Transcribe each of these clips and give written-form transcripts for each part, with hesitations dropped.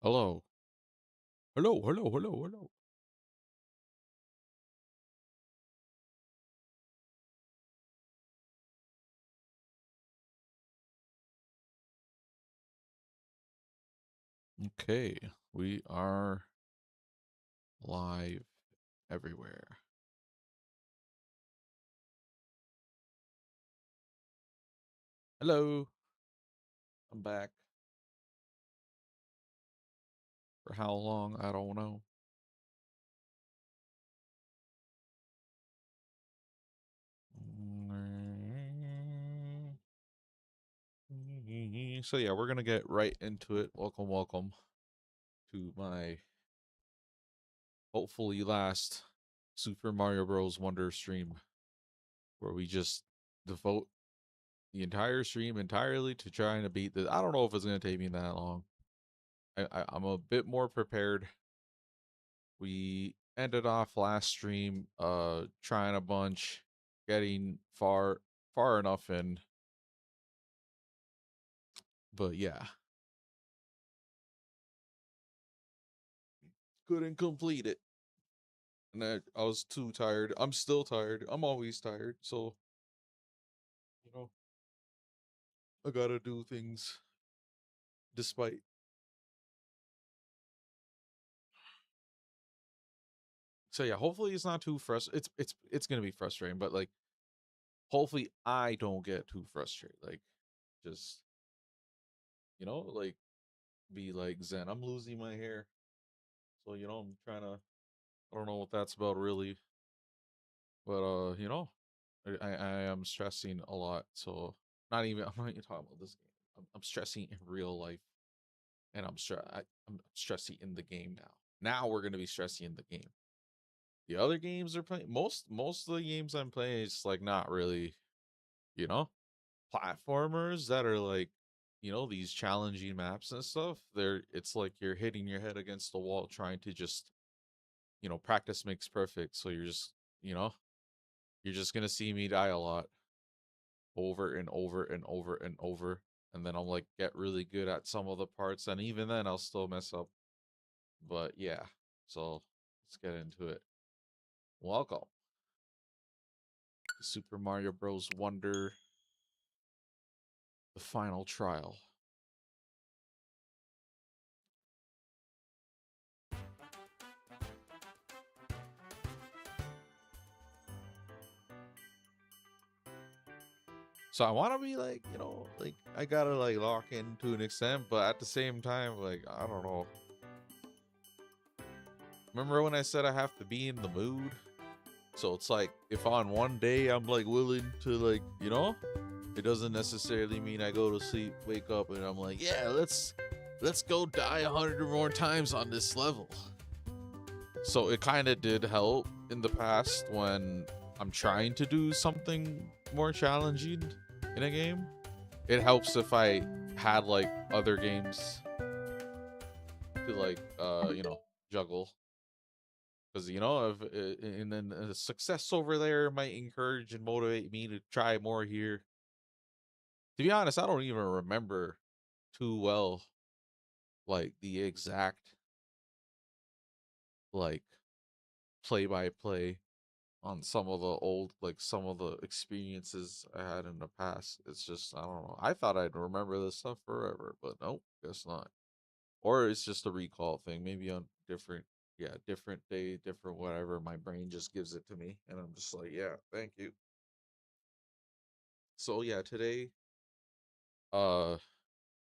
Hello. Hello, hello, hello, hello. Okay, we are live everywhere. Hello. I'm back. For how long? I don't know. So yeah, we're gonna get right into it. Welcome, welcome to my hopefully last Super Mario Bros. Wonder stream, where we just devote the entire stream entirely to trying to beat this. I don't know if it's gonna take me that long. I'm a bit more prepared. We ended off last stream trying a bunch, getting far enough in, but yeah, couldn't complete it. And I was too tired. I'm still tired. I'm always tired, so you know, I gotta do things despite. So yeah, hopefully it's not too frustrating. It's gonna be frustrating, but like hopefully I don't get too frustrated. Like just like be like Zen. I'm losing my hair, so I'm trying to. I don't know what that's about really, but I am stressing a lot. So not even I'm not even talking about this game. I'm stressing in real life, and I'm stressing in the game now. Now we're gonna be stressing in the game. The other games are playing. Most of the games I'm playing is like not really, you know, platformers that are like, these challenging maps and stuff. It's like you're hitting your head against the wall trying to just, practice makes perfect. So you know, you're just gonna see me die a lot over and over and over and over. And then I'll like get really good at some of the parts, and even then I'll still mess up. But yeah, so let's get into it. Welcome to Super Mario Bros. Wonder, the final trial. So I want to be like, like I gotta like lock in to an extent, but at the same time, like I don't know. Remember when I said I have to be in the mood? So it's like if on one day I'm like willing to like, it doesn't necessarily mean I go to sleep, wake up, and I'm like, yeah, let's go die 100 or more times on this level. So it kind of did help in the past when I'm trying to do something more challenging in a game. It helps if I had like other games to like juggle, because if and then success over there might encourage and motivate me to try more here. To be honest, I don't even remember too well like the exact like play by play on some of the old, like some of the experiences I had in the past. It's just I don't know. I thought I'd remember this stuff forever, but nope, guess not. Or it's just a recall thing. Maybe on different, yeah, different day, different whatever. My brain just gives it to me, and I'm just like, yeah, thank you. So yeah, today, uh,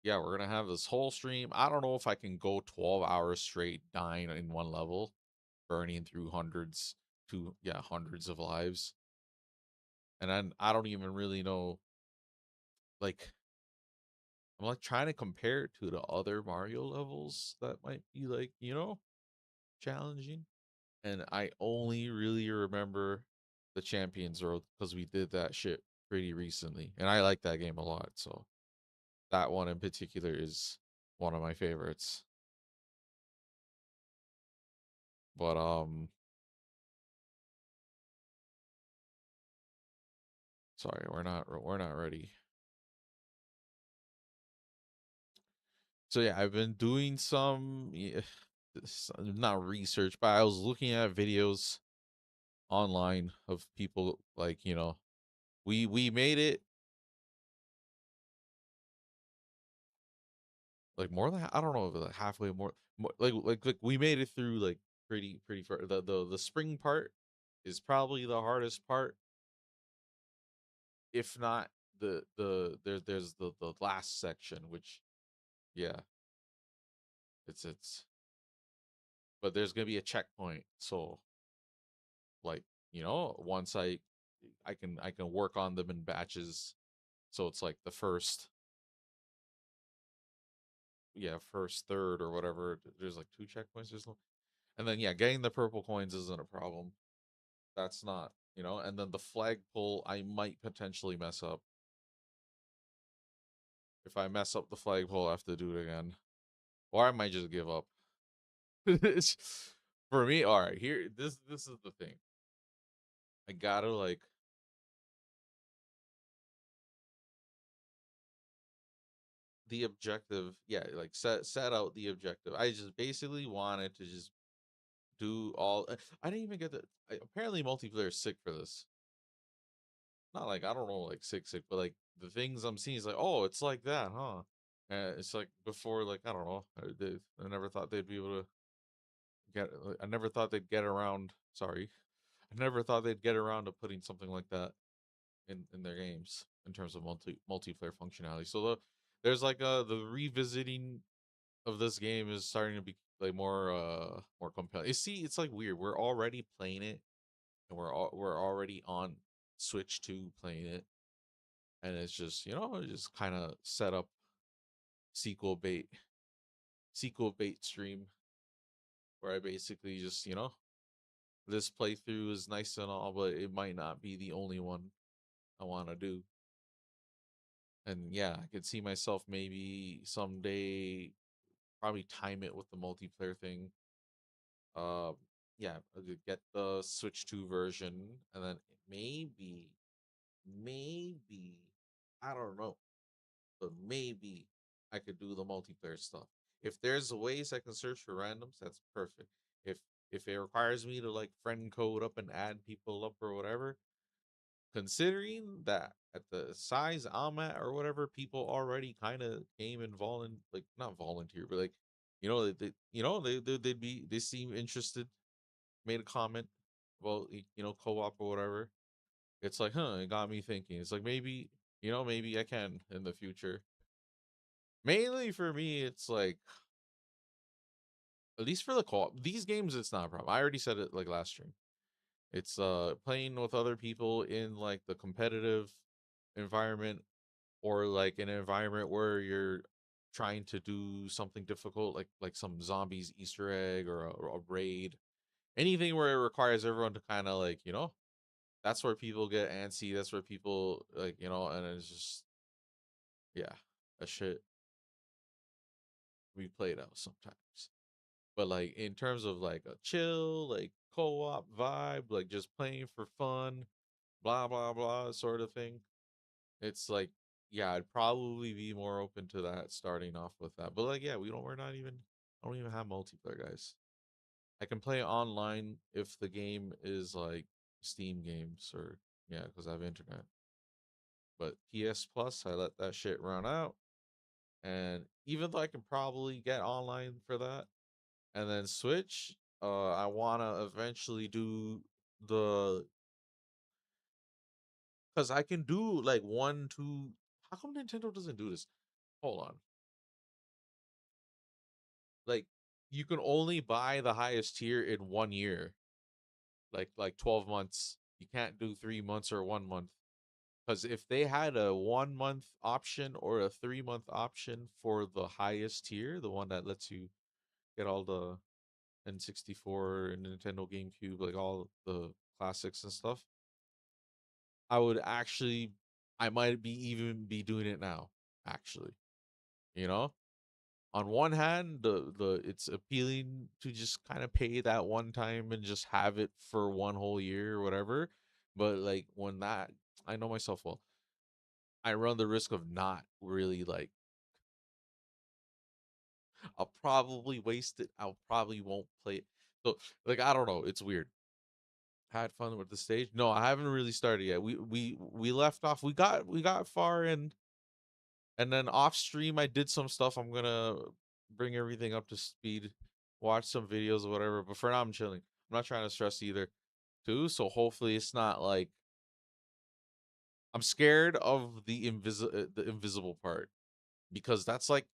yeah, we're gonna have this whole stream. I don't know if I can go 12 hours straight dying in one level, burning through hundreds of lives. And then I don't even really know, like, I'm like trying to compare it to the other Mario levels that might be like, challenging. And I only really remember the Champions World because we did that shit pretty recently. And I like that game a lot. So that one in particular is one of my favorites. But sorry, we're not ready. So yeah, I've been doing some not research, but I was looking at videos online of people like, we made it like more than I don't know, like halfway more like we made it through like pretty far. The spring part is probably the hardest part, if not there's the last section, which yeah, it's but there's gonna be a checkpoint. So like, once I can work on them in batches. So it's like the first, yeah, first, third, or whatever. There's like two checkpoints or something. And then yeah, getting the purple coins isn't a problem. That's not, and then the flagpole I might potentially mess up. If I mess up the flagpole, I have to do it again. Or I might just give up. For me, all right, here this is the thing. I gotta like the objective, yeah, like set out the objective. I just basically wanted to just do all I didn't even get the apparently multiplayer is sick for this. Not like I don't know, like sick, but like the things I'm seeing is like, oh, it's like that, huh? It's like before, like I don't know. I never thought they'd be able to get. I never thought they'd get around. Sorry, I never thought they'd get around to putting something like that in their games in terms of multiplayer functionality. So there's like the revisiting of this game is starting to be like more compelling. You see, it's like weird. We're already playing it, and we're already on Switch 2 playing it, and it's just just kind of set up sequel bait sequel bait stream where I basically just this playthrough is nice and all, but it might not be the only one I want to do. And yeah, I could see myself maybe someday probably time it with the multiplayer thing. Um, yeah, I could get the Switch 2 version, and then maybe I don't know, but maybe I could do the multiplayer stuff. If there's ways I can search for randoms, that's perfect. If if it requires me to like friend code up and add people up or whatever, considering that at the size I'm at or whatever, people already kind of came and like not volunteer, but like they seem interested, made a comment about co-op or whatever. It's like, huh, it got me thinking. It's like maybe I can in the future. Mainly for me, it's like at least for the co-op, these games it's not a problem. I already said it like last stream. It's playing with other people in like the competitive environment, or like an environment where you're trying to do something difficult, like some zombies Easter egg or a raid. Anything where it requires everyone to kind of like, that's where people get antsy. That's where people like, and it's just yeah, a shit we played out sometimes. But like in terms of like a chill, like co-op vibe, like just playing for fun, blah blah blah sort of thing. It's like, yeah, I'd probably be more open to that starting off with that. But like, yeah, we're not even I don't even have multiplayer, guys. I can play online if the game is like Steam games or yeah, because I have internet. But PS Plus, I let that shit run out. And even though I can probably get online for that, and then Switch, I wanna eventually do the because I can do like one, two. How come Nintendo doesn't do this? Hold on. Like you can only buy the highest tier in 1 year, like 12 months. You can't do 3 months or 1 month. Because if they had a 1 month option or a 3 month option for the highest tier, the one that lets you get all the N64 and Nintendo GameCube, like all the classics and stuff, I would actually, I might be even be doing it now. Actually, you know, on one hand, the it's appealing to just kind of pay that one time and just have it for one whole year or whatever. But like when that, I know myself well, I run the risk of not really like I'll probably waste it. I'll probably won't play it. So like I don't know. It's weird. Had fun with the stage. No, I haven't really started yet. We left off. We got far in, and then off stream I did some stuff. I'm gonna bring everything up to speed, watch some videos or whatever. But for now I'm chilling. I'm not trying to stress either, too. So hopefully it's not like I'm scared of the invisible part because that's like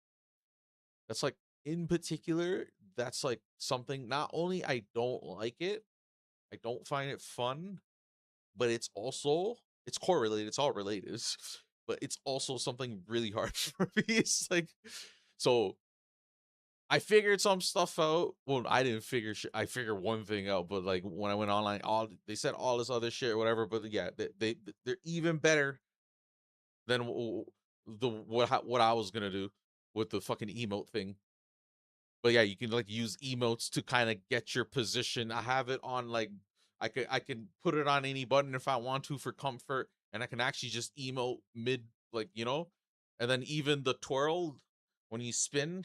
in particular that's like something not only I don't like it, I don't find it fun, but it's correlated, it's all related, but it's also something really hard for me. It's like so I figured some stuff out. Well, I didn't figure shit. I figured one thing out, but like when I went online, all they said all this other shit or whatever. But yeah, they're even better than what I was gonna do with the fucking emote thing. But yeah, you can like use emotes to kind of get your position. I have it on like I can put it on any button if I want to for comfort, and I can actually just emote mid like and then even the twirl when you spin,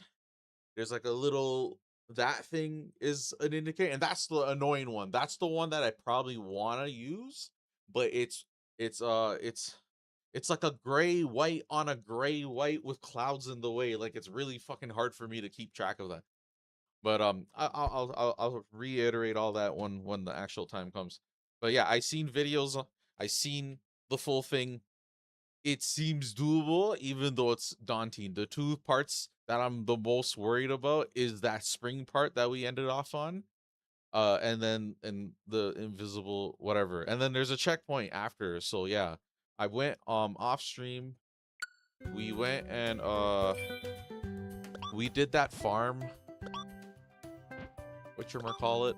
there's like a little that thing is an indicator, and that's the annoying one. That's the one that I probably want to use, but it's like a gray white on a gray white with clouds in the way. Like it's really fucking hard for me to keep track of that. But I'll reiterate all that when the actual time comes. But yeah, I seen videos. I seen the full thing. It seems doable, even though it's daunting. The two parts that I'm the most worried about is that spring part that we ended off on, and the invisible whatever. And then there's a checkpoint after. So yeah, I went off stream. We went and we did that farm. Whatchamacallit?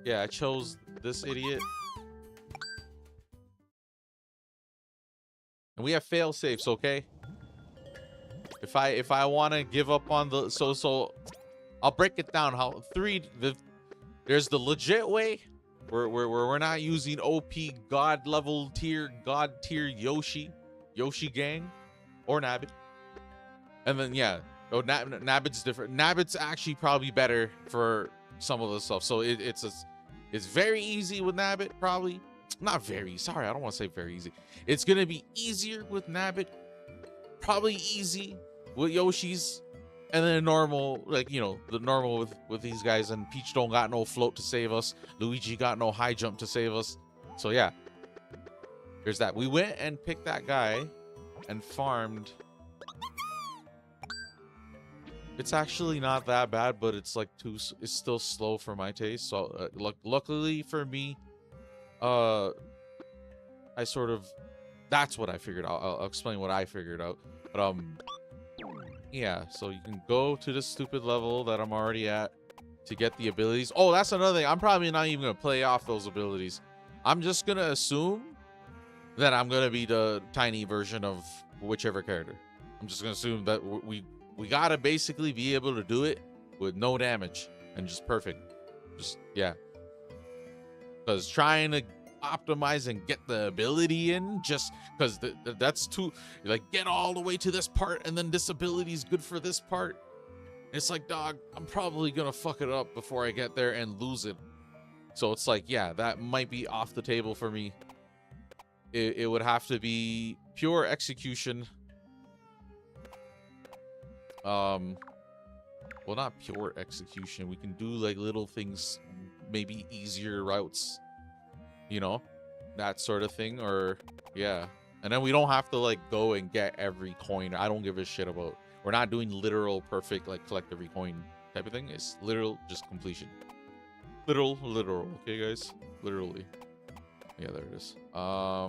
Yeah, I chose this idiot. And we have fail safes, okay? If I want to give up on the so I'll break it down. There's the legit way where we're not using OP god level god tier Yoshi gang or Nabbit. And then yeah, Nabbit's different. Nabbit's actually probably better for some of the stuff. So it's very easy with Nabbit, probably. Not very, sorry, I don't want to say very easy. It's gonna be easier with Nabbit, probably easy with Yoshi's, and then normal, like the normal with these guys. And Peach don't got no float to save us. Luigi got no high jump to save us. So yeah, there's that. We went and picked that guy and farmed. It's actually not that bad, but it's like it's still slow for my taste. So luckily for me, I sort of, that's what I figured out. I'll explain what I figured out. But yeah, so you can go to this stupid level that I'm already at to get the abilities. Oh, that's another thing. I'm probably not even gonna play off those abilities. I'm just gonna assume that I'm gonna be the tiny version of whichever character. I'm just gonna assume that we gotta basically be able to do it with no damage and just perfect. Just yeah. Because trying to optimize and get the ability in just because that's too, like, get all the way to this part and then this ability is good for this part. It's like, dog, I'm probably gonna fuck it up before I get there and lose it. So it's like, yeah, that might be off the table for me. It would have to be pure execution. Well, not pure execution. We can do like little things, maybe easier routes, that sort of thing. Or yeah, and then we don't have to like go and get every coin. I don't give a shit about, we're not doing literal perfect like collect every coin type of thing. It's literal just completion. Literal, okay guys, literally. Yeah, there it is. I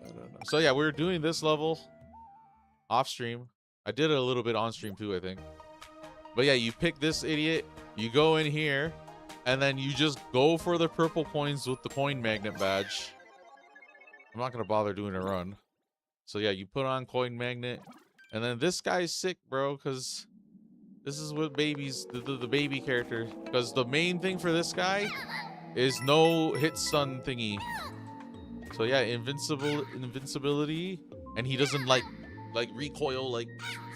don't know. So yeah, we're doing this level off stream. I did it a little bit on stream too, I think. But yeah, you pick this idiot, you go in here, and then you just go for the purple coins with the coin magnet badge. I'm not gonna bother doing a run. So yeah, you put on coin magnet, and then this guy's sick, bro, because this is what babies, the baby character, because the main thing for this guy is no hit stun thingy. So yeah, invincibility, and he doesn't like recoil, like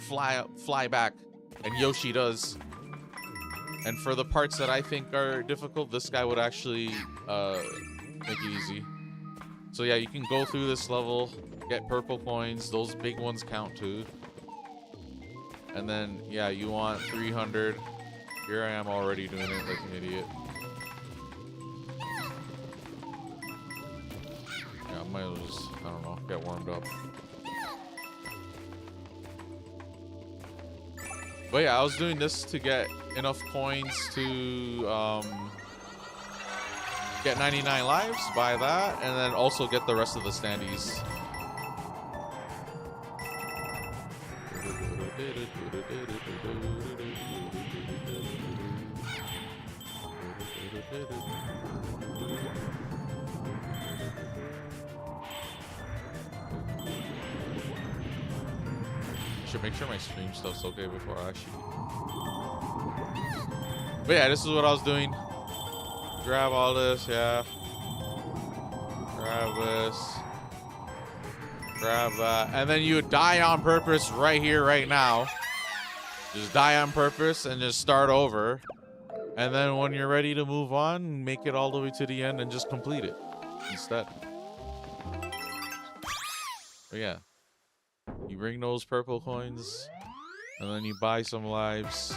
fly back, and Yoshi does. And for the parts that I think are difficult, this guy would actually make it easy. So yeah, you can go through this level, get purple coins. Those big ones count too. And then yeah, you want 300. Here I am already doing it like an idiot. Yeah, I might as well just, I don't know, get warmed up. But yeah, I was doing this to get enough coins to get 99 lives, buy that, and then also get the rest of the standees. Should make sure my stream stuff's okay before I actually. But yeah, this is what I was doing. Grab all this, yeah. Grab this. Grab that. And then you die on purpose right here, right now. Just die on purpose and just start over. And then when you're ready to move on, make it all the way to the end and just complete it instead. But yeah. You bring those purple coins, and then you buy some lives.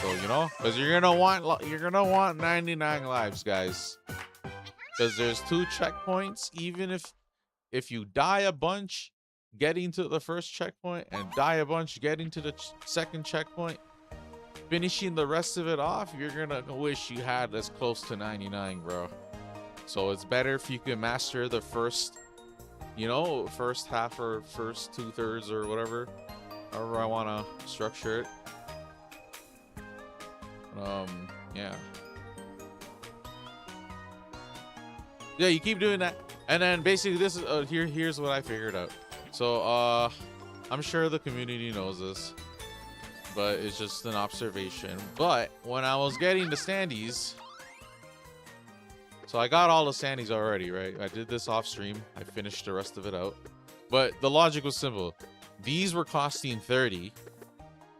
So you know, because you're gonna want 99 lives, guys. Because there's 2 checkpoints. Even if you die a bunch getting to the first checkpoint and die a bunch getting to the second checkpoint, finishing the rest of it off, you're gonna wish you had as close to 99, bro. So it's better if you can master the first. You know, first half or first 2/3 or whatever, however I want to structure it. Yeah. Yeah, you keep doing that, and then basically this is here's what I figured out. So I'm sure the community knows this, but it's just an observation. But when I was getting the standees. So I got all the standees already, right? I did this off stream. I finished the rest of it out. But the logic was simple. These were costing 30.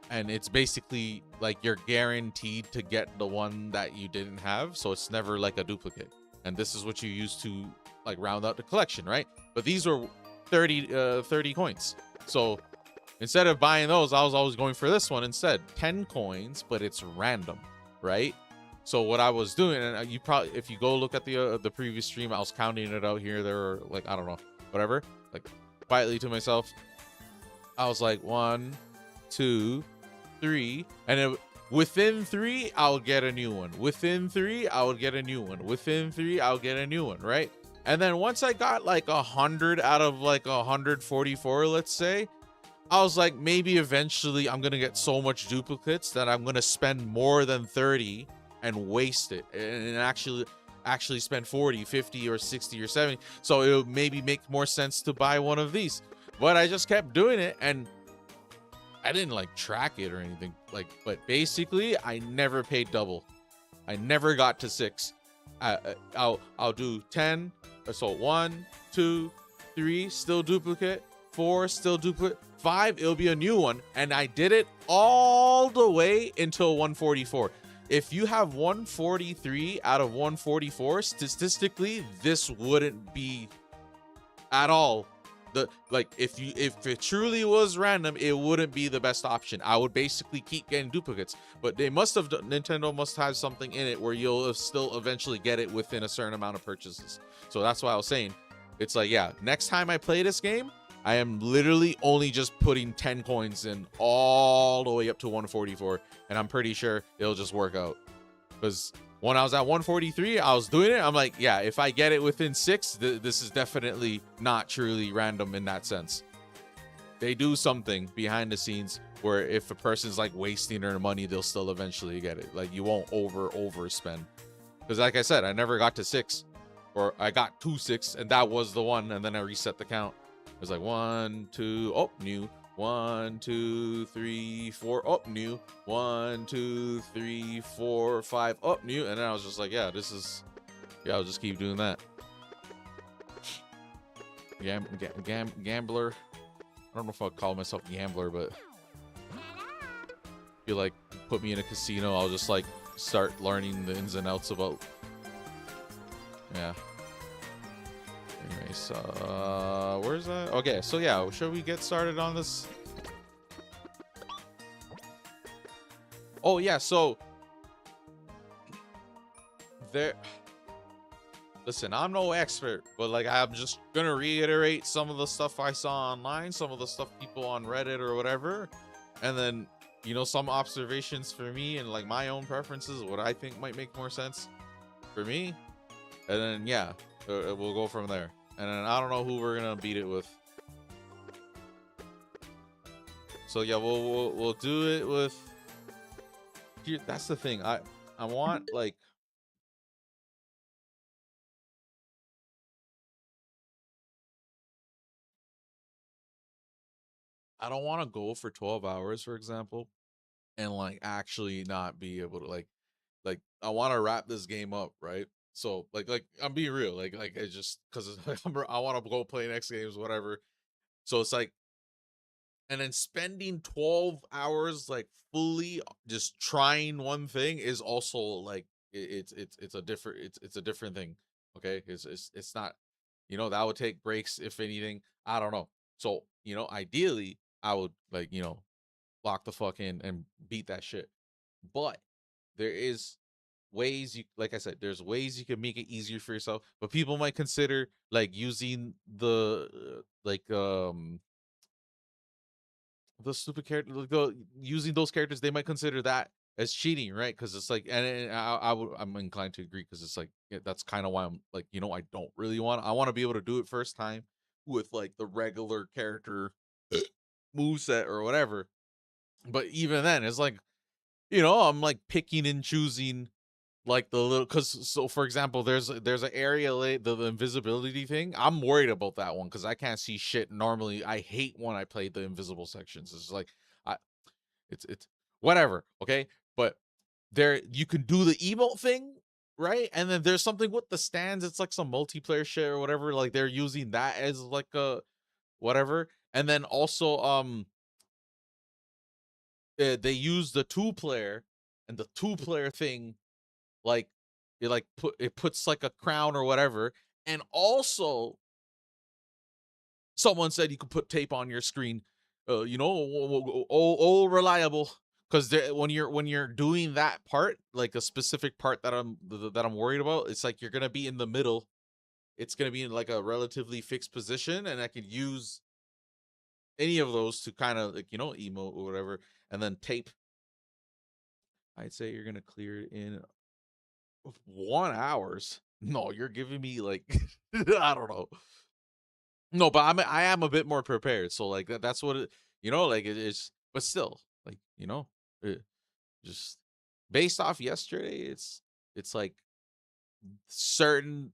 And it's basically like you're guaranteed to get the one that you didn't have. So it's never like a duplicate. And this is what you use to like round out the collection, right? But these were 30 coins. So instead of buying those, I was always going for this one instead. 10 coins, but it's random, right? So what I was doing, and you probably, if you go look at the previous stream, I was counting it out here. There were like, I don't know, whatever, like quietly to myself. I was like 1, 2, 3, and then within 3, I'll get a new one. Within 3, I would get a new one. Within 3, I'll get a new one, right? And then once I got like 100 out of like 144, let's say, I was like, maybe eventually I'm gonna get so much duplicates that I'm gonna spend more than 30. And waste it and actually spend 40, 50 or 60 or 70. So it would maybe make more sense to buy one of these. But I just kept doing it, and I didn't like track it or anything, like, but basically I never paid double. I never got to 6. I'll do 10. So 1, 2, 3, still duplicate. 4, still duplicate. 5, it'll be a new one. And I did it all the way until 144. If you have 143 out of 144, statistically, this wouldn't be at all. If it truly was random, it wouldn't be the best option. I would basically keep getting duplicates. But they must have Nintendo must have something in it where you'll still eventually get it within a certain amount of purchases. So that's why I was saying, it's like, yeah, next time I play this game, I am literally only just putting 10 coins in all the way up to 144, and I'm pretty sure it'll just work out. Because when I was at 143, I was doing it. I'm like, yeah, if I get it within 6, this is definitely not truly random in that sense. They do something behind the scenes where if a person's like wasting their money, they'll still eventually get it. Like you won't overspend. Because like I said, I never got to 6, or I got to 6, and that was the one, and then I reset the count. It was like 1, 2, oh, new. 1, 2, 3, 4, oh, new. 1, 2, 3, 4, 5, oh, new. And then I was just like, yeah, this is, yeah, I'll just keep doing that. Gambler. I don't know if I'll call myself gambler, but you like put me in a casino, I'll just like start learning the ins and outs about. Yeah. Anyways, where's that? Okay, so yeah, should we get started on this? Oh yeah, so there. Listen, I'm no expert, but like I'm just gonna reiterate some of the stuff I saw online, some of the stuff people on Reddit or whatever, and then some observations for me and like my own preferences, what I think might make more sense for me, and then yeah, we'll go from there. And then I don't know who we're gonna beat it with. So yeah, we'll do it with. Here, that's the thing. I want like. I don't want to go for 12 hours, for example, and like actually not be able to like I want to wrap this game up, right? So like I'm being real, like I just because I want to go play next games, whatever. So it's like, and then spending 12 hours like fully just trying one thing is also like it's a different it's a different thing. Okay, it's not, that would take breaks if anything. I don't know. So ideally I would like lock the fuck in and beat that shit. But there is ways you like I said, there's ways you can make it easier for yourself. But people might consider like using the stupid character, like using those characters, they might consider that as cheating, right? Because it's like, and I'm inclined to agree because it's like that's kind of why I'm like, I don't really I want to be able to do it first time with like the regular character moveset or whatever. But even then, it's like, I'm like picking and choosing like the little, because so for example, there's an area the invisibility thing. I'm worried about that one because I can't see shit normally. I hate when I play the invisible sections. It's like I it's whatever, okay? But there you can do the emote thing, right? And then there's something with the stands. It's like some multiplayer shit or whatever. Like they're using that as like a whatever. And then also they use the two player, and the two player thing like it puts like a crown or whatever. And also someone said you could put tape on your screen, all reliable, because when you're doing that part, like a specific part that I'm worried about, it's like you're gonna be in the middle. It's gonna be in like a relatively fixed position, and I could use any of those to kind of like emote or whatever. And then tape, I'd say you're gonna clear it in 1 hours. No, you're giving me like I don't know. No, but I am a bit more prepared. So like that's what like it is. But still, like it, just based off yesterday, it's like certain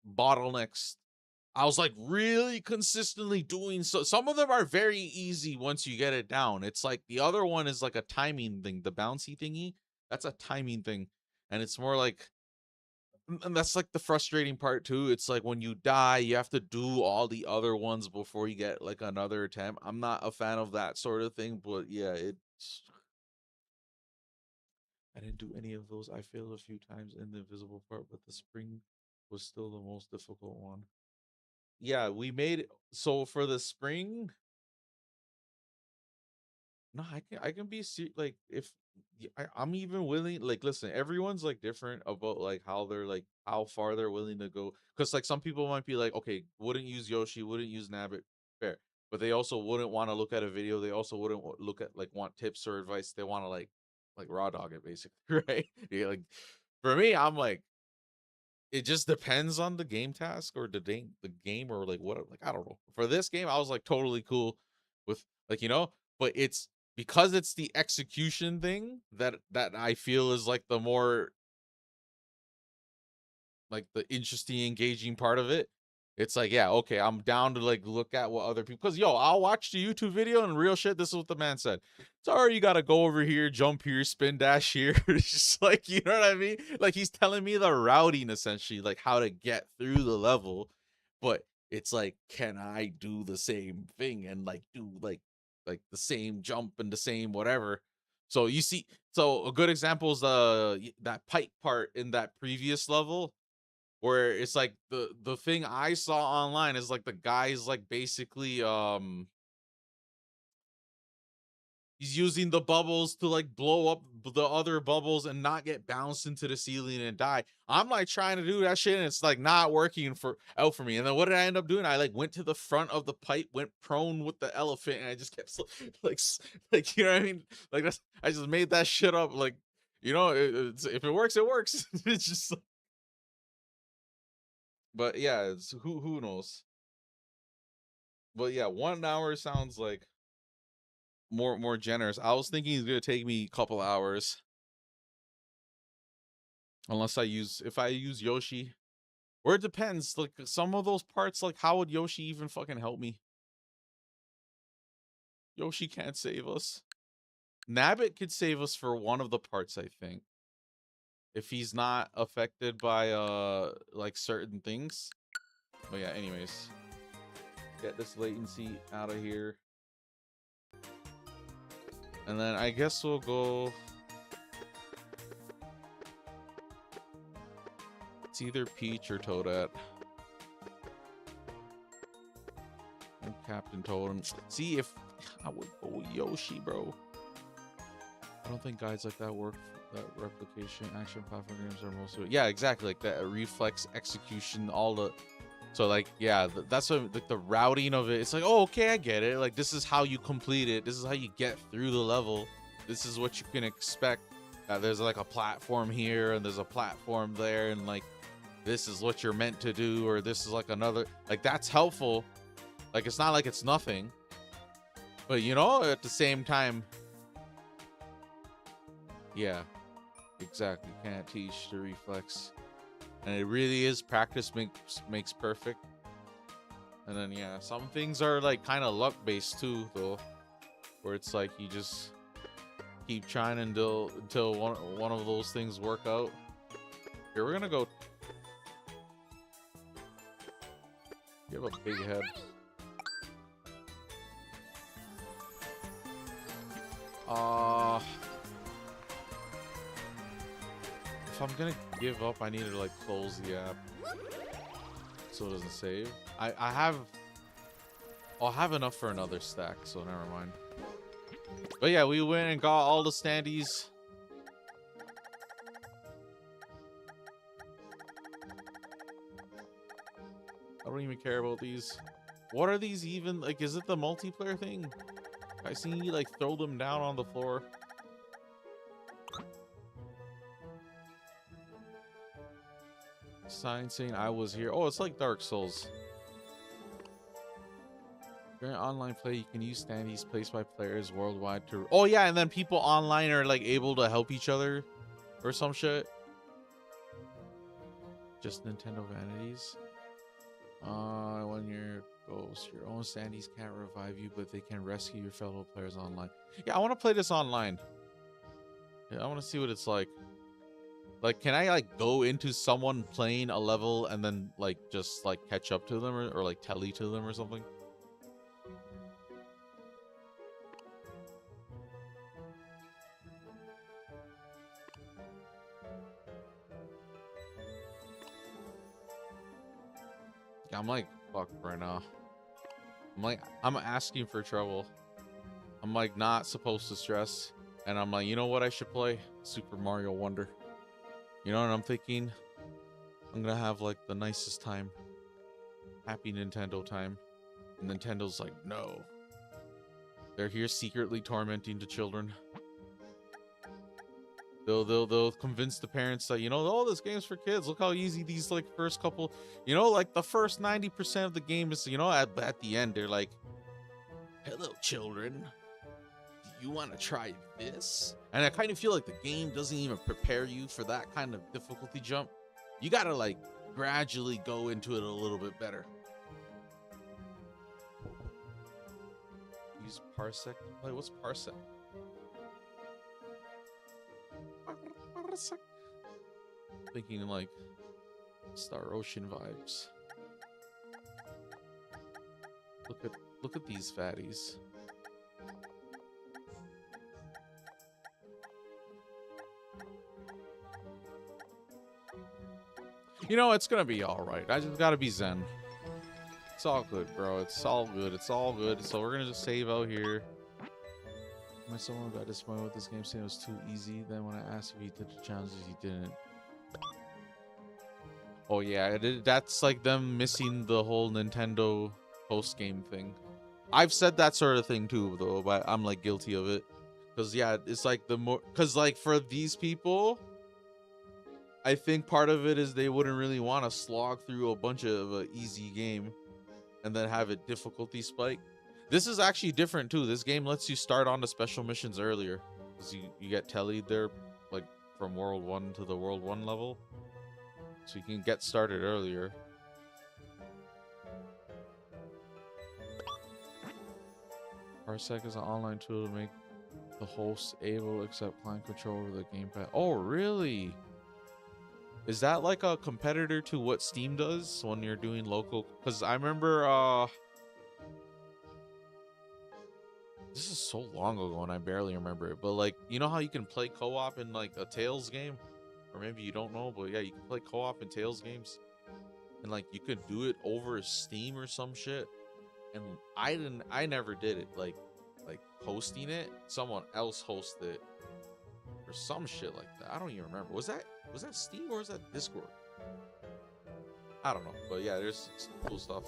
bottlenecks. I was like really consistently doing so. Some of them are very easy once you get it down. It's like the other one is like a timing thing, the bouncy thingy. That's a timing thing, and it's more like. And that's like the frustrating part too. It's like when you die, you have to do all the other ones before you get like another attempt. I'm not a fan of that sort of thing, but yeah, I didn't do any of those. I failed a few times in the invisible part, but the spring was still the most difficult one. Yeah, we made it. So for the spring, no, I can be like if I'm even willing. Like, listen, everyone's like different about like how they're like how far they're willing to go. Because like some people might be like, okay, wouldn't use Yoshi, wouldn't use Nabbit, fair. But they also wouldn't want to look at a video. They also wouldn't look at like want tips or advice. They want to like raw dog it basically, right? Yeah, like for me, I'm like it just depends on the game task or the game or like what like I don't know. For this game, I was like totally cool with like but it's because it's the execution thing that I feel is like the more like the interesting, engaging part of it. It's like, yeah, okay, I'm down to like look at what other people, because I'll watch the YouTube video and real shit. This is what the man said. Sorry, you gotta go over here, jump here, spin dash here. It's just like, you know what I mean? Like he's telling me the routing essentially, like how to get through the level. But It's like, can I do the same thing and like do like the same jump and the same whatever? So you see, so a good example is that pipe part in that previous level where it's like the thing I saw online is like the guy's like basically he's using the bubbles to like blow up the other bubbles and not get bounced into the ceiling and die. I'm like trying to do that shit and it's like not working for me. And then what did I end up doing? I like went to the front of the pipe, went prone with the elephant, and I just kept like like you know what I mean? Like I just made that shit up. Like if it works, it works. It's just. But yeah, it's who knows. But yeah, 1 hour sounds like more generous. I was thinking it's gonna take me a couple hours. Unless if I use Yoshi. Or it depends. Like some of those parts, like how would Yoshi even fucking help me? Yoshi can't save us. Nabbit could save us for one of the parts, I think. If he's not affected by like certain things. But yeah, anyways. Get this latency out of here. And then I guess we'll go. It's either Peach or Toadette. And Captain Toad. See, if I would go with Yoshi, bro. I don't think guides like that work. That replication action platform games are mostly. Yeah, exactly. Like that reflex execution, all the. So like, yeah, that's what like the routing of it. It's like, oh, okay, I get it. Like this is how you complete it. This is how you get through the level. This is what you can expect. There's like a platform here and there's a platform there, and like this is what you're meant to do, or this is like another. Like that's helpful. Like it's not like it's nothing. But you know, at the same time, yeah, exactly. Can't teach the reflex. And it really is practice makes perfect. And then yeah, some things are like kind of luck based too, though, where it's like you just keep trying until one of those things work out. Here we're gonna go. You have a big head. If I'm gonna give up, I need to like close the app so it doesn't save. I'll have enough for another stack, so never mind. But yeah, we went and got all the standees. I don't even care about these. What are these even? Like, is it the multiplayer thing? I seen you like throw them down on the floor. Sign saying I was here. Oh, it's like Dark Souls. During online play, you can use standees placed by players worldwide to. Oh yeah, and then people online are like able to help each other, or some shit. Just Nintendo vanities. When you're ghost, your own standees can't revive you, but they can rescue your fellow players online. Yeah, I want to play this online. Yeah, I want to see what it's like. Like, can I like go into someone playing a level and then like just like catch up to them or like telly to them or something? Yeah, I'm like fuck right now. I'm asking for trouble. I'm like not supposed to stress, and I'm like, you know what I should play? Super Mario Wonder. You know what I'm thinking? I'm gonna have like the nicest time. Happy Nintendo time. And Nintendo's like, no. They're here secretly tormenting the children. They'll convince the parents that, you know, oh, this game's for kids. Look how easy these like first couple, you know, like the first 90% of the game is, you know, at the end they're like, hello children, do you want to try this? And I kind of feel like the game doesn't even prepare you for that kind of difficulty jump. You gotta like gradually go into it a little bit better. Use Parsec to play. What's Parsec? Thinking like Star Ocean vibes. Look at these fatties. You know, it's gonna be all right. I just gotta be zen. It's all good, bro. It's all good. It's all good. So we're gonna just save out here. My someone got disappointed with this game, saying it was too easy. Then when I asked if he did the challenges, he didn't. Oh yeah, that's like them missing the whole Nintendo post game thing. I've said that sort of thing too, though, but I'm like guilty of it. Cause yeah, it's like the more, cause like for these people, I think part of it is they wouldn't really want to slog through a bunch of an easy game and then have a difficulty spike. This is actually different too. This game lets you start on the special missions earlier, because you get tellied there, like from World 1 to the World 1 level, so you can get started earlier. Parsec is an online tool to make the host able to accept client control over the gamepad. Oh, really? Is that like a competitor to what Steam does when you're doing local? Because I remember, this is so long ago and I barely remember it, but like, you know how you can play co-op in like a Tales game? Or maybe you don't know, but yeah, you can play co-op in Tales games. And like, you could do it over Steam or some shit. And I never did it. Like hosting it, someone else hosted it. Or some shit like that. I don't even remember. Was that Steam or was that Discord? I don't know, but yeah, there's some cool stuff.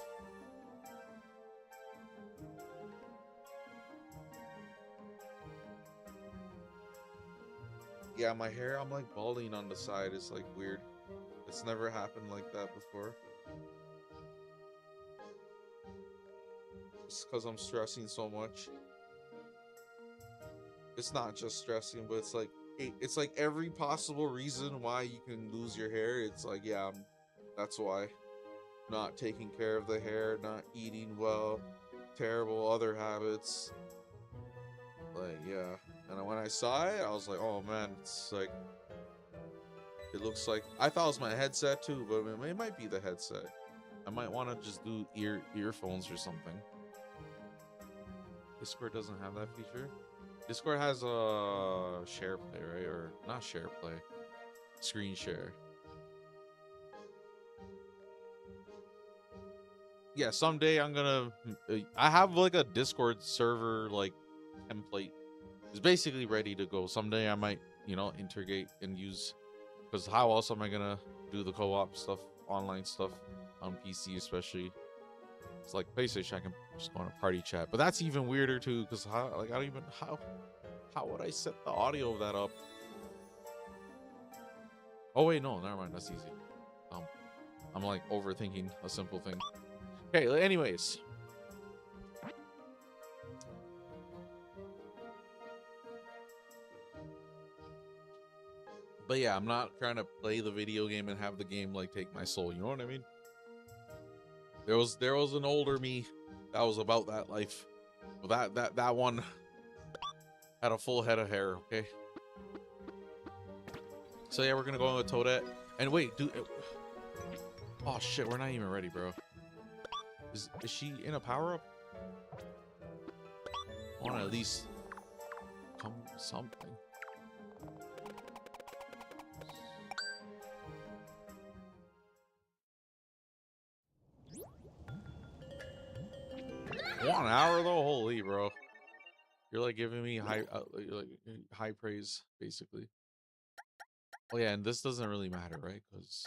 Yeah, my hair, I'm like balding on the side. It's like weird. It's never happened like that before. It's because I'm stressing so much. It's not just stressing, but it's like every possible reason why you can lose your hair. It's like, yeah, that's why. Not taking care of the hair, not eating well, terrible other habits. Like, yeah. And when I saw it, I was like, oh man, it's like, it looks like, I thought it was my headset too, but it might be the headset. I might want to just do earphones or something. Discord doesn't have that feature. Discord has a share play, right? Or not share play, screen share. Yeah, someday I'm gonna. I have like a Discord server like template. It's basically ready to go. Someday I might, you know, integrate and use. Because how else am I gonna do the co-op stuff, online stuff on PC, especially? It's like PlayStation, I can just go on a party chat, but that's even weirder too. Because how would I set the audio of that up? Oh wait, no, never mind. That's easy. I'm like overthinking a simple thing. Okay, anyways. But yeah, I'm not trying to play the video game and have the game like take my soul. You know what I mean? There was an older me that was about that life. Well, that one had a full head of hair. Okay. So yeah, we're gonna go in with Toadette. And wait, dude. Oh shit, we're not even ready, bro. Is she in a power up? I want to at least come something. One hour though, holy bro, you're like giving me high praise basically. Oh yeah, and this doesn't really matter, right? Because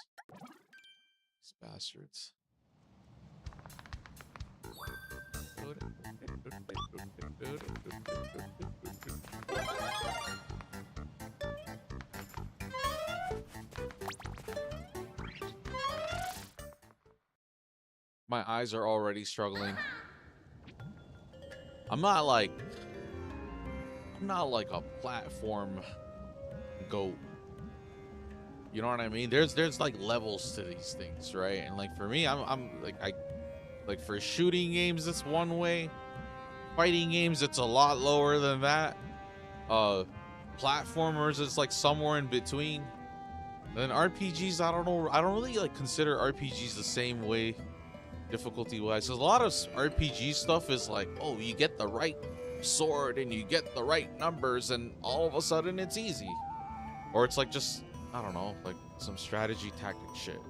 these bastards. My eyes are already struggling. I'm not like a platform goat. You know what I mean? There's like levels to these things, right? And like for me, I'm like for shooting games it's one way. Fighting games it's a lot lower than that. Platformers it's like somewhere in between. Then RPGs, I don't know. I don't really like consider RPGs the same way difficulty wise. Because a lot of RPG stuff is like, oh, you get the right sword and you get the right numbers, and all of a sudden it's easy. Or it's like just, I don't know, like some strategy tactic shit.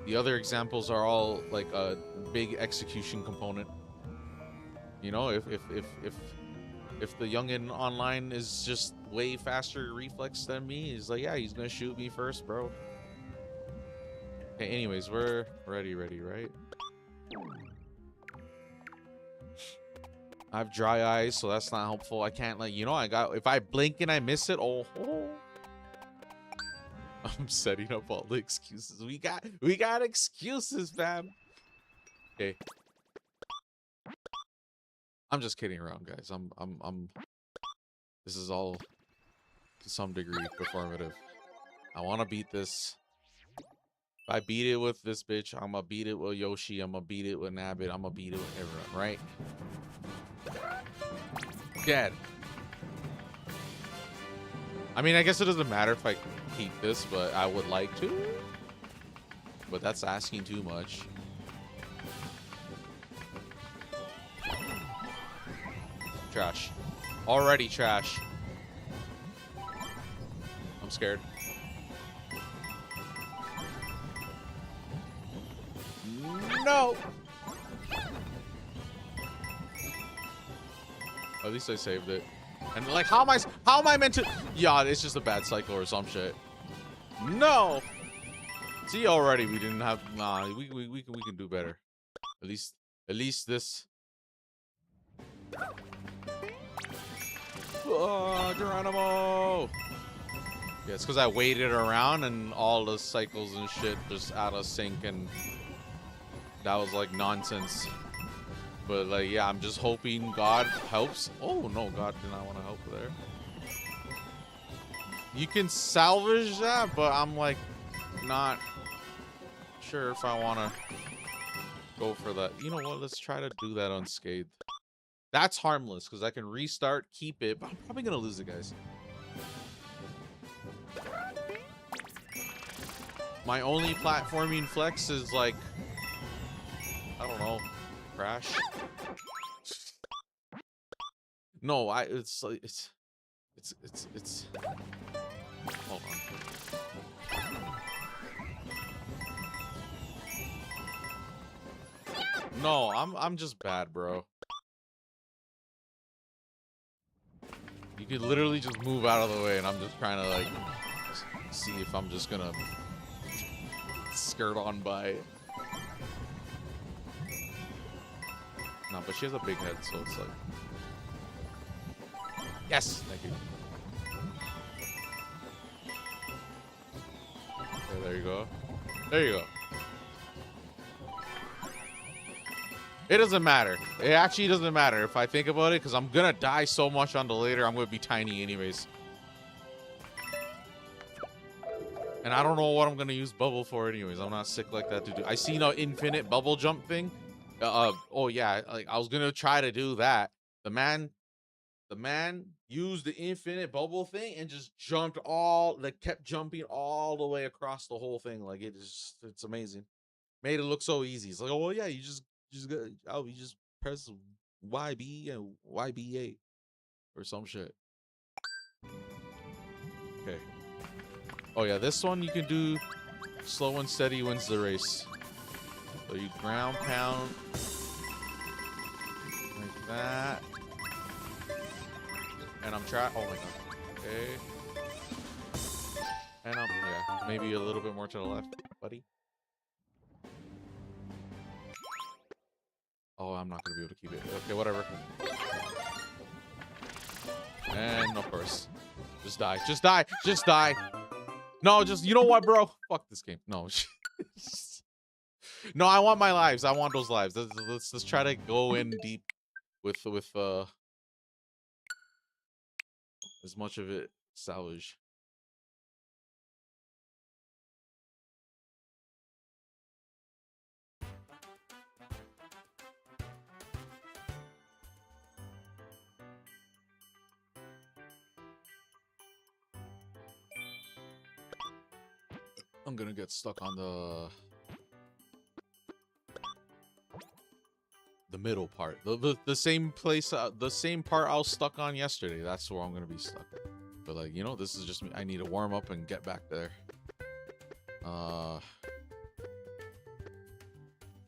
The other examples are all like a big execution component. You know, if the youngin online is just way faster reflex than me, he's like, yeah, he's gonna shoot me first, bro. Okay, anyways, we're ready, right? I have dry eyes, so that's not helpful. I can't, like, you know, if I blink and I miss it, oh. I'm setting up all the excuses. We got excuses, fam. Okay. I'm just kidding around, guys. This is all to some degree performative. I want to beat this. If I beat it with this bitch, I'm gonna beat it with Yoshi. I'm gonna beat it with Nabbit. I'm gonna beat it with everyone, right? Dead. I mean, I guess it doesn't matter if I keep this, but I would like to. But that's asking too much. Trash. Already trash. I'm scared. No. At least I saved it. And like, how am I meant to? Yeah, it's just a bad cycle or some shit. No. See, already we didn't have. Nah, we can do better. At least this. Oh, Geronimo. Yeah, it's because I waited around and all the cycles and shit just out of sync, and that was like nonsense. But like, yeah, I'm just hoping God helps. Oh no, God did not want to help there. You can salvage that, but I'm like not sure if I want to go for that. You know what? Let's try to do that unscathed. That's harmless because I can restart, keep it, but I'm probably gonna lose it, guys. My only platforming flex is like, I don't know, crash. No, it's like it's hold on. No, I'm just bad, bro. You could literally just move out of the way, and I'm just trying to like see if I'm just gonna skirt on by. No, but she has a big head, so it's like. Yes, thank you. Okay, there you go. There you go. It doesn't matter. It actually doesn't matter if I think about it, because I'm gonna die so much on the later. I'm gonna be tiny anyways. And I don't know what I'm gonna use bubble for anyways. I'm not sick like that to do. I seen an infinite bubble jump thing. Oh yeah, like I was gonna try to do that. The man used the infinite bubble thing and just jumped kept jumping all the way across the whole thing. Like it's amazing. Made it look so easy. It's like, oh well, yeah, you just press YB and YB8 or some shit. Okay. Oh yeah, this one you can do slow and steady wins the race. So you ground pound like that. And I'm trying. Oh my god. Okay. And yeah, maybe a little bit more to the left, buddy. Oh, I'm not gonna be able to keep it. Okay, whatever. And of course, just die. Just die. Just die. No, just, you know what, bro? Fuck this game. No. No, I want my lives. I want those lives. Let's try to go in deep with as much of it salvage. I'm gonna get stuck on the middle part, the same place, the same part I was stuck on yesterday. That's where I'm gonna be stuck. But like, you know, this is just me. I need to warm up and get back there.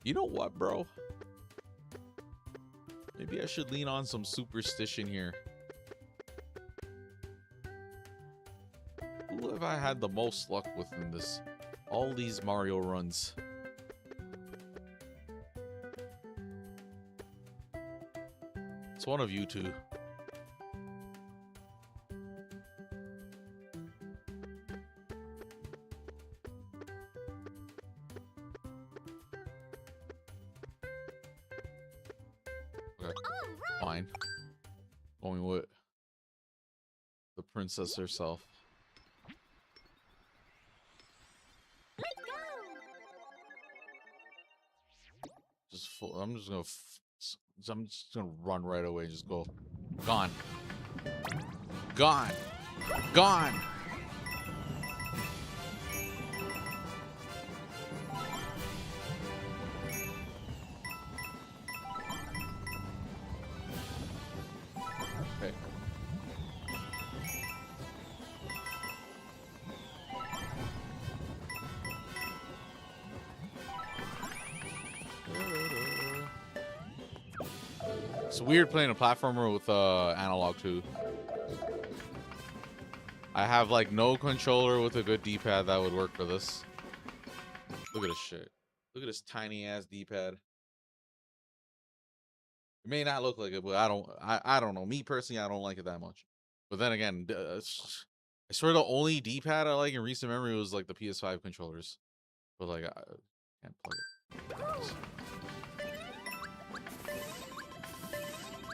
You know what, bro? Maybe I should lean on some superstition here. Who have I had the most luck with in this? All these Mario runs. It's one of you two. Okay. Fine. Going with the princess herself. I'm just gonna run right away and just go. Gone. Gone. Gone. Okay. It's weird playing a platformer with analog too. I have like no controller with a good D-pad that would work for this. Look at this shit. Look at this tiny ass D-pad. It may not look like it, but I don't know. Me personally, I don't like it that much. But then again, I swear the only D-pad I like in recent memory was like the PS5 controllers. But like I can't plug it.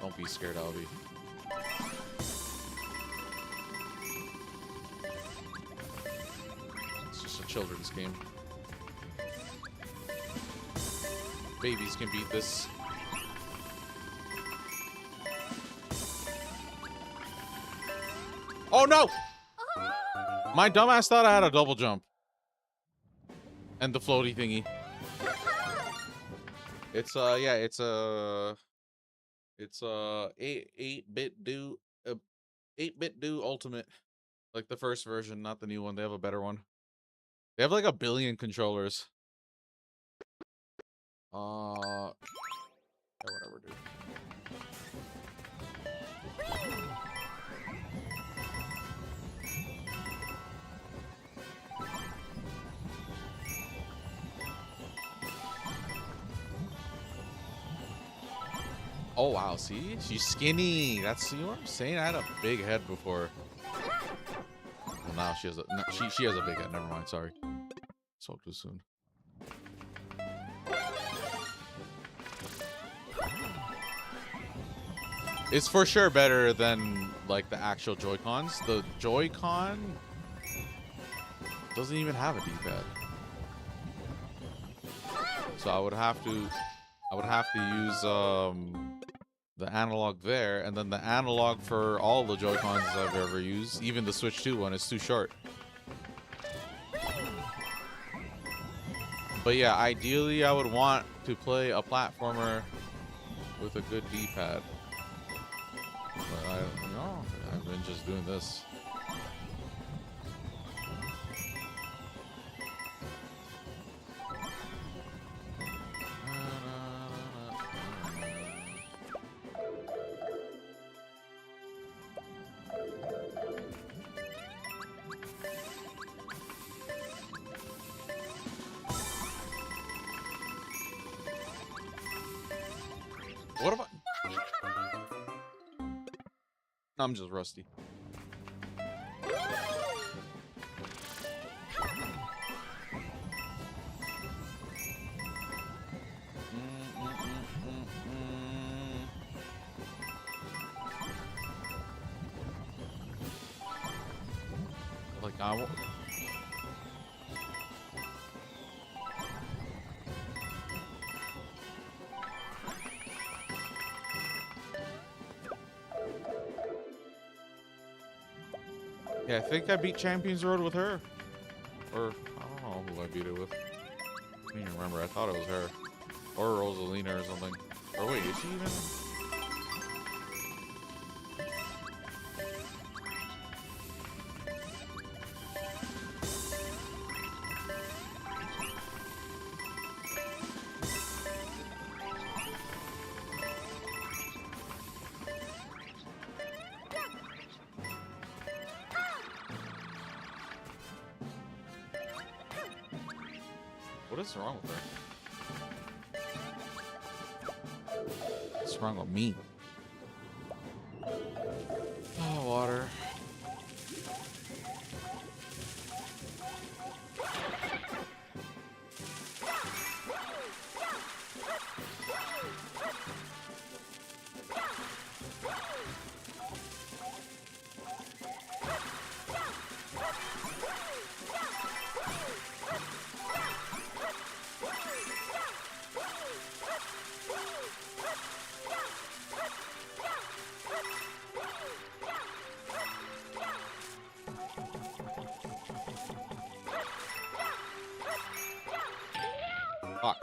Don't be scared, Albie. It's just a children's game. Babies can beat this. Oh no! My dumbass thought I had a double jump. And the floaty thingy. It's yeah, it's a 8-bit do 8-bit do ultimate. Like the first version, not the new one. They have a better one. They have like 1 billion controllers. Yeah, whatever, dude. Oh wow, see? She's skinny. That's, you know what I'm saying? I had a big head before. Well, now she has a no, she has a big head. Never mind, sorry. Spoke too soon. It's for sure better than like the actual Joy-Cons. The Joy-Con doesn't even have a D-pad. So I would have to use the analog there, and then the analog for all the Joy-Cons I've ever used, even the Switch 2 one, is too short. But yeah, ideally I would want to play a platformer with a good D-pad. But I've been just doing this. What about? I'm just rusty. Like I won't. Yeah, I think I beat Champions Road with her. Or, I don't know who I beat it with. I don't even remember. I thought it was her. Or Rosalina or something. Or wait, is she even? What is wrong with her? What's wrong with me? Oh, water. Fuck.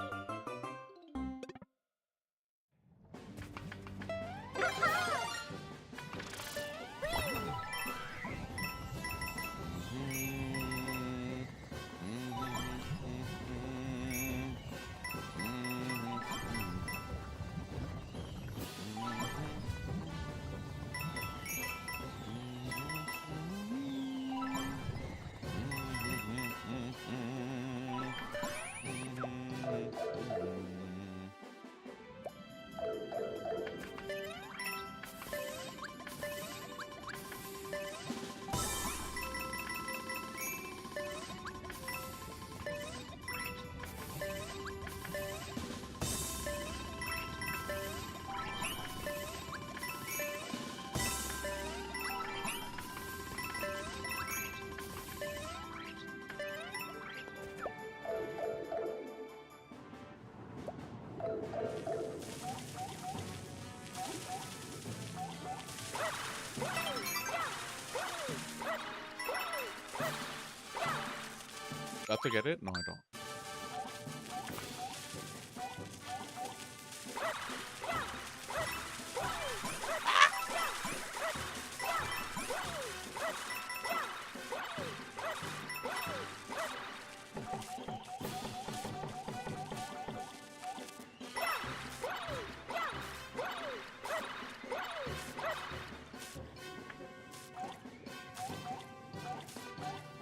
Got to get it? No, I don't.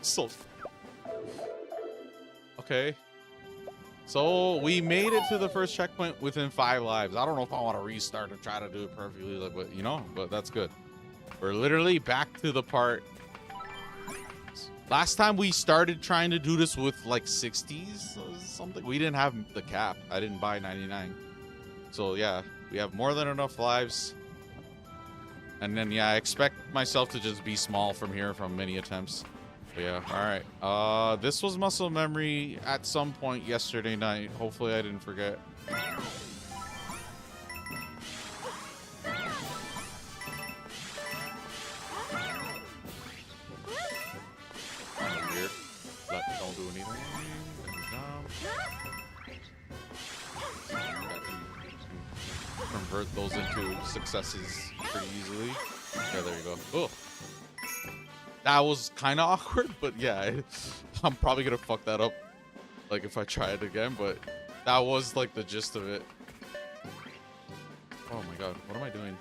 So okay, so we made it to the first checkpoint within 5 lives. I don't know if I want to restart and try to do it perfectly, like, but you know, but that's good. We're literally back to the part. Last time we started trying to do this with like 60s or something. We didn't have the cap. I didn't buy 99. So yeah, we have more than enough lives. And then yeah, I expect myself to just be small from here from many attempts. But yeah, all right. This was muscle memory at some point yesterday night. Hopefully I didn't forget. Weird. Don't do anything. Convert those into successes pretty easily. Yeah, there you go. Oh. That was kind of awkward, but yeah, I'm probably gonna fuck that up, like if I try it again. But that was like the gist of it. Oh my god, what am I doing?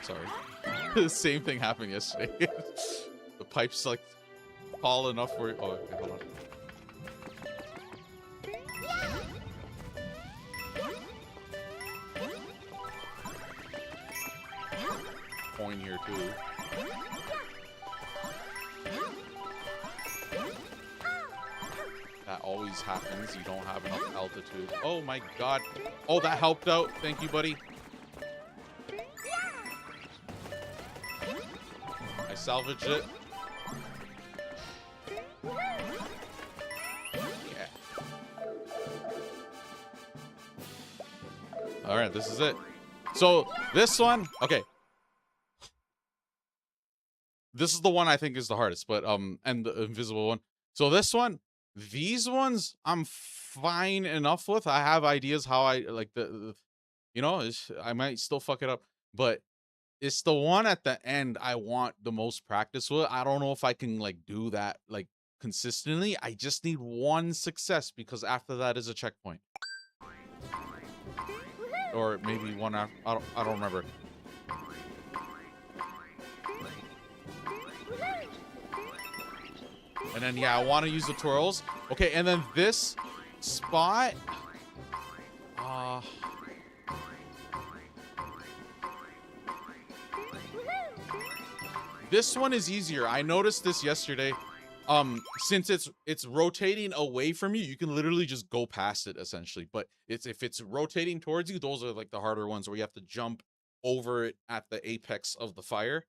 Sorry, the same thing happened yesterday. The pipe's like tall enough for. Oh, okay, hold on. Coin here too. That always happens. You don't have enough altitude. Oh my god. Oh, that helped out. Thank you, buddy. I salvaged it. Yeah. All right, this is it. So this one, okay. This is the one I think is the hardest, but and the invisible one. So this one, These ones I'm fine enough with. I have ideas how I like you know, I might still fuck it up, but it's the one at the end I want the most practice with. I don't know if I can like do that like consistently. I just need one success because after that is a checkpoint. Or maybe one after, I don't remember. And then yeah, I want to use the twirls. Okay, and then this spot this one is easier. I noticed this yesterday. Since it's rotating away from you, you can literally just go past it essentially. But if it's rotating towards you, those are like the harder ones where you have to jump over it at the apex of the fire.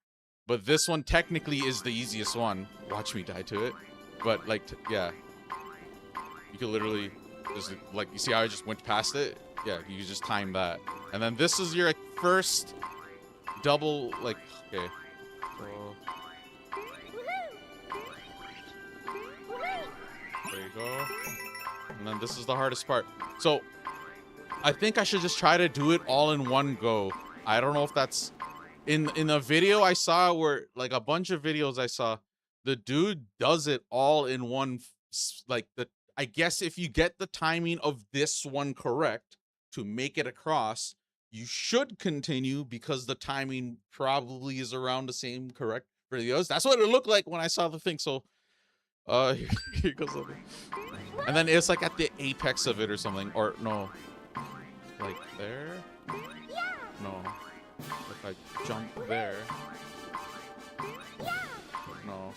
But this one technically is the easiest one. Watch me die to it. But like, yeah, you can literally just like, you see how I just went past it? Yeah, you can just time that. And then this is your like, first double, like, okay. So, there you go. And then this is the hardest part. So I think I should just try to do it all in one go. I don't know if that's in a video I saw where like a bunch of videos I saw, the dude does it all in one, like I guess if you get the timing of this one correct to make it across, you should continue because the timing probably is around the same correct for the others. That's what it looked like when I saw the thing. So here goes the thing. And then it's like at the apex of it or something, or no, like there. No, if I jump there. No.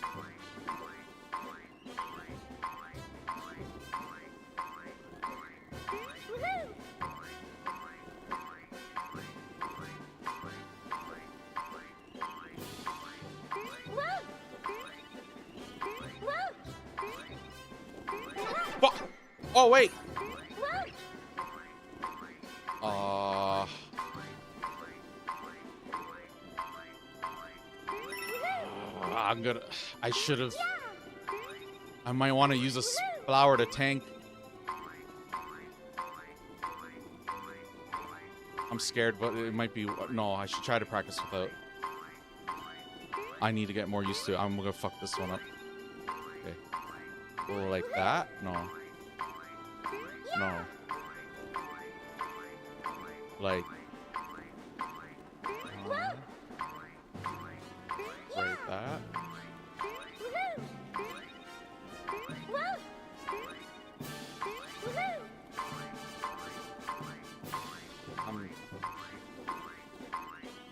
Oh wait. I should have. I might want to use a flower to tank. I'm scared, but it might be. No, I should try to practice without. I need to get more used to it. I'm gonna fuck this one up. Okay. Like that? No. No. Like. Like that. No.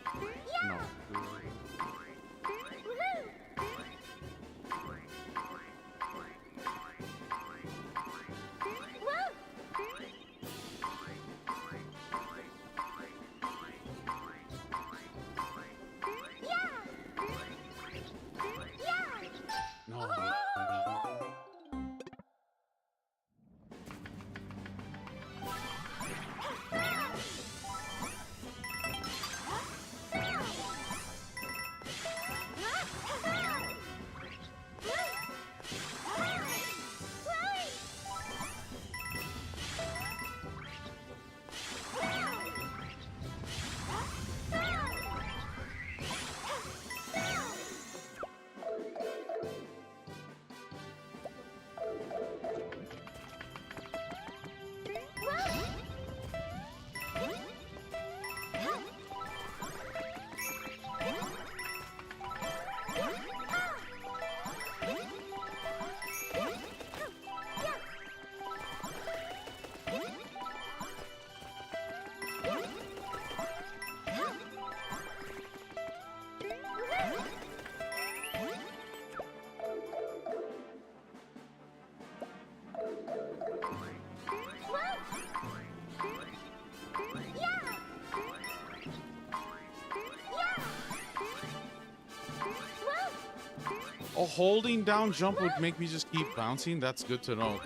Oh, holding down jump would make me just keep bouncing. That's good to know.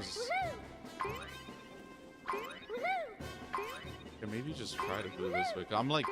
Yeah, maybe just try to do it this way. I'm like.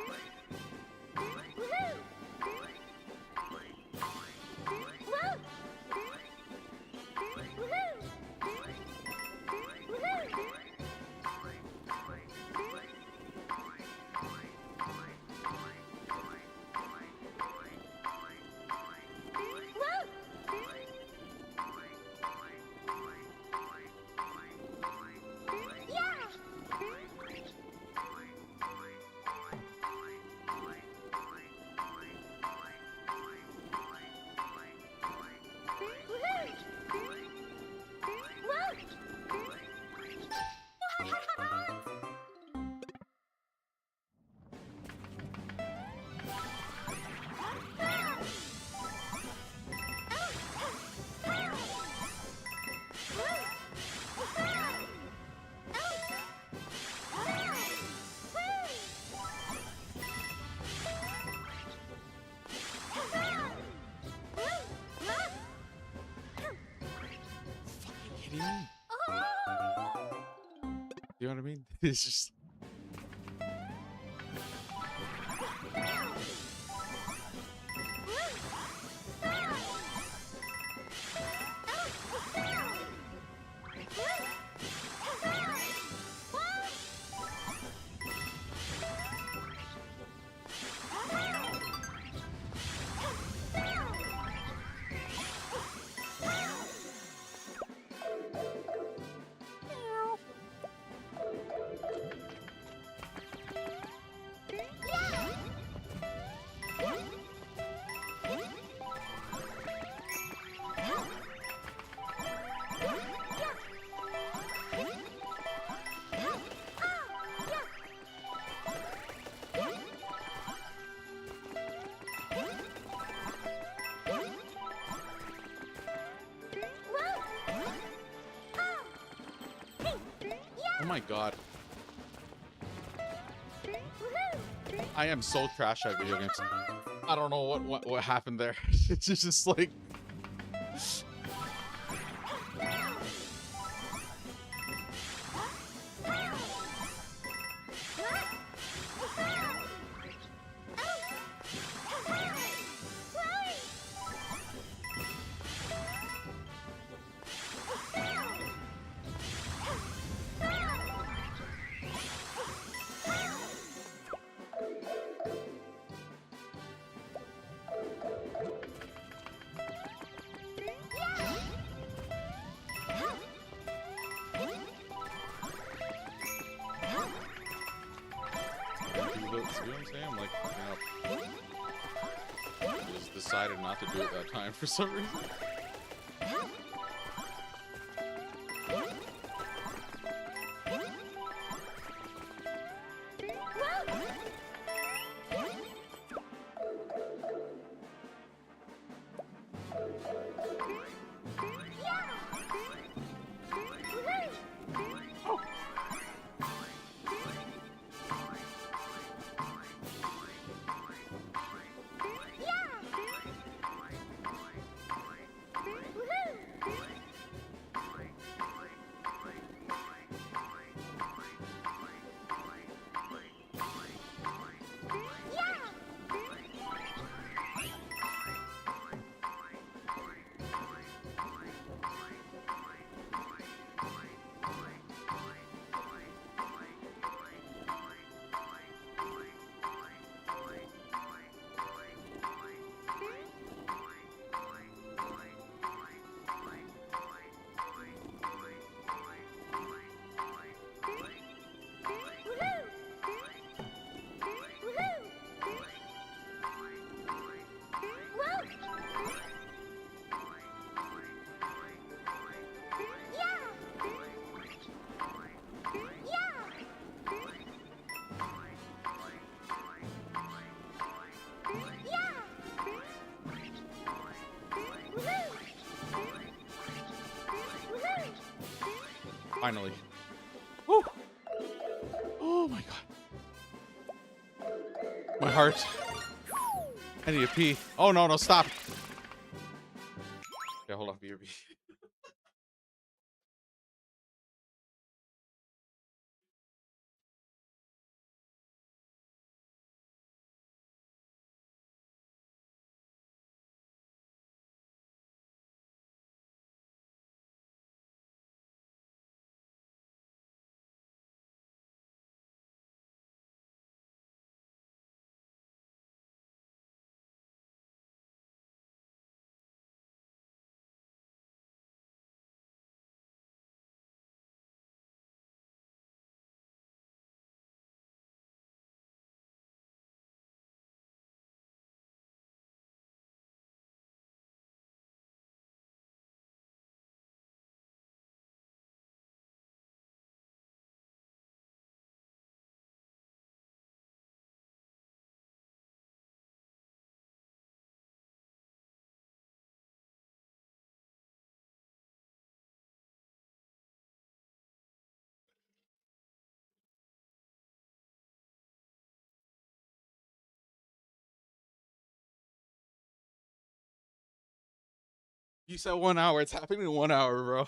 You know what I mean? It's just. Oh my god. I am so trash at video games. I don't know what happened there. It's just like see what I'm saying? I'm like fucking up. I just decided not to do it that time for some reason. Finally. Woo. Oh my god. My heart. I need a pee. Oh no, no, stop. Yeah, hold on, BRB. You said 1 hour. It's happening in 1 hour, bro.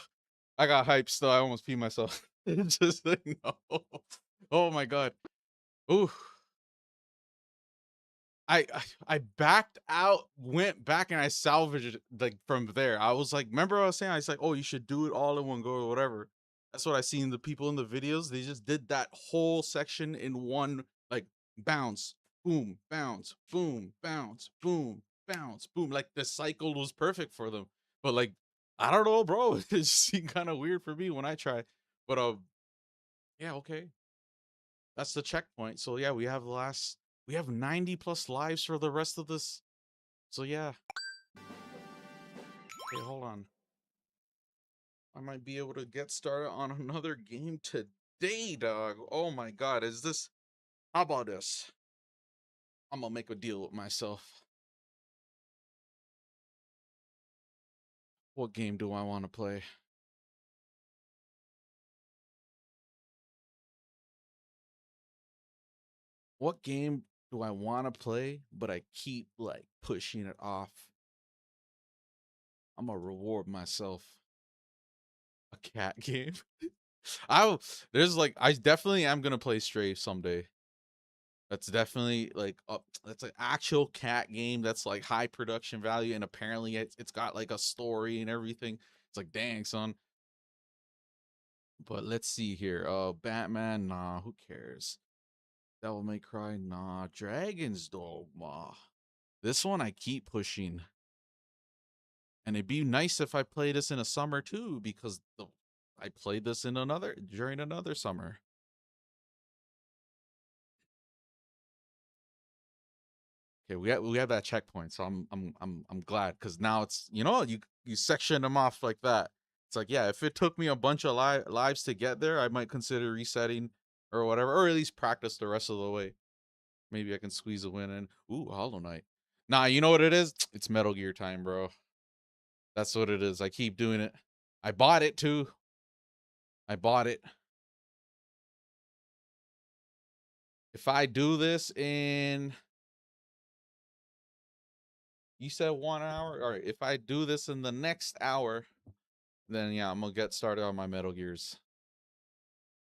I got hyped, so I almost peed myself. It's just like no. Oh my god. Ooh. I backed out, went back, and I salvaged it like from there. I was like, remember I was saying I was like, oh, you should do it all in one go or whatever. That's what I seen the people in the videos. They just did that whole section in one like bounce, boom, bounce, boom, bounce, boom, bounce, boom. Like the cycle was perfect for them. But like, I don't know, bro. It just seemed kind of weird for me when I try. But yeah, okay. That's the checkpoint. So yeah, we have 90 plus lives for the rest of this. So yeah. Okay, hold on. I might be able to get started on another game today, dog. Oh my god, is this how about this? I'm gonna make a deal with myself. What game do I want to play? What game do I want to play, but I keep like pushing it off? I'm gonna reward myself. A cat game. I there's like I definitely am gonna play Stray someday. That's definitely like that's an actual cat game that's like high production value, and apparently it's got like a story and everything. It's like dang son. But let's see here. Batman, nah, who cares? Devil May Cry, nah. Dragon's Dogma. This one I keep pushing. And it'd be nice if I play this in a summer too, because I played this in during another summer. Okay, we have that checkpoint, so I'm glad because now it's you section them off like that. It's like yeah, if it took me a bunch of lives to get there, I might consider resetting or whatever, or at least practice the rest of the way. Maybe I can squeeze a win in. Ooh, Hollow Knight. Nah, you know what it is? It's Metal Gear time, bro. That's what it is. I keep doing it. I bought it too. I bought it. If I do this in you said 1 hour? All right, if I do this in the next hour, then yeah, I'm gonna get started on my Metal Gears.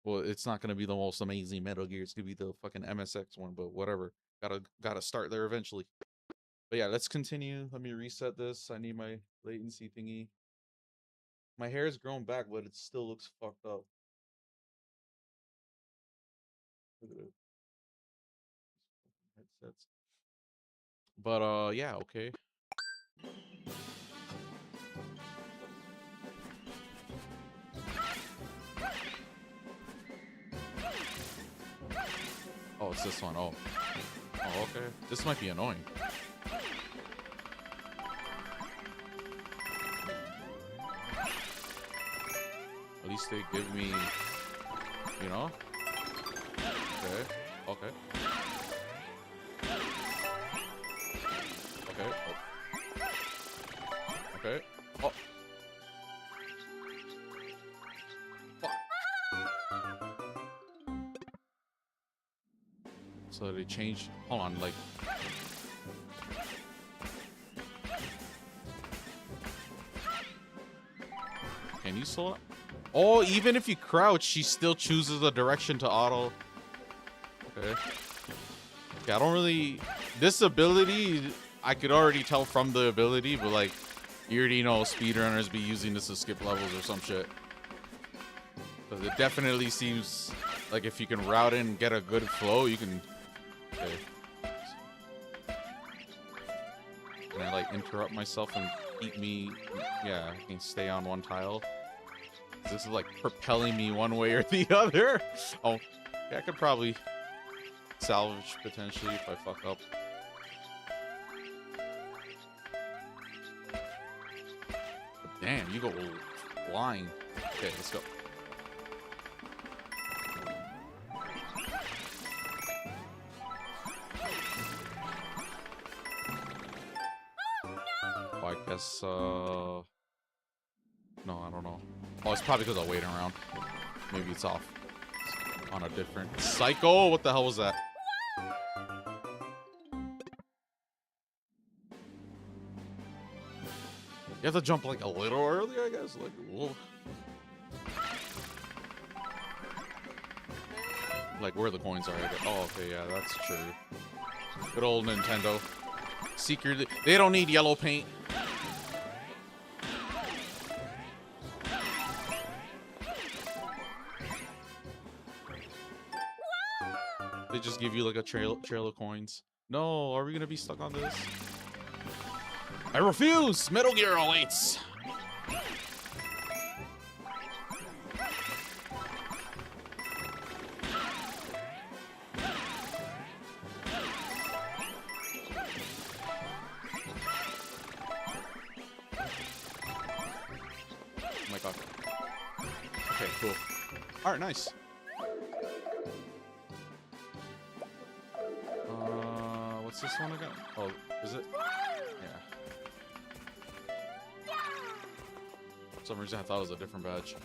Well, it's not gonna be the most amazing Metal Gear. It's gonna be the fucking MSX one, but whatever. Gotta start there eventually. But yeah, let's continue. Let me reset this. I need my latency thingy. My hair is grown back, but it still looks fucked up. Look at it. Headsets. But yeah, okay. Oh, it's this one. Oh. Oh, okay. This might be annoying. At least they give me, you know? Okay. Okay. Okay. Oh. Okay. Oh. Fuck. So they changed. Hold on, like. Can you slow up? Oh, even if you crouch, she still chooses the direction to auto. Okay. Yeah, I don't really. This ability, I could already tell from the ability, but like, you already know speedrunners be using this to skip levels or some shit. Because it definitely seems like if you can route in and get a good flow, you can. Okay. Can I like interrupt myself and keep me? Yeah, I can stay on one tile. This is like propelling me one way or the other. Oh, yeah, I could probably salvage potentially if I fuck up. But damn, you go flying. Okay, let's go. Oh, I guess, no, I don't know. Oh, it's probably because I'm waiting around. Maybe it's off. It's on a different cycle. What the hell was that? You have to jump like a little earlier, I guess. Like, whoa. like where the coins are. Oh, okay, yeah, that's true. Good old Nintendo. Secretly, they don't need yellow paint. They just give you like a trail of coins. No, are we gonna be stuck on this? I refuse! Metal Gear awaits! Oh my god. Okay, cool. Alright, nice. What's this one again? Oh, is it? Yeah. For some reason I thought it was a different badge.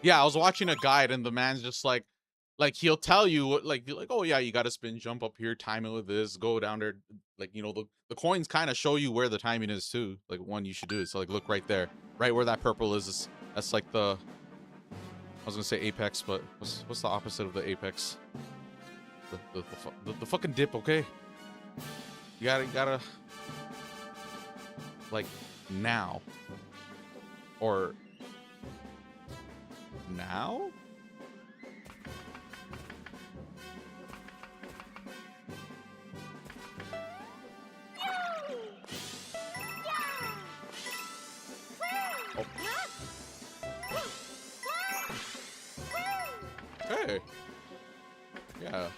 Yeah, I was watching a guide and the man's just like he'll tell you what, like oh yeah, you got to spin jump up here, time it with this, go down there, like, you know, the coins kind of show you where the timing is too, like when you should do it. So like look right there, right where that purple is, that's like the, I was gonna say apex, but what's the opposite of the apex? The fucking dip, okay? You gotta like now or now. Oh. Hey. Yeah.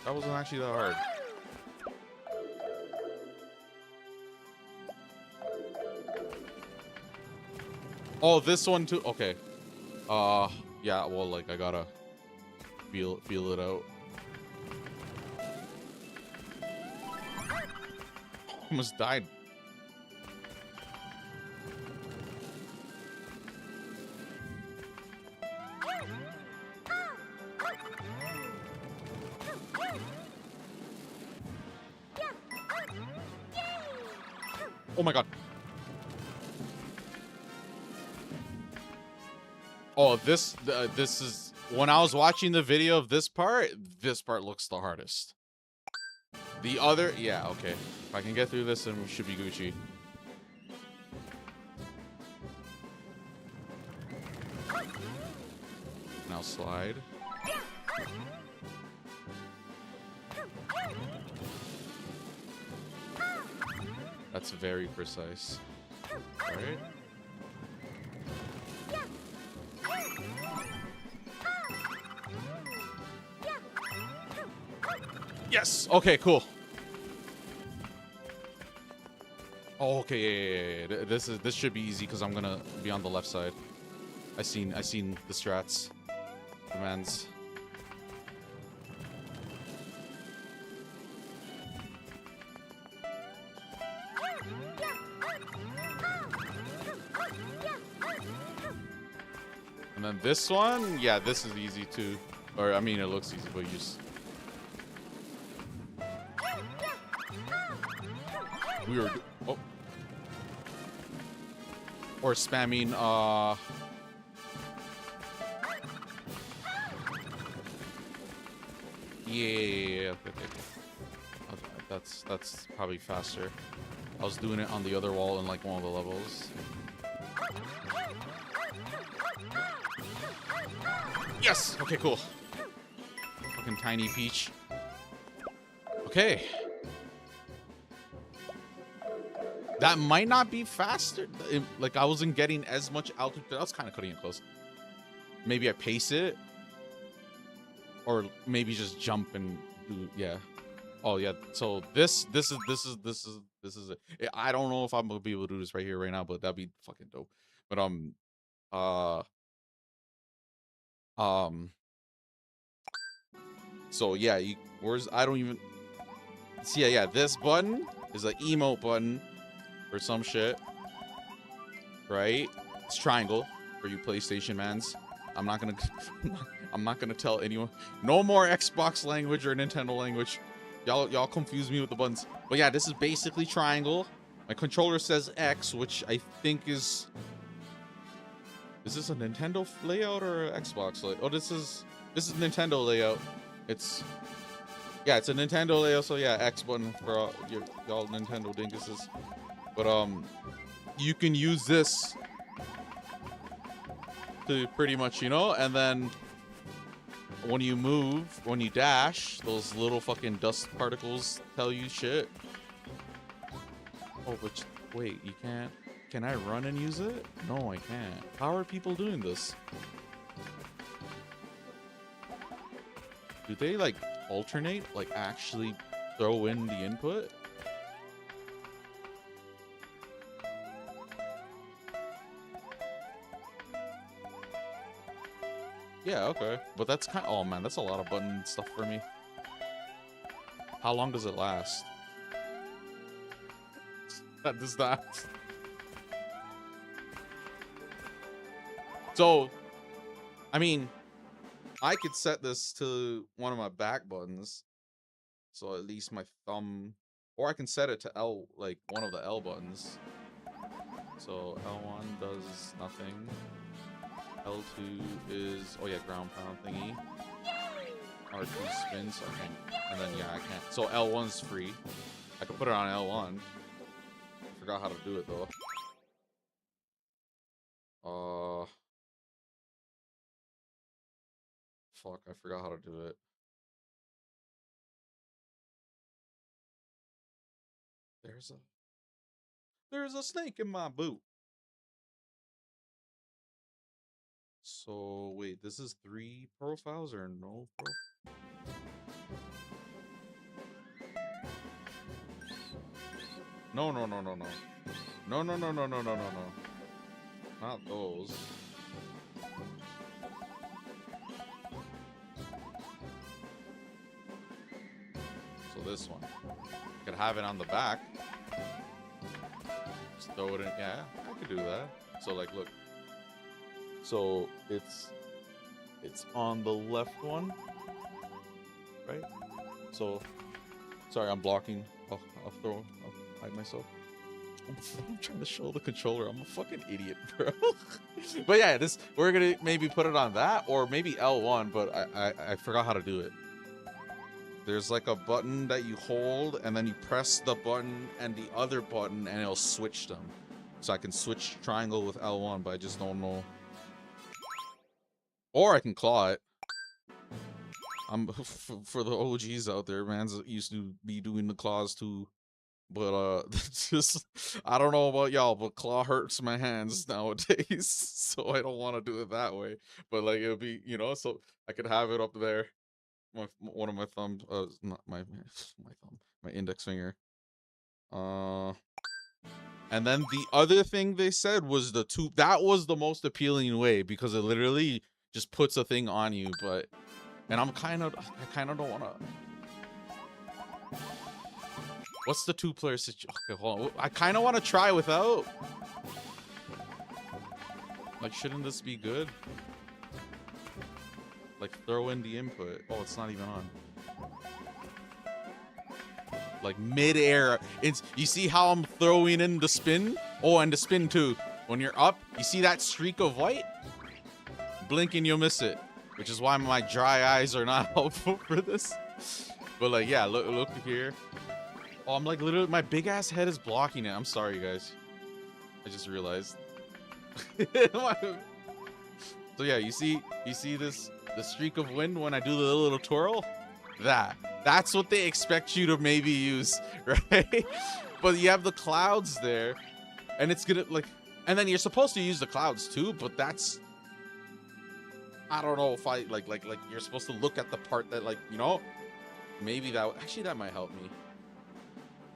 That wasn't actually that hard. Oh, this one too. Okay. Yeah, well, like I gotta feel it out. Almost died. Oh my god. Oh, this is, when I was watching the video of this part looks the hardest. The other, yeah, okay. If I can get through this, then we should be Gucci. Now slide. That's very precise. All right. Yes. Okay. Cool. Oh, okay. Yeah. This should be easy because I'm gonna be on the left side. I seen the strats, commands. And then this one, yeah, this is easy too. Or I mean, it looks easy, but you just. We were, oh, or spamming yeah, okay. That's probably faster. I was doing it on the other wall in like one of the levels. Yes. Okay, cool. Fucking tiny peach. Okay. That might not be faster. Like I wasn't getting as much altitude. I was kind of cutting it close. Maybe I pace it, or maybe just jump and do. Yeah. Oh yeah. So this is it. I don't know if I'm gonna be able to do this right here right now, but that'd be fucking dope. But so yeah, where's, I don't even see. Yeah, this button is an emote button or some shit, right? It's triangle. for you PlayStation mans. I'm not gonna I'm not gonna tell anyone. No more Xbox language or Nintendo language. Y'all confuse me with the buttons. But yeah, this is basically triangle. My controller says X, which I think is this a Nintendo layout or an Xbox layout? Oh, this is Nintendo layout. It's yeah, it's a Nintendo layout, so yeah, X button for y'all Nintendo dinguses. But you can use this to pretty much, you know, and then when you move, when you dash, those little fucking dust particles tell you shit. Oh, but wait, you can't. Can I run and use it? No, I can't. How are people doing this? Do they like alternate? Like actually throw in the input? Yeah, okay. But that's kind of, oh man, that's a lot of button stuff for me. How long does it last? That does not. So, I mean, I could set this to one of my back buttons. So at least my thumb, or I can set it to L, like one of the L buttons. So L1 does nothing. L2 is, oh yeah, ground pound thingy. R2 spins, so I can't, and then yeah, I can't. So L1's free. I could put it on L1. I forgot how to do it though. Fuck, I forgot how to do it. There's a snake in my boot. So wait, this is 3 profiles or no profile? No. No. Not those. So this one. I could have it on the back. Just throw it in. Yeah, I could do that. So like, look. So it's on the left one, right? So, sorry, I'm blocking. I'll hide myself. I'm trying to show the controller. I'm a fucking idiot, bro. But yeah, we're gonna maybe put it on that or maybe L1, but I forgot how to do it. There's like a button that you hold and then you press the button and the other button and it'll switch them. So I can switch triangle with L1, but I just don't know. Or I can claw it. I'm for the OGs out there, man. Used to be doing the claws too. But just I don't know about y'all, but claw hurts my hands nowadays, so I don't want to do it that way. But like it'll be, you know, so I could have it up there, one of my thumb, not my thumb, my index finger. And then the other thing they said was the two. That was the most appealing way because it literally just puts a thing on you. But and I kind of don't want to. What's the 2-player situation? Okay, hold on. I kind of want to try without. Like, shouldn't this be good? Like, throw in the input. Oh, it's not even on. Like, mid-air. You see how I'm throwing in the spin? Oh, and the spin, too. When you're up, you see that streak of white? Blink and you'll miss it. Which is why my dry eyes are not helpful for this. But, like, yeah, look here. Oh, I'm like literally, my big ass head is blocking it. I'm sorry, guys. I just realized. So yeah, you see this, the streak of wind when I do the little twirl? That's what they expect you to maybe use, right? But you have the clouds there, and it's gonna like, and then you're supposed to use the clouds too, but that's, I don't know if I like you're supposed to look at the part that, like, you know, maybe that might help me.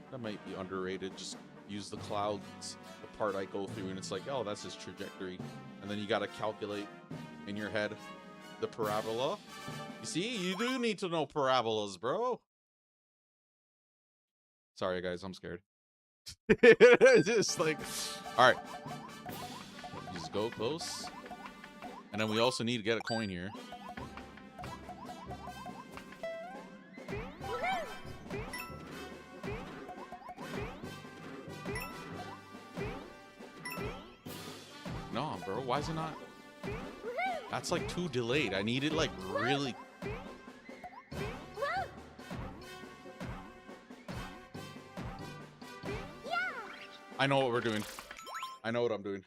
That might be underrated. Just use the clouds, the part I go through, and it's like, oh, that's his trajectory. And then you got to calculate in your head the parabola. You see, you do need to know parabolas, bro. Sorry, guys, I'm scared. Just like, all right. Just go close. And then we also need to get a coin here. No, bro, why is it not? That's like too delayed. I need it like really. I know what we're doing. I know what I'm doing.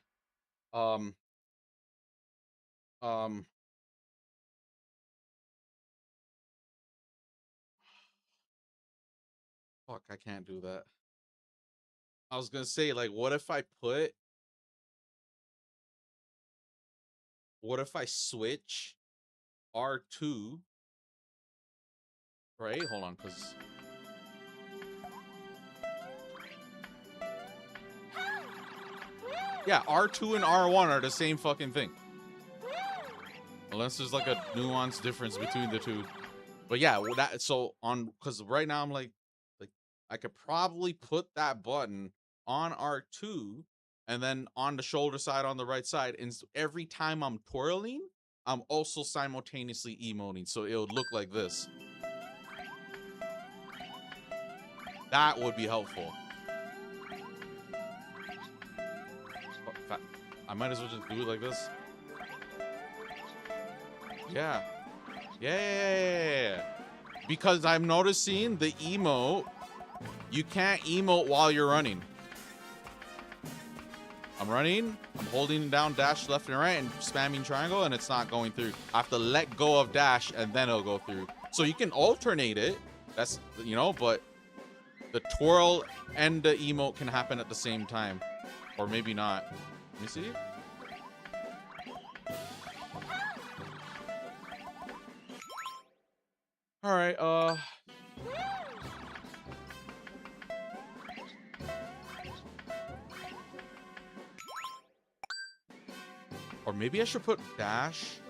Fuck, I can't do that. I was gonna say, like, what if I switch R2, right? Hold on, because yeah, R2 and R1 are the same fucking thing. Unless there's like a nuanced difference between the two. But yeah, that so on because right now I'm like I could probably put that button on R2 and then on the shoulder side on the right side, and every time I'm twirling, I'm also simultaneously emoting, so it would look like this. That would be helpful. I might as well just do it like this. Yeah. Yeah. Because I'm noticing the emote, you can't emote while you're running. I'm running, I'm holding down dash left and right and spamming triangle, and it's not going through. I have to let go of dash and then it'll go through. So you can alternate it. That's, you know, but the twirl and the emote can happen at the same time. Or maybe not. Let me see. All right, or maybe I should put dash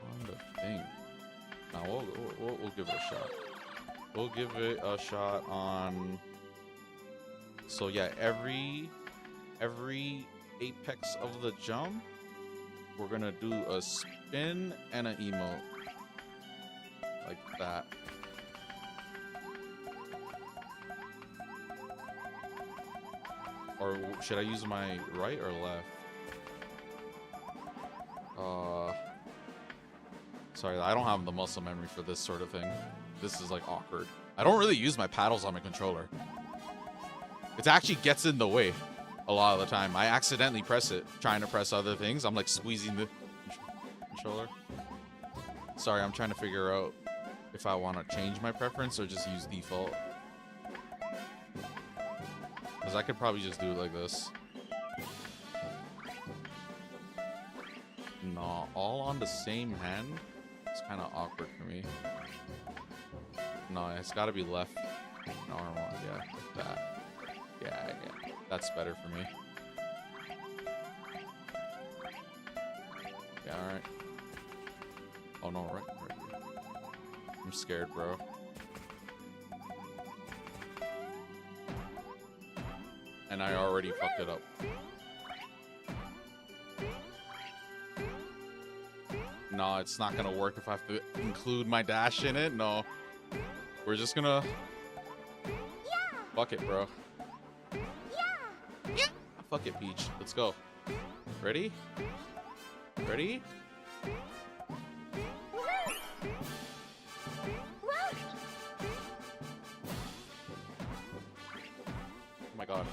on the thing. No, we'll give it a shot. We'll give it a shot on. So yeah, every apex of the jump, we're gonna do a spin and an emote. Like that. Or should I use my right or left? Sorry, I don't have the muscle memory for this sort of thing. This is like awkward. I don't really use my paddles on my controller. It actually gets in the way a lot of the time. I accidentally press it, trying to press other things. I'm like squeezing the controller. Sorry, I'm trying to figure out if I want to change my preference or just use default. Because I could probably just do it like this. No, all on the same hand? It's kind of awkward for me. No, it's got to be left. Normal, yeah, like that. Yeah, that's better for me. Yeah, alright. Oh no, right. I'm scared, bro. And I already fucked it up. No, it's not gonna work if I have to include my dash in it. No. We're just gonna... Fuck it, bro. Yeah. Fuck it, Peach. Let's go. Ready? Ready? Oh my god.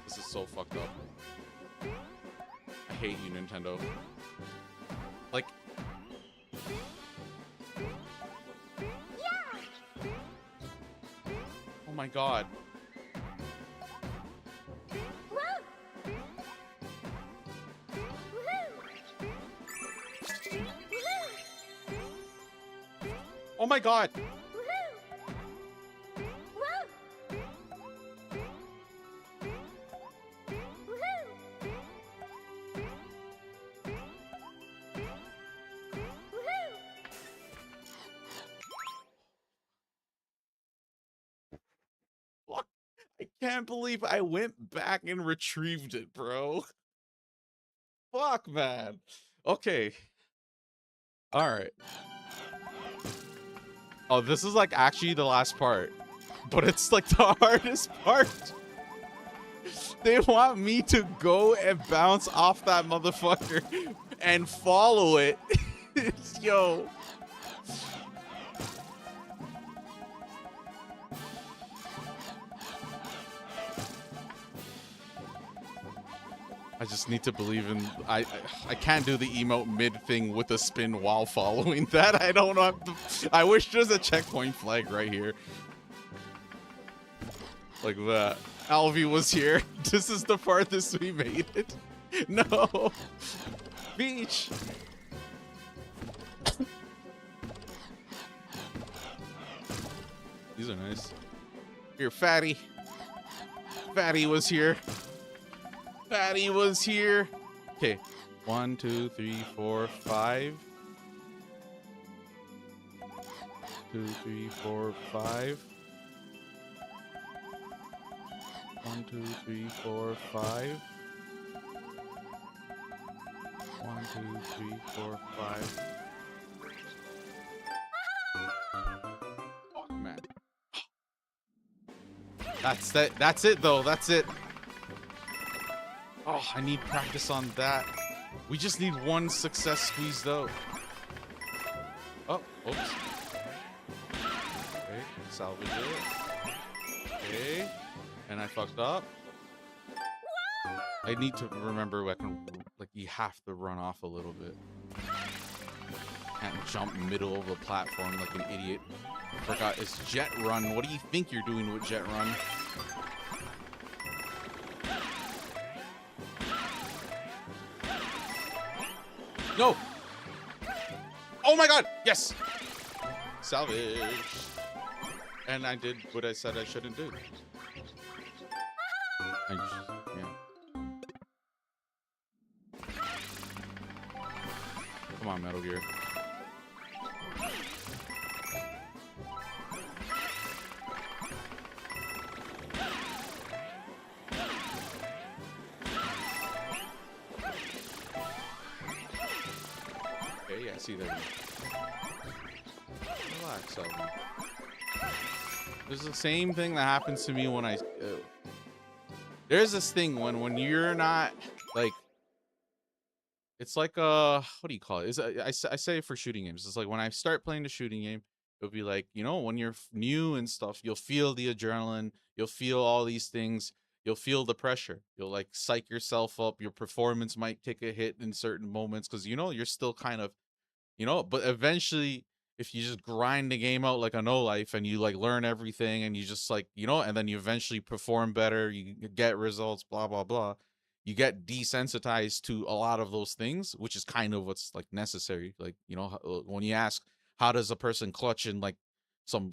This is so fucked up. I hate you, Nintendo. Like... Oh my god. Oh my god. Fuck. I can't believe I went back and retrieved it, bro. Fuck, man. Okay. All right. Oh, this is like actually the last part, but it's like the hardest part. They want me to go and bounce off that motherfucker and follow it. Yo. I just need to believe in I can't do the emote mid thing with a spin while following that. I don't know. I wish there's a checkpoint flag right here. Like that. Alvi was here. This is the farthest we made it. No. Beach. These are nice. Here, Fatty. Fatty was here. Fatty was here. Okay. 1, 2, 3, 4, 5. 2, 3, 4, 5. 1, 2, 3, 4, 5. 1, 2, 3, 4, 5. Oh, man. That's it though. That's it. Oh, I need practice on that. We just need one success squeezed out. Oh, oops. Okay, salvage it. Okay. And I fucked up. I need to remember like you have to run off a little bit. Can't jump middle of the platform like an idiot. Forgot it's jet run. What do you think you're doing with jet run? No! Oh my god! Yes! Salvage. And I did what I said I shouldn't do. Yeah. Come on, Metal Gear. Okay, yeah, see that. Relax, Selby. There's the same thing that happens to me when I... there's this thing when you're not, like... It's like, what do you call it? I say it for shooting games. It's like when I start playing the shooting game, it'll be like, you know, when you're new and stuff, you'll feel the adrenaline. You'll feel all these things. You'll feel the pressure. You'll like psych yourself up. Your performance might take a hit in certain moments because, you know, you're still kind of, you know, but eventually if you just grind the game out like a no life and you like learn everything and you just like, you know, and then you eventually perform better, you get results, blah, blah, blah. You get desensitized to a lot of those things, which is kind of what's like necessary. Like, you know, when you ask, how does a person clutch in like some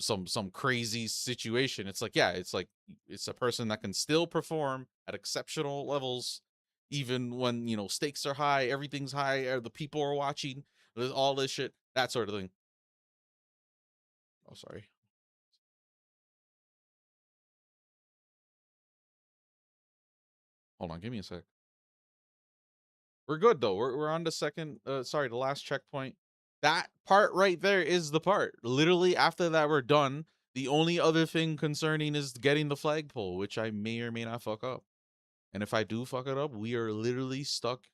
crazy situation? It's like, yeah, it's like, it's a person that can still perform at exceptional levels, even when, you know, stakes are high, everything's high, the people are watching, there's all this shit, that sort of thing. Oh, sorry. Hold on, give me a sec. We're good though. We're on the second, sorry, the last checkpoint. That part right there is the part. Literally after that we're done. The only other thing concerning is getting the flagpole, which I may or may not fuck up. And if I do fuck it up, we are literally stuck.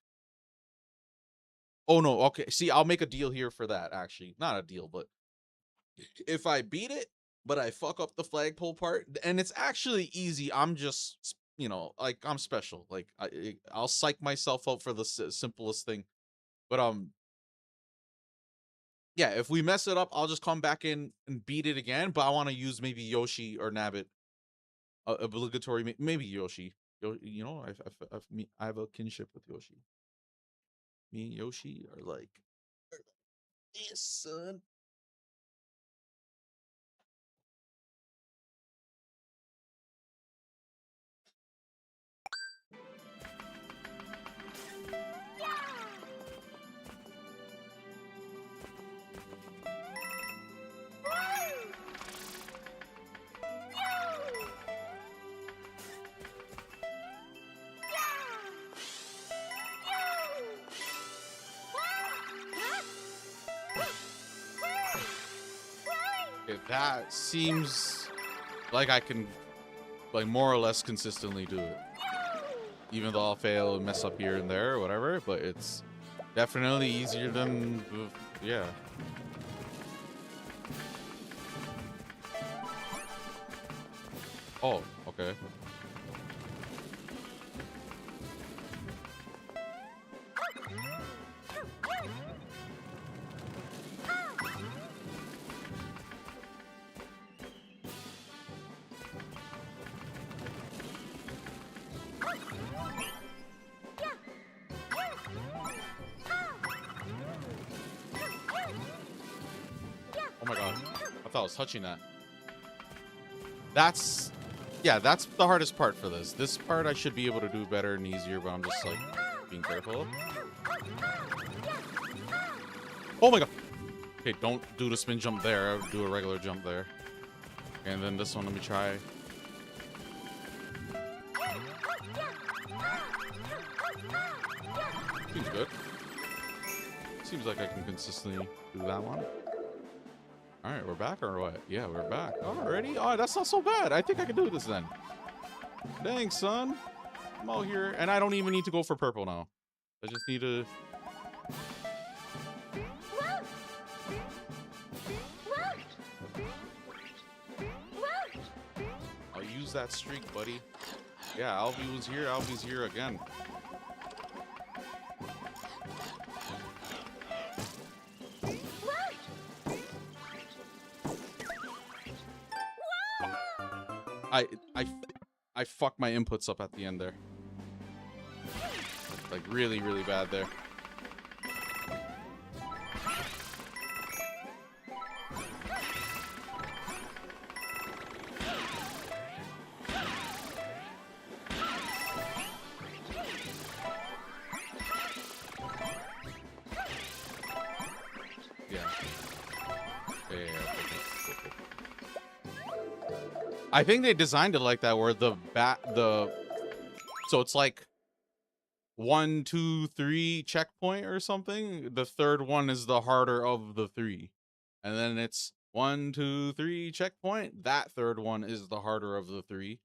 Oh no, okay. See, I'll make a deal here for that actually. Not a deal, but if I beat it, but I fuck up the flagpole part, and it's actually easy. I'm just, you know, like I'm special. Like I'll psych myself up for the simplest thing. But yeah, if we mess it up, I'll just come back in and beat it again. But I want to use maybe Yoshi or Nabbit, obligatory. Maybe Yoshi. You know, I have a kinship with Yoshi. Me and Yoshi are like, yes, son. Okay, that seems like I can, like, more or less consistently do it. Even though I'll fail and mess up here and there or whatever, but it's definitely easier than, yeah. Oh, okay. Oh my god. I thought I was touching that. That's, yeah, that's the hardest part for this. This part I should be able to do better and easier, but I'm just like being careful. Oh my god. Okay, don't do the spin jump there. I'll do a regular jump there. And then this one, let me try. Seems good. Seems like I can consistently do that one. All right, we're back or what? Yeah, we're back. Already? Oh, that's not so bad. I think I can do this then. Thanks, son. I'm out here. And I don't even need to go for purple now. I just need to... I'll use that streak, buddy. Yeah, Alfie was here. Alfie's here again. I fucked my inputs up at the end there. Like really, really bad there. I think they designed it like that, where so it's like 1, 2, 3 checkpoint or something. The third one is the harder of the 3, and then it's 1, 2, 3 checkpoint. That third one is the harder of the 3.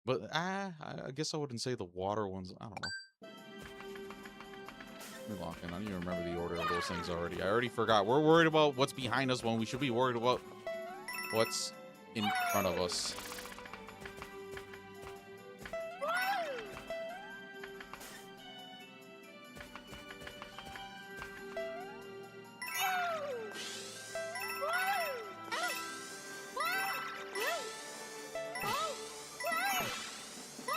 But I guess I wouldn't say the water ones. I don't know. Let me lock in. I don't even remember the order of those things already. I already forgot. We're worried about what's behind us when we should be worried about what's in front of us.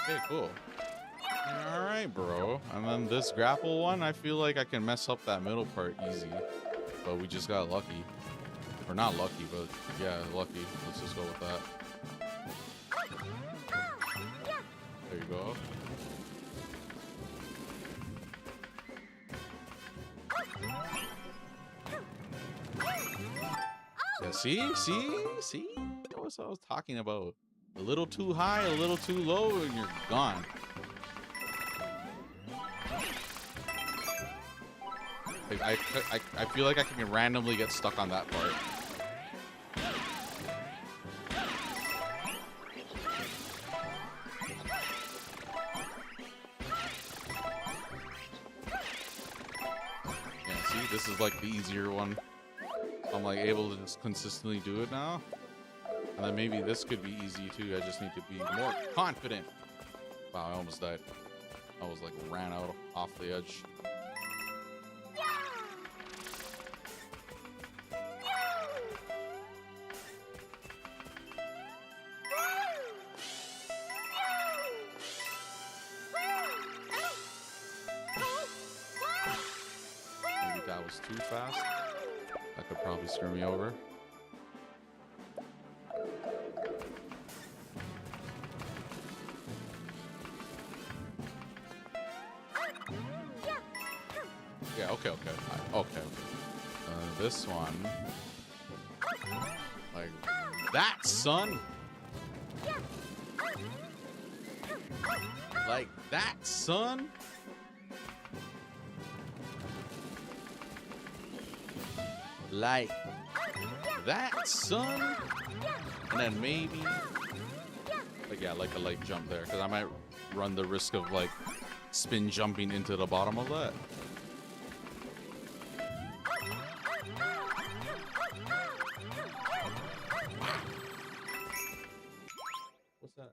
Okay, cool. All right, bro. And then this grapple one, I feel like I can mess up that middle part easy, but we just got lucky. Or not lucky, but yeah, lucky. Let's just go with that. There you go. Yeah, see? That's what I was talking about. A little too high, a little too low, and you're gone. I feel like I can randomly get stuck on that part. Yeah, see, this is like the easier one. I'm like able to just consistently do it now. And then maybe this could be easy too. I just need to be more confident. Wow, I almost died. I was like ran out off the edge. Maybe that was too fast. That could probably screw me over. Yeah, okay. This one. Like that, son. Like that, son. Like that, son. And then maybe, like, yeah, like a light jump there, because I might run the risk of like spin jumping into the bottom of that. What's that?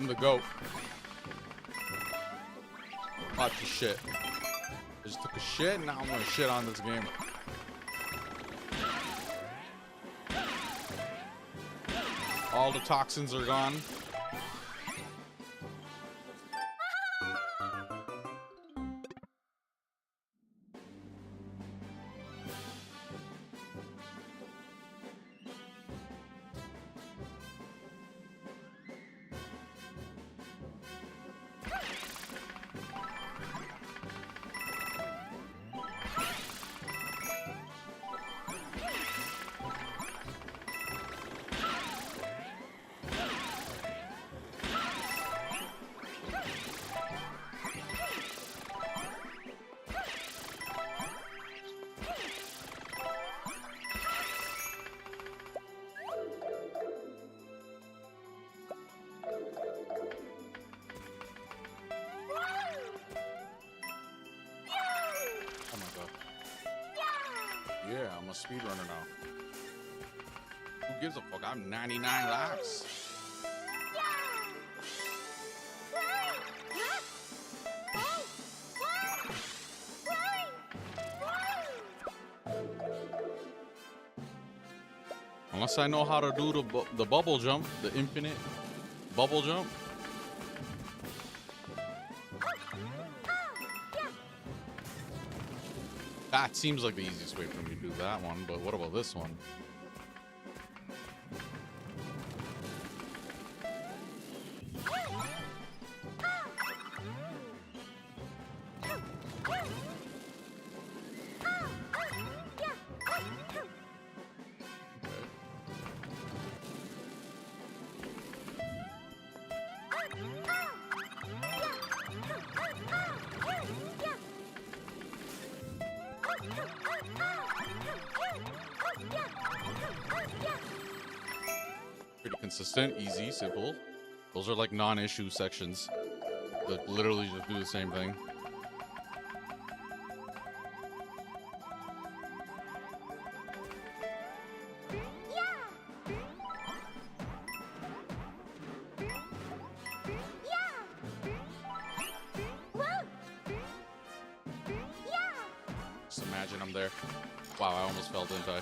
I'm the GOAT. Watch your shit. I just took a shit, and now I'm gonna shit on this game. All the toxins are gone. Yeah, I'm a speedrunner now. Who gives a fuck? I'm 99 laps. Unless I know how to do the bubble jump, the infinite bubble jump. That seems like the easiest way for me to do that one, but what about this one? Pretty consistent, easy, simple. Those are like non-issue sections that literally just do the same thing. Just imagine I'm there. Wow, I almost fell, didn't I?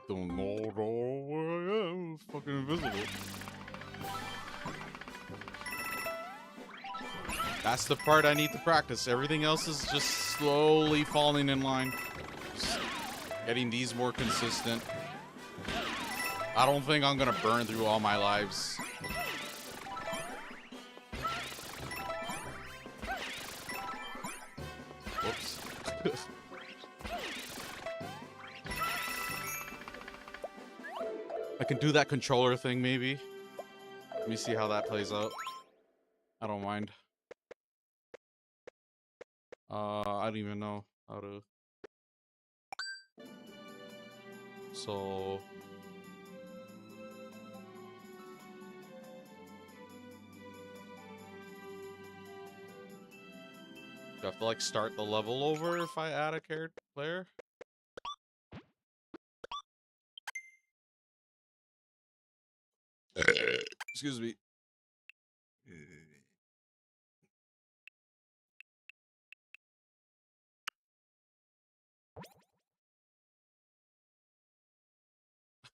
Don't know where I am. It's fucking invisible. That's the part I need to practice. Everything else is just slowly falling in line. Just getting these more consistent. I don't think I'm gonna burn through all my lives. Whoops. I can do that controller thing, maybe. Let me see how that plays out. I don't mind. I don't even know how to. So. Do I have to like start the level over if I add a character player? Excuse me.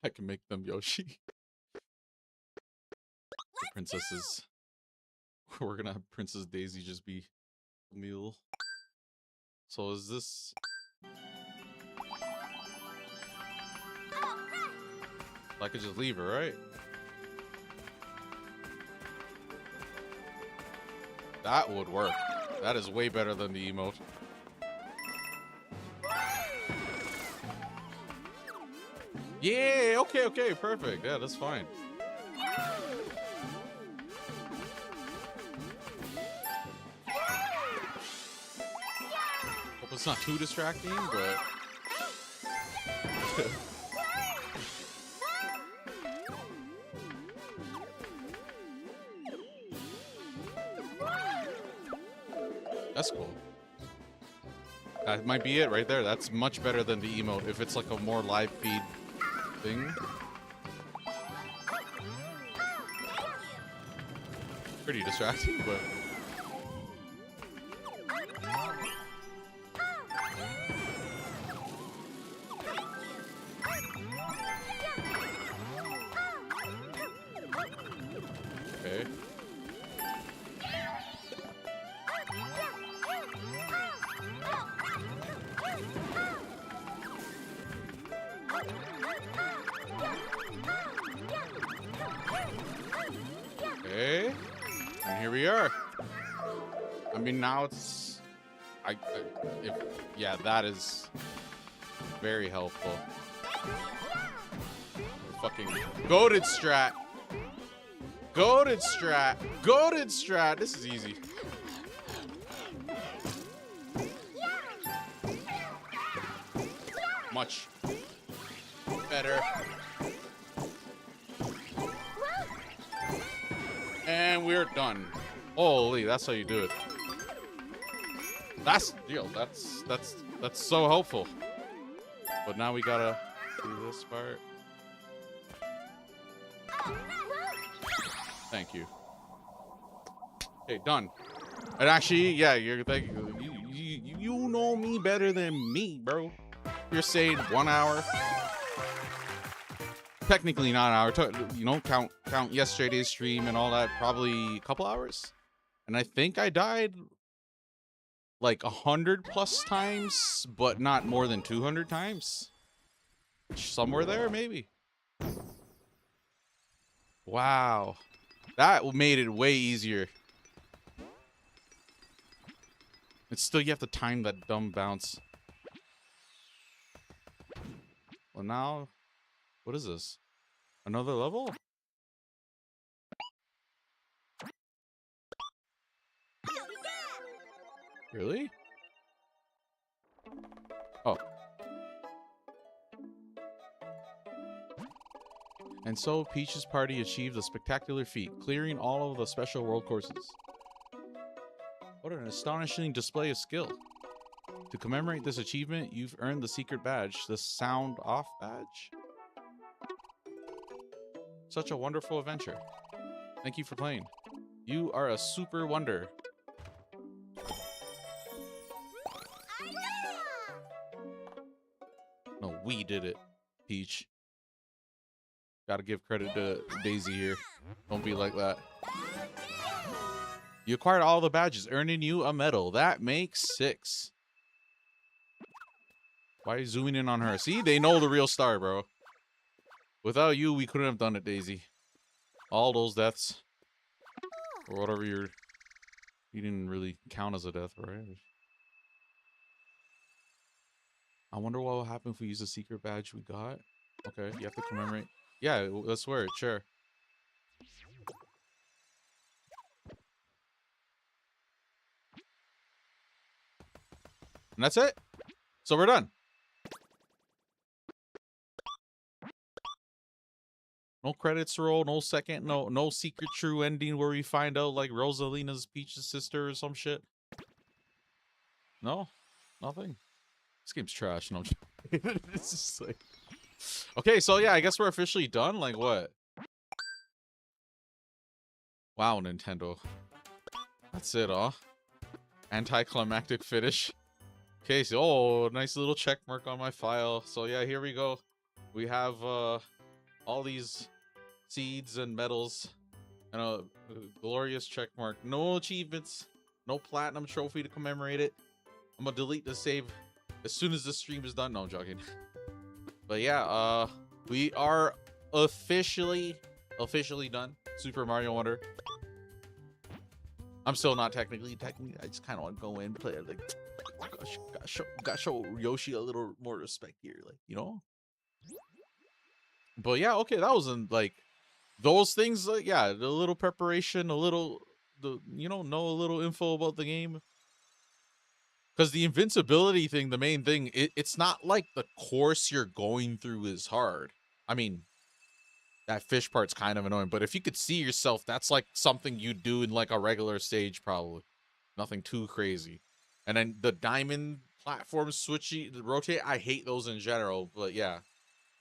I can make them Yoshi. The princesses. We're gonna have Princess Daisy just be Emil. So is this? I could just leave her, right? That would work. That is way better than the emote. Yeah, okay, perfect. Yeah, that's fine. Hope it's not too distracting, but... That's cool. That might be it right there. That's much better than the emote if it's like a more live feed thing. Pretty distracting, but okay. Okay. And here we are. I mean, now it's yeah, that is very helpful. Fucking goated strat. Goated strat. Goated strat. This is easy. Much better. And we're done. Holy, that's how you do it. That's so helpful. But now we gotta do this part. Thank you. Okay, done. And actually, yeah, you know me better than me, bro. You're saying 1 hour. Technically not an hour. You know, count yesterday's stream and all that. Probably a couple hours. And I think I died like 100+ times, but not more than 200 times. Somewhere there, maybe. Wow. That made it way easier. It's still, you have to time that dumb bounce. Well, now, what is this? Another level? Really? Oh. And so Peach's party achieved a spectacular feat, clearing all of the special world courses. What an astonishing display of skill. To commemorate this achievement, you've earned the secret badge, the Sound Off badge. Such a wonderful adventure. Thank you for playing. You are a super wonder. No, we did it, Peach. Gotta give credit to Daisy here. Don't be like that. You acquired all the badges, earning you a medal. That makes 6. Why are you zooming in on her? See, they know the real star, bro. Without you, we couldn't have done it, Daisy. All those deaths. Or whatever you didn't really count as a death, right? I wonder what will happen if we use the secret badge we got. Okay, you have to commemorate. Yeah, let's wear it, sure. And that's it. So we're done. No credits roll, no second, no secret true ending where we find out like Rosalina's Peach's sister or some shit. No, nothing. This game's trash. No, it's just like. Okay, so yeah, I guess we're officially done. Like what? Wow, Nintendo. That's it, huh? Anticlimactic finish. Okay, so oh, nice little check mark on my file. So yeah, here we go. We have all these seeds and medals and a glorious check mark. No achievements, no platinum trophy to commemorate it. I'm gonna delete the save as soon as the stream is done. No, I'm joking. But yeah, we are officially done. Super Mario Wonder. I'm still not technically. I just kind of want to go in, play it. Like, gotta show Yoshi a little more respect here, like, you know. But yeah, okay, that wasn't like those things. Like, yeah, the little preparation, a little, know a little info about the game. Because the invincibility thing, the main thing, it's not like the course you're going through is hard. I mean, that fish part's kind of annoying, but if you could see yourself, that's like something you do in like a regular stage, probably. Nothing too crazy. And then the diamond platform switchy rotate. I hate those in general, but yeah,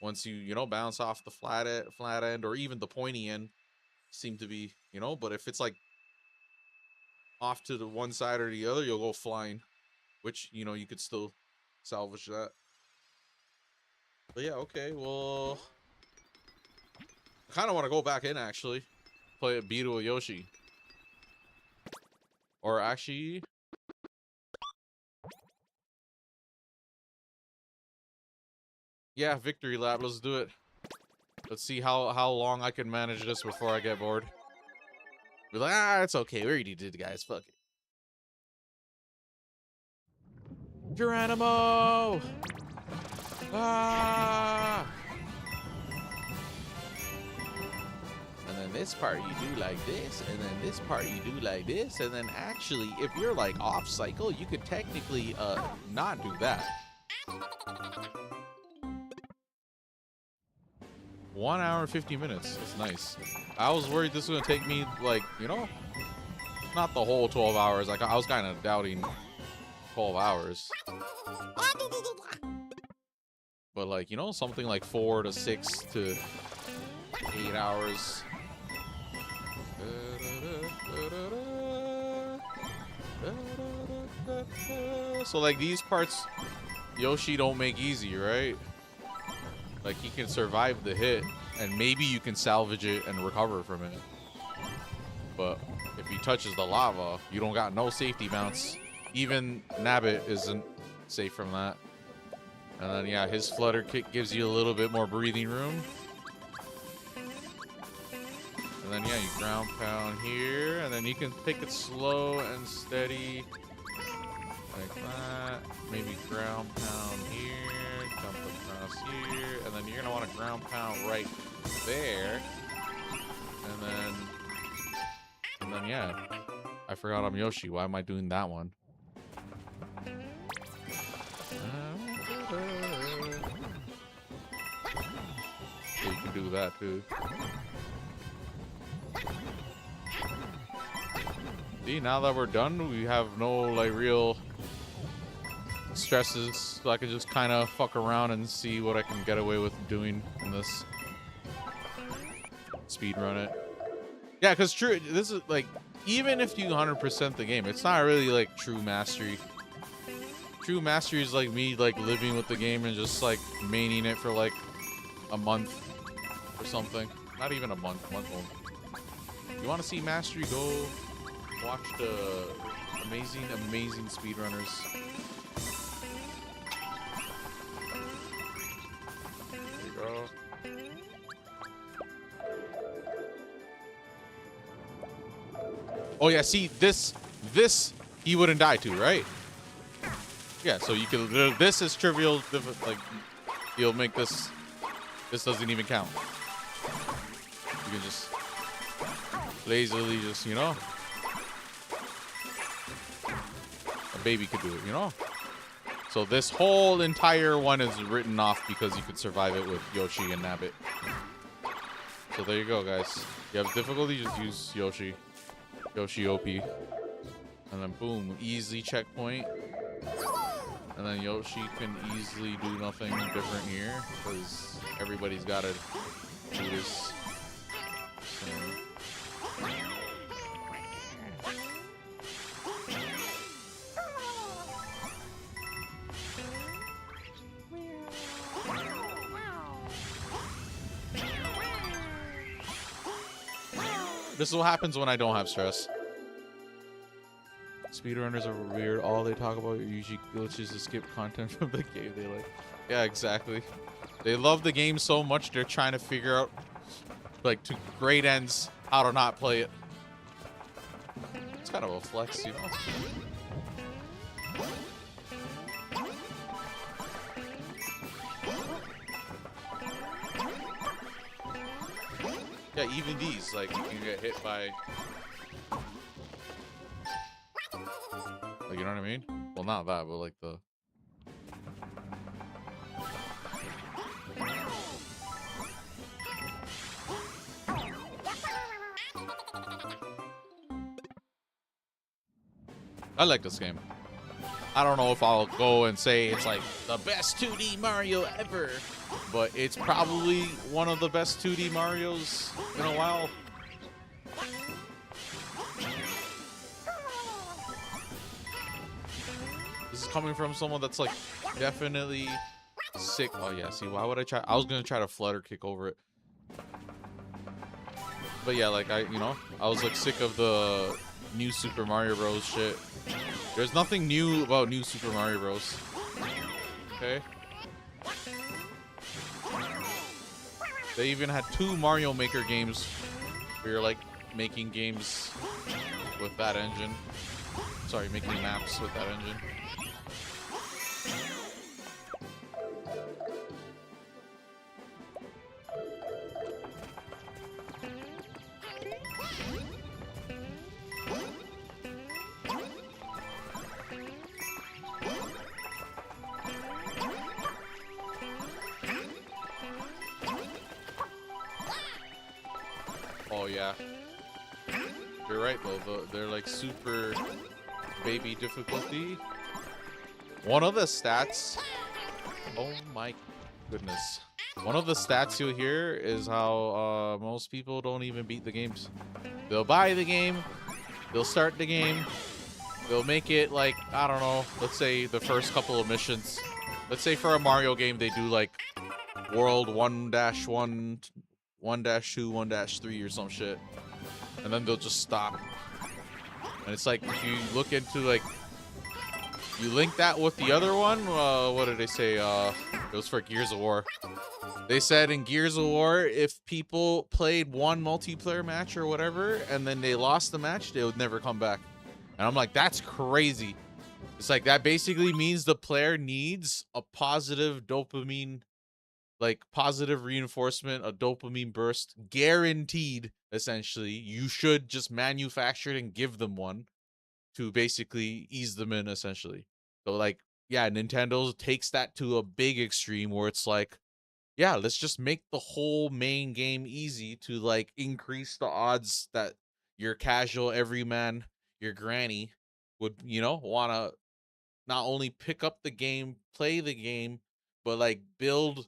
once you know bounce off the flat end or even the pointy end, seem to be But if it's like off to the one side or the other, you'll go flying, which you could still salvage that. But yeah, okay, well, I kind of want to go back in actually, play a Beetle Yoshi, or actually. Yeah, victory lap. Let's do it. Let's see how long I can manage this before I get bored. Be like, it's okay. We already did, guys. Fuck it. Geronimo! Ah! And then this part you do like this, and then this part you do like this, and then actually, if you're like off cycle, you could technically not do that. 1 hour and 50 minutes. That's nice. I was worried this was gonna take me like, not the whole 12 hours. Like I was kind of doubting 12 hours. But like, something like 4 to 6 to 8 hours. So like these parts Yoshi don't make easy, right? Like he can survive the hit, and maybe you can salvage it and recover from it. But if he touches the lava, you don't got no safety mounts. Even Nabbit isn't safe from that. And then yeah, his flutter kick gives you a little bit more breathing room. And then yeah, you ground pound here, and then you can take it slow and steady. Like that. Maybe ground pound here, jump across here, and then you're gonna want to ground pound right there. And then yeah. I forgot I'm Yoshi. Why am I doing that one? So you can do that too. See, now that we're done, we have no like real stresses, so I can just kind of fuck around and see what I can get away with doing in this. Speedrun it. Yeah, because true, this is like, even if you 100% the game, it's not really like true mastery. True mastery is like me like living with the game and just like maining it for like a month or something. Not even a month old. You want to see mastery? Go watch the amazing speedrunners. There you go. Oh yeah, see this he wouldn't die to, right? Yeah, so you can. This is trivial. Like you'll make this. This doesn't even count. You can just lazily just a baby could do it, So this whole entire one is written off because you could survive it with Yoshi and Nabbit. So there you go, guys. You have difficulty, just use Yoshi. Yoshi OP. And then boom, easy checkpoint. And then Yoshi can easily do nothing different here because everybody's got to do this. So. This is what happens when I don't have stress. Speedrunners are weird. All they talk about are usually glitches to skip content from the game they like. Yeah, exactly. They love the game so much they're trying to figure out, like, to great ends, how to not play it. It's kind of a flex, Yeah, even these, like, you can get hit by... Like, you know what I mean? Well, not that, but like the... I like this game. I don't know if I'll go and say it's like the best 2D Mario ever, but it's probably one of the best 2D Marios in a while. This is coming from someone that's like definitely sick. Oh yeah, see, why would I try? I was gonna try to flutter kick over it. But yeah, like I was like sick of the new Super Mario Bros. Shit. There's nothing new about new Super Mario Bros. Okay. They even had 2 Mario Maker games where you're like making games with that engine. Sorry, making maps with that engine. Oh yeah, you're right though. They're like super baby difficulty. One of the stats. Oh my goodness. One of the stats you'll hear is how most people don't even beat the games. They'll buy the game, they'll start the game, they'll make it like, I don't know, let's say the first couple of missions. Let's say for a Mario game they do like World 1-1, 1-2, 1-3 or some shit. And then they'll just stop. And it's like, if you look into like, you link that with the other one, what did they say? It was for Gears of War. They said in Gears of War, if people played one multiplayer match or whatever, and then they lost the match, they would never come back. And I'm like, that's crazy. It's like, that basically means the player needs a positive dopamine, like positive reinforcement, a dopamine burst, guaranteed, essentially. You should just manufacture it and give them one to basically ease them in, essentially. So like, yeah, Nintendo takes that to a big extreme where it's like, yeah, let's just make the whole main game easy to like increase the odds that your casual everyman, your granny, would, want to not only pick up the game, play the game, but like build,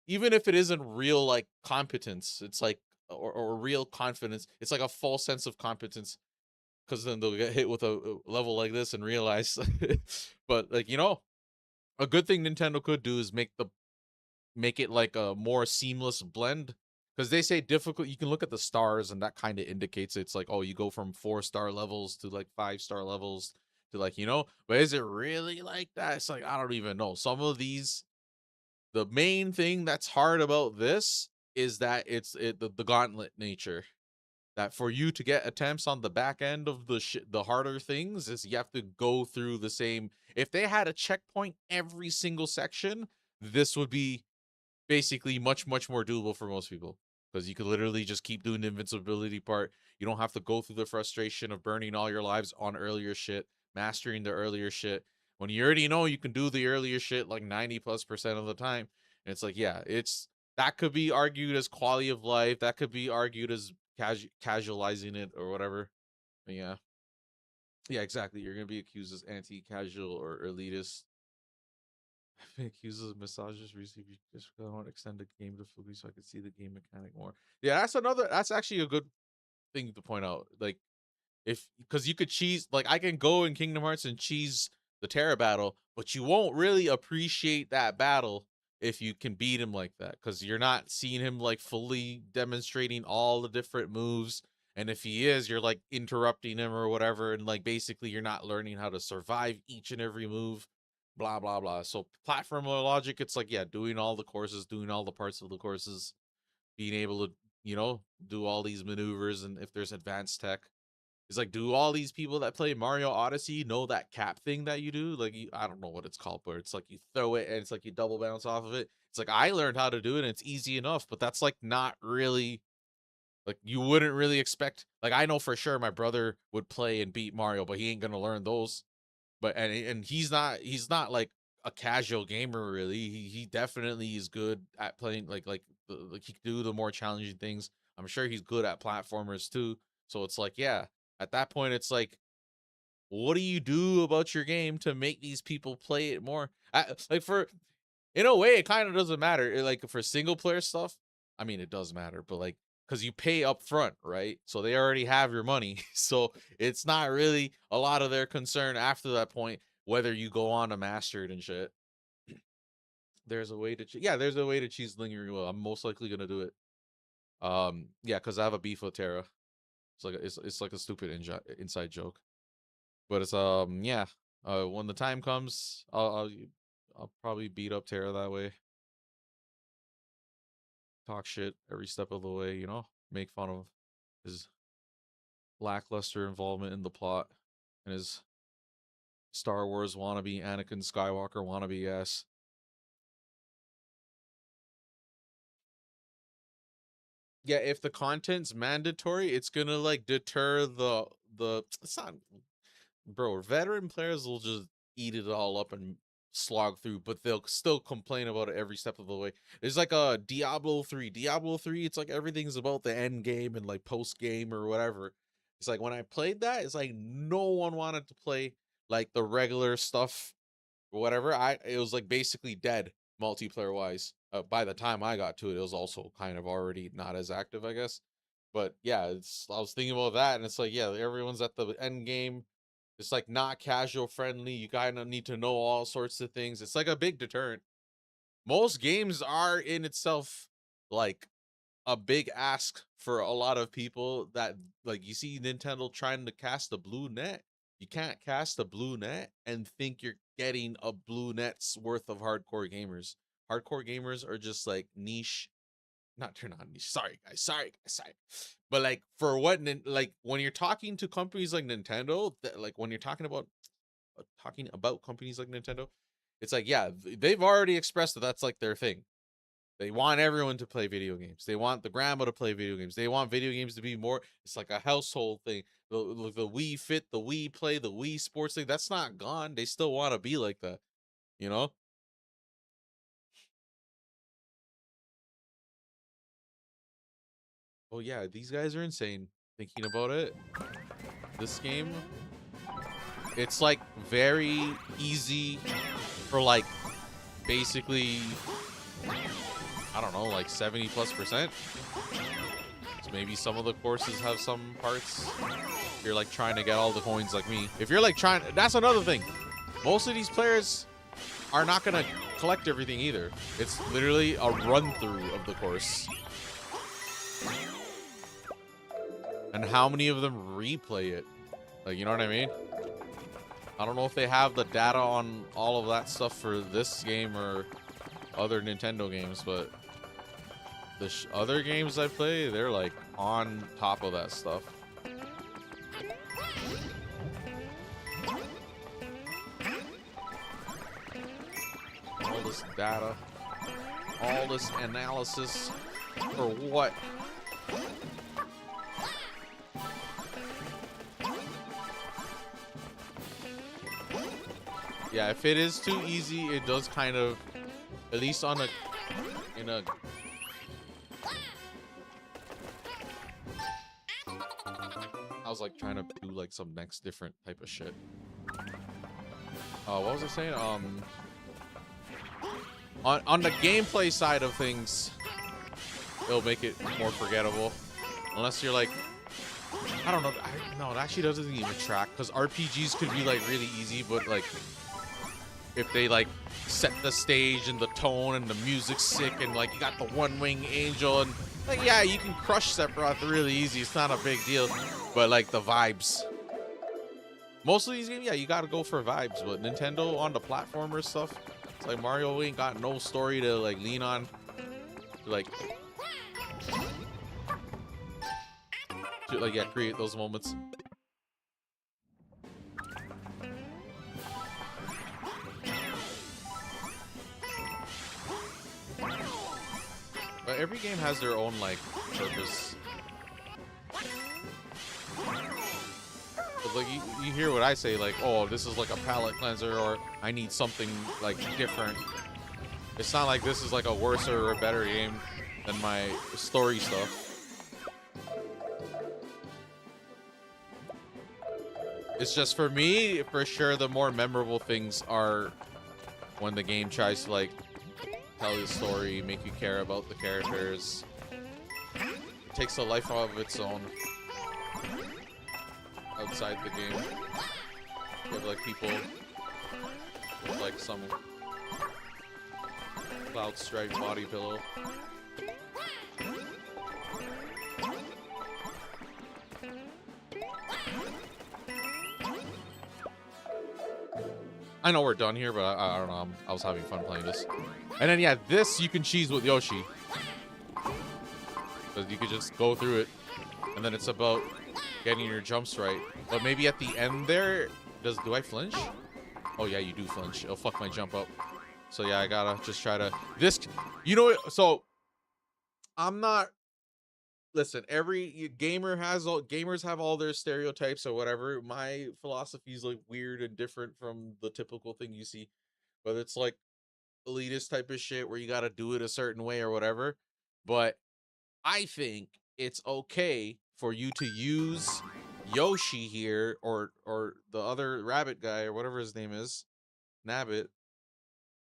even if it isn't real like competence, it's like, or real confidence, it's like a false sense of competence, because then they'll get hit with a level like this and realize. But like, a good thing Nintendo could do is make it like a more seamless blend, because they say difficult, you can look at the stars and that kind of indicates it's like, oh, you go from 4-star levels to like 5-star levels to like, but is it really like that? It's like, I don't even know. Some of these, the main thing that's hard about this is that the gauntlet nature, that for you to get attempts on the back end of the harder things is you have to go through the same. If they had a checkpoint every single section, this would be basically much more doable for most people, because you could literally just keep doing the invincibility part. You don't have to go through the frustration of burning all your lives on earlier shit, mastering the earlier shit, when you already know you can do the earlier shit like 90+% of the time. And it's like, yeah, that could be argued as quality of life, that could be argued as casualizing it or whatever. But yeah, exactly, you're gonna be accused as anti-casual or elitist. I've been accused of misogynist recently just because I want to extend the game difficulty so I can see the game mechanic more. Yeah, that's actually a good thing to point out. Like, if, because you could cheese, like I can go in Kingdom Hearts and cheese the Terra battle, but you won't really appreciate that battle if you can beat him like that, because you're not seeing him like fully demonstrating all the different moves. And if he is, you're like interrupting him or whatever, and like basically you're not learning how to survive each and every move, blah blah blah. So platformer logic, it's like, yeah, doing all the courses, doing all the parts of the courses, being able to, do all these maneuvers, and if there's advanced tech. It's like, do all these people that play Mario Odyssey know that cap thing that you do? Like, I don't know what it's called, but it's like you throw it and it's like you double bounce off of it. It's like, I learned how to do it and it's easy enough, but that's like not really, like, you wouldn't really expect. Like, I know for sure my brother would play and beat Mario, but he ain't gonna learn those. But and he's not like a casual gamer really. He definitely is good at playing like he can do the more challenging things. I'm sure he's good at platformers too. So it's like, yeah, at that point it's like, what do you do about your game to make these people play it more? Like for in a way, it kind of doesn't matter. Like for single player stuff, I mean, it does matter, but like because you pay up front, right? So they already have your money, so it's not really a lot of their concern after that point whether you go on to master it and shit. There's a way to, yeah, there's a way to cheese lingering will. I'm most likely gonna do it. Yeah, because I have a beef with Terra. It's like it's like a stupid inside joke, but it's yeah. When the time comes, I'll probably beat up Terra that way. Talk shit every step of the way, you know. Make fun of his lackluster involvement in the plot and his Star Wars wannabe Anakin Skywalker wannabe ass. Yeah, if the content's mandatory, it's gonna like deter the. It's not, bro. Veteran players will just eat it all up and slog through, but they'll still complain about it every step of the way. There's like a Diablo 3. Diablo 3, it's like everything's about the end game and like post game or whatever. It's like when I played that, it's like no one wanted to play like the regular stuff or whatever. It was like basically dead multiplayer wise. By the time I got to it, it was also kind of already not as active, I guess. But yeah, I was thinking about that, and it's like, yeah, everyone's at the end game. It's like not casual friendly. You kind of need to know all sorts of things. It's like a big deterrent. Most games are in itself like a big ask for a lot of people that like you see Nintendo trying to cast a blue net. You can't cast a blue net and think you're getting a blue net's worth of hardcore gamers. Hardcore gamers are just like niche. Not turn on niche. Sorry guys. Sorry. But like for what like when you're talking to companies like Nintendo, like when you're talking about companies like Nintendo, it's like yeah, they've already expressed that that's like their thing. They want everyone to play video games. They want the grandma to play video games. They want video games to be more. It's like a household thing. The Wii Fit, the Wii Play, the Wii Sports thing. That's not gone. They still want to be like that. You know. Oh yeah, these guys are insane. Thinking about it, this game, it's like very easy for like basically, I don't know, like 70+%. So maybe some of the courses have some parts. If you're like trying to get all the coins like me. If you're like trying, that's another thing. Most of these players are not gonna collect everything either. It's literally a run through of the course. And how many of them replay it? Like, you know what I mean? I don't know if they have the data on all of that stuff for this game or other Nintendo games, but the other games I play, they're like on top of that stuff. All this data, all this analysis for what? Yeah, if it is too easy, it does kind of, at least on a, in a, I was like trying to do like some next different type of shit. What was I saying? On the gameplay side of things, it'll make it more forgettable. Unless you're like, I don't know. No, it actually doesn't even track because RPGs could be like really easy, but like if they like set the stage and the tone and the music's sick and like you got the one-wing angel and like yeah, you can crush Sephiroth really easy. It's not a big deal, but like the vibes. Most of these games, yeah, you gotta go for vibes. But Nintendo on the platformer stuff, it's like Mario ain't got no story to like lean on, to like yeah, create those moments. But every game has their own like purpose. But like you hear what I say, like, oh, this is like a palate cleanser, or I need something like different. It's not like this is like a worse or a better game than my story stuff. It's just for me, for sure, the more memorable things are when the game tries to like tell you a story, make you care about the characters. It takes a life of its own outside the game. You have like people with like some cloud stripe body pillow. I know we're done here, but I don't know. I was having fun playing this. And then, yeah, this you can cheese with Yoshi. Because you could just go through it. And then it's about getting your jumps right. But maybe at the end there, do I flinch? Oh, yeah, you do flinch. It'll fuck my jump up. So, yeah, I gotta just try to... So, I'm not... Listen, every gamers have all their stereotypes or whatever. My philosophy is like weird and different from the typical thing you see, whether it's like elitist type of shit where you got to do it a certain way or whatever. But I think it's okay for you to use Yoshi here or the other rabbit guy or whatever his name is, Nabbit,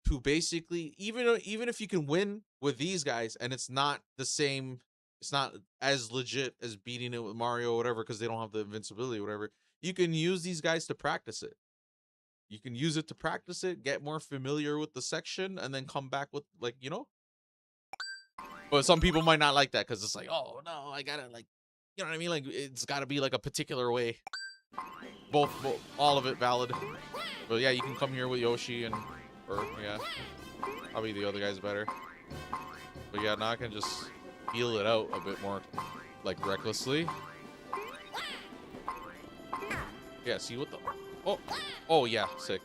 to basically even if you can win with these guys and it's not the same. It's not as legit as beating it with Mario or whatever because they don't have the invincibility or whatever. You can use these guys to practice it. You can use it to practice it, get more familiar with the section, and then come back with, like, you know? But some people might not like that because it's like, oh, no, I gotta, like, you know what I mean? Like, it's gotta be, like, a particular way. Both all of it valid. But, yeah, you can come here with Yoshi or, yeah. Probably the other guy's better. But, yeah, now I can just... feel it out a bit more, like, recklessly. Yeah, see what the... Oh, yeah, sick.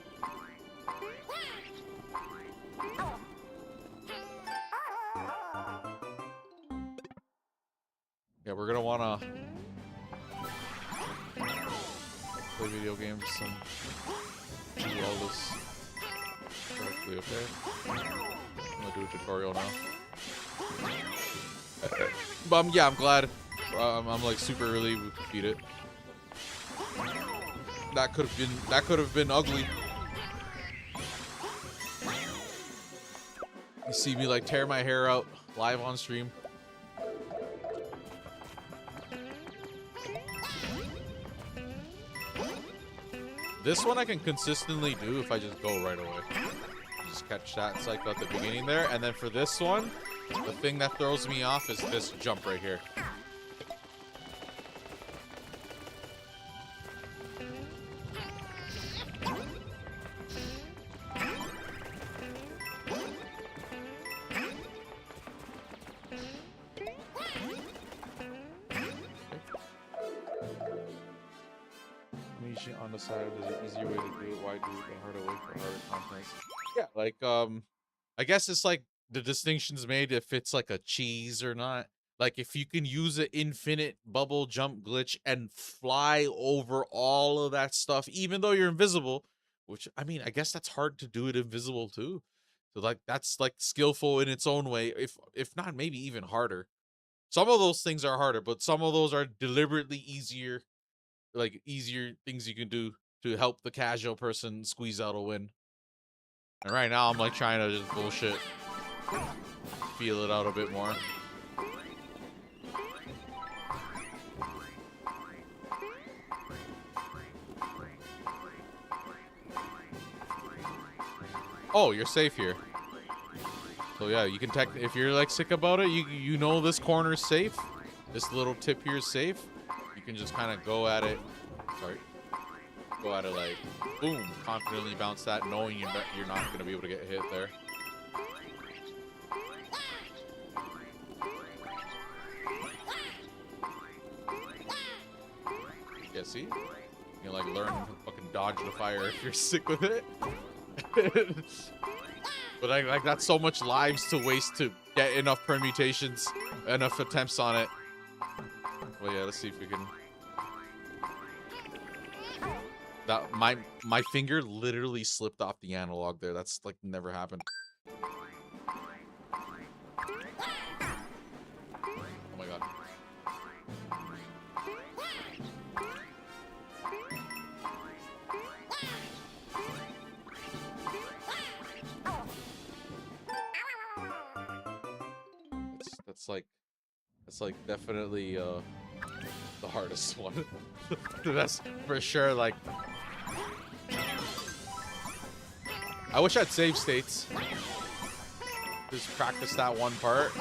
Yeah, we're gonna wanna play video games and do all this correctly, okay? I'm gonna do a tutorial now. But yeah, I'm glad. I'm like super relieved we beat it. That could have been ugly. You see me like tear my hair out live on stream. This one I can consistently do if I just go right away. Just catch that cycle at the beginning there, and then for this one, the thing that throws me off is this jump right here. On the side, there's an easier way to do it. Why do it the harder way for harder contents? Yeah, like I guess it's like the distinction's made if it's like a cheese or not. Like if you can use an infinite bubble jump glitch and fly over all of that stuff, even though you're invisible, which I mean, I guess that's hard to do it invisible too. So like that's like skillful in its own way. If not, maybe even harder. Some of those things are harder, but some of those are deliberately easier. Like easier things you can do to help the casual person squeeze out a win. And right now I'm like trying to just bullshit. Feel it out a bit more. Oh, you're safe here. So yeah, you can if you're like sick about it, you know this corner is safe. This little tip here is safe. You can just kind of go at it. Sorry. Go at it like, boom, confidently bounce that, knowing you're not going to be able to get hit there. Yeah, see? You can like learn to fucking dodge the fire if you're sick with it. But like that's so much lives to waste to get enough permutations, enough attempts on it. Well, yeah, let's see if we can. That my finger literally slipped off the analog there. That's like never happened. Oh my god. that's like definitely the hardest one. That's for sure. Like, I wish I'd save states. Just practice that one part.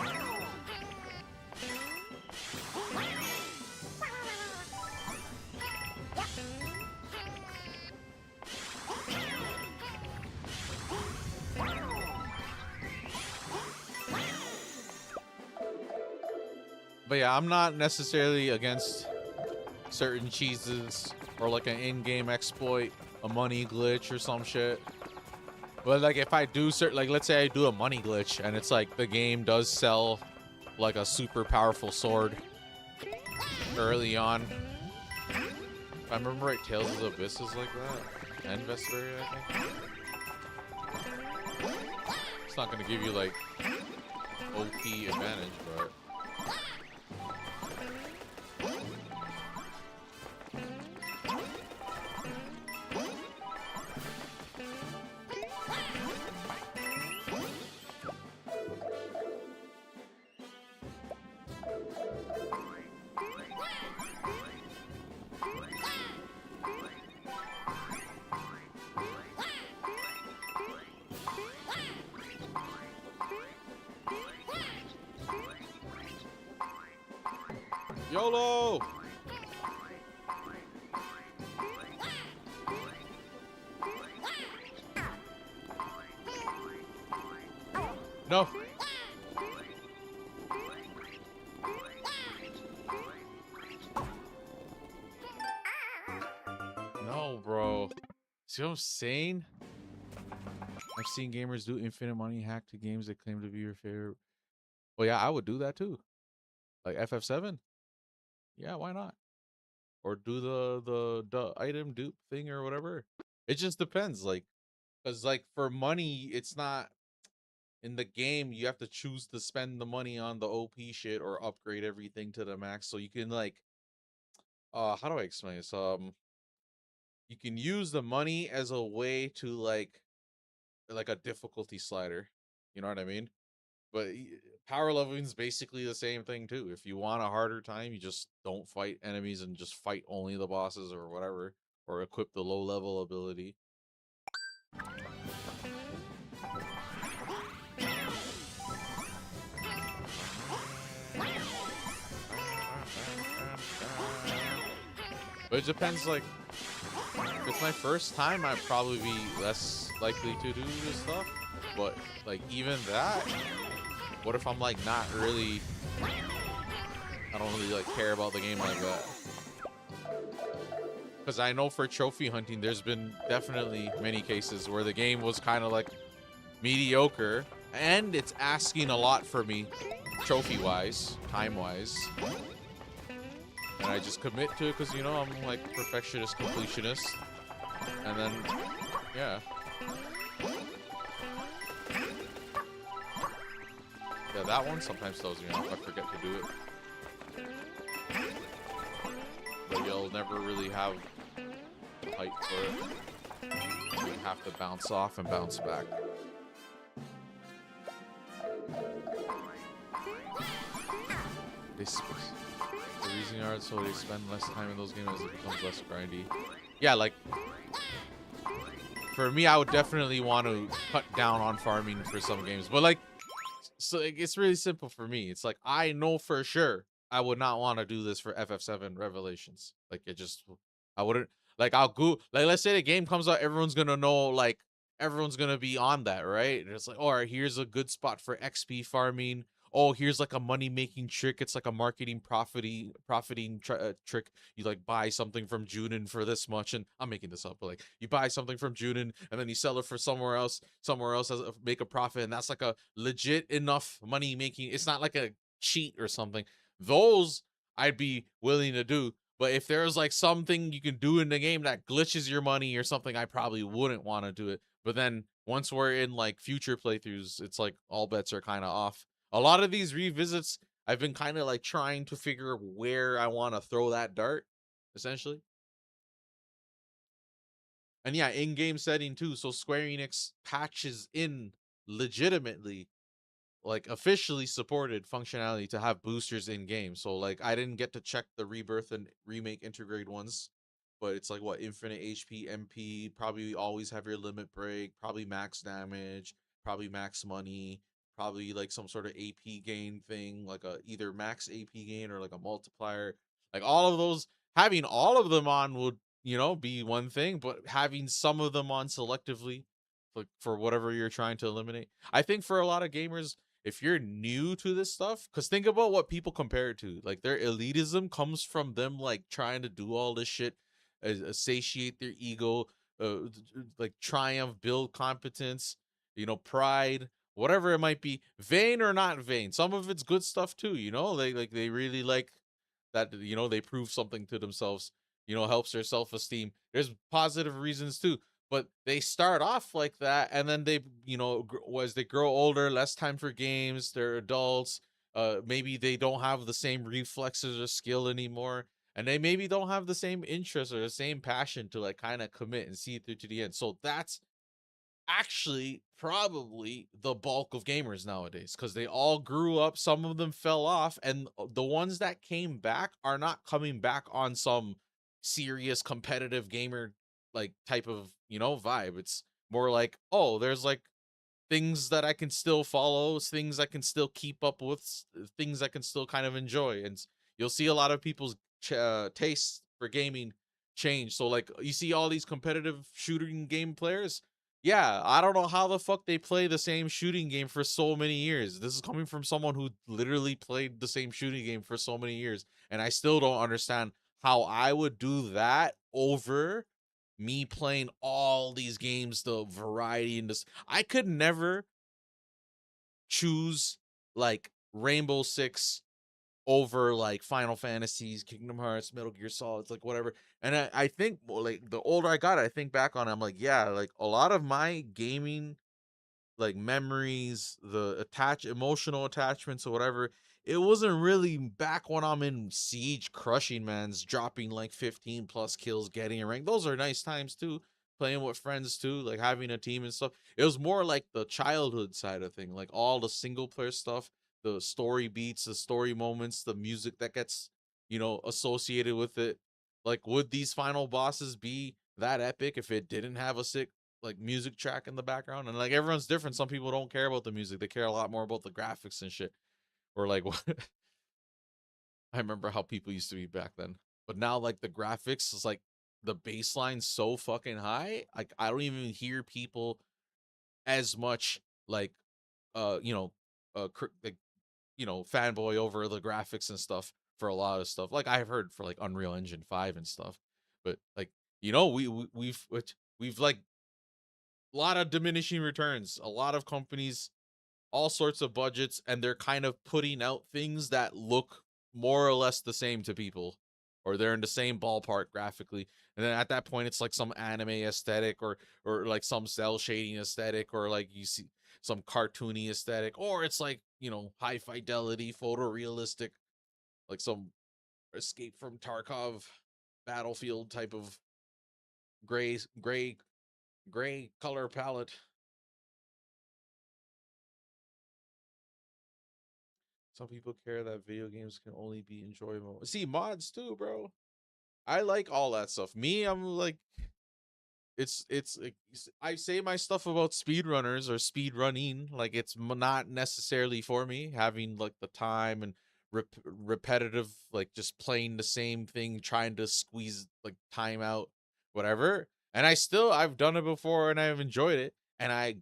But yeah, I'm not necessarily against certain cheeses or like an in-game exploit, a money glitch or some shit. But like if I do like let's say I do a money glitch and it's like the game does sell like a super powerful sword early on. If I remember right, Tales of the Abyss is like that. And Vesperia, I think. It's not gonna give you like OP advantage, but YOLO! No. No, bro. See what I'm saying? I've seen gamers do infinite money hack to games they claim to be your favorite. Well, yeah, I would do that too. Like FF7. Yeah, why not? Or do the item dupe thing or whatever. It just depends. Like, because like for money, it's not in the game. You have to choose to spend the money on the OP shit or upgrade everything to the max. So you can like, how do I explain this? You can use the money as a way to like a difficulty slider. You know what I mean? But power leveling is basically the same thing too. If you want a harder time, you just don't fight enemies and just fight only the bosses or whatever, or equip the low level ability. But it depends, like, if it's my first time, I'd probably be less likely to do this stuff. But, like, even that, what if I'm, like, not really, I don't really, like, care about the game like that? Because I know for trophy hunting, there's been definitely many cases where the game was kind of, like, mediocre, and it's asking a lot for me, trophy-wise, time-wise. And I just commit to it because, you know, I'm like perfectionist, completionist. And then, yeah. Yeah, that one sometimes throws me off. I forget to do it. But you'll never really have height for it. You have to bounce off and bounce back. The reason are so they spend less time in those games as it becomes less grindy. Yeah, like for me, I would definitely want to cut down on farming for some games, but like, so like, it's really simple for me. It's like I know for sure I would not want to do this for FF7 Revelations. Like it just, I wouldn't. Like I'll go. Like let's say the game comes out, everyone's gonna know. Like everyone's gonna be on that, right? And it's like, all right, here's a good spot for XP farming. Oh, here's like a money making trick. It's like a marketing profiting trick. You like buy something from Junin for this much, and I'm making this up, but like you buy something from Junin and then you sell it for somewhere else. Somewhere else has make a profit, and that's like a legit enough money making. It's not like a cheat or something. Those I'd be willing to do. But if there's like something you can do in the game that glitches your money or something, I probably wouldn't want to do it. But then once we're in like future playthroughs, it's like all bets are kind of off. A lot of these revisits, I've been kind of like trying to figure where I want to throw that dart, essentially. And yeah, in-game setting too. So Square Enix patches in legitimately like officially supported functionality to have boosters in game. So like I didn't get to check the Rebirth and Remake Intergrade ones, but it's like what infinite HP, MP, probably always have your limit break, probably max damage, probably max money, probably like some sort of AP gain thing, like a either max AP gain or like a multiplier. Like all of those, having all of them on would, be one thing, but having some of them on selectively like for whatever you're trying to eliminate. I think for a lot of gamers, if you're new to this stuff, because think about what people compare it to. Like their elitism comes from them like trying to do all this shit, satiate their ego, like triumph, build competence, pride, whatever it might be, vain or not vain. Some of it's good stuff too. They really like that. They prove something to themselves. Helps their self esteem. There's positive reasons too, but they start off like that and then they as they grow older, less time for games, they're adults, maybe they don't have the same reflexes or skill anymore, and they maybe don't have the same interest or the same passion to like kind of commit and see it through to the end. So that's actually probably the bulk of gamers nowadays because they all grew up, some of them fell off, and the ones that came back are not coming back on some serious competitive gamer like type of vibe. It's more like, oh, there's like things that I can still follow, things I can still keep up with, things I can still kind of enjoy. And you'll see a lot of people's tastes for gaming change. So like you see all these competitive shooting game players. Yeah, I don't know how the fuck they play the same shooting game for so many years. This is coming from someone who literally played the same shooting game for so many years, and I still don't understand how I would do that over me playing all these games, the variety and this. I could never choose like Rainbow Six over like Final Fantasies, Kingdom Hearts, Metal Gear Solid, like whatever. And I think like the older I got, I think back on it, I'm like, yeah, like a lot of my gaming like memories, the emotional attachments or whatever, it wasn't really back when I'm in Siege crushing mans, dropping like 15 plus kills, getting a rank. Those are nice times too. Playing with friends too, like having a team and stuff. It was more like the childhood side of thing, like all the single player stuff, the story beats, the story moments, the music that gets, associated with it. Like, would these final bosses be that epic if it didn't have a sick like music track in the background? And like everyone's different. Some people don't care about the music. They care a lot more about the graphics and shit. Or like what I remember how people used to be back then. But now like the graphics is like the baseline's so fucking high. Like I don't even hear people as much like uh you know like fanboy over the graphics and stuff for a lot of stuff. Like I've heard for like Unreal Engine 5 and stuff. But like we've like a lot of diminishing returns. A lot of companies, all sorts of budgets, and they're kind of putting out things that look more or less the same to people, or they're in the same ballpark graphically. And then at that point, it's like some anime aesthetic, or like some cell shading aesthetic, or like you see some cartoony aesthetic, or it's like high fidelity, photorealistic, like some Escape from Tarkov Battlefield type of gray gray gray color palette. Some people care that video games can only be enjoyable. See, mods too, bro. I like all that stuff. Me, I'm like, it's like, I say my stuff about speedrunners or speed running, like it's not necessarily for me. Having like the time and repetitive, like just playing the same thing, trying to squeeze like time out, whatever. And I've done it before and I've enjoyed it. And I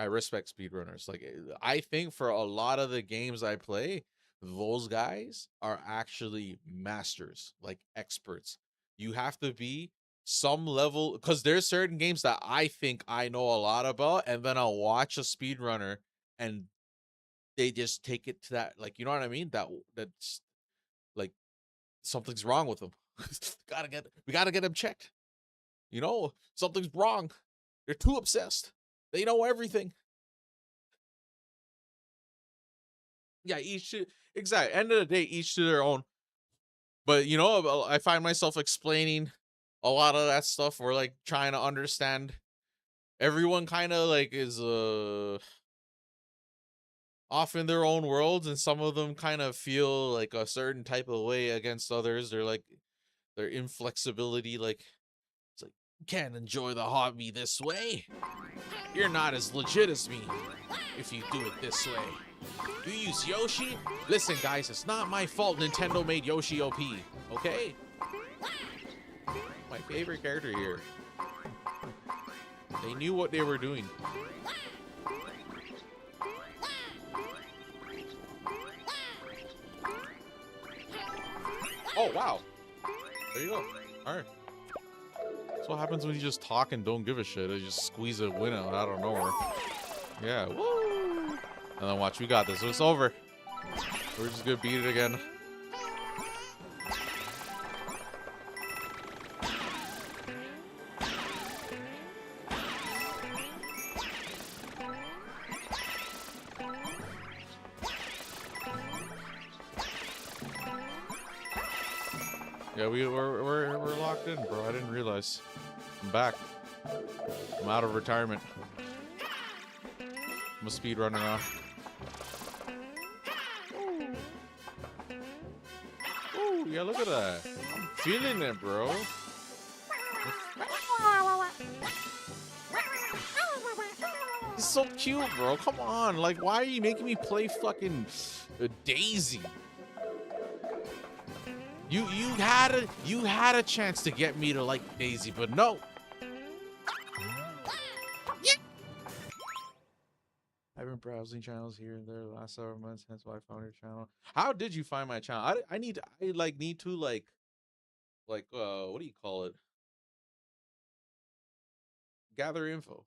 respect speedrunners. Like I think for a lot of the games I play, those guys are actually masters, like experts. You have to be some level, because there's certain games that I think I know a lot about, and then I'll watch a speedrunner and they just take it to that, like, you know what I mean? That's like something's wrong with them. We gotta get them checked. Something's wrong. They're too obsessed. They know everything. Yeah, exactly. End of the day, each to their own. But I find myself explaining a lot of that stuff, or like trying to understand. Everyone kind of like is off in their own worlds, and some of them kind of feel like a certain type of way against others. They're like their inflexibility, like it's like you can't enjoy the hobby this way. You're not as legit as me if you do it this way. You use Yoshi? Listen, guys, it's not my fault Nintendo made Yoshi OP, okay? My favorite character here. They knew what they were doing. Oh, wow. There you go. All right. That's what happens when you just talk and don't give a shit. I just squeeze a win out of nowhere. Yeah. Woo! And then watch, we got this. It's over. We're just gonna beat it again. Yeah, we're locked in, bro. I didn't realize. I'm back. I'm out of retirement. I'm a speedrunner now. Ooh, yeah, look at that. I'm feeling it, bro. He's so cute, bro. Come on. Like, why are you making me play fucking Daisy? You had a chance to get me to like Daisy, but no. I've been browsing channels here and there the last several months, hence why I found your channel. How did you find my channel? I need to what do you call it? Gather info.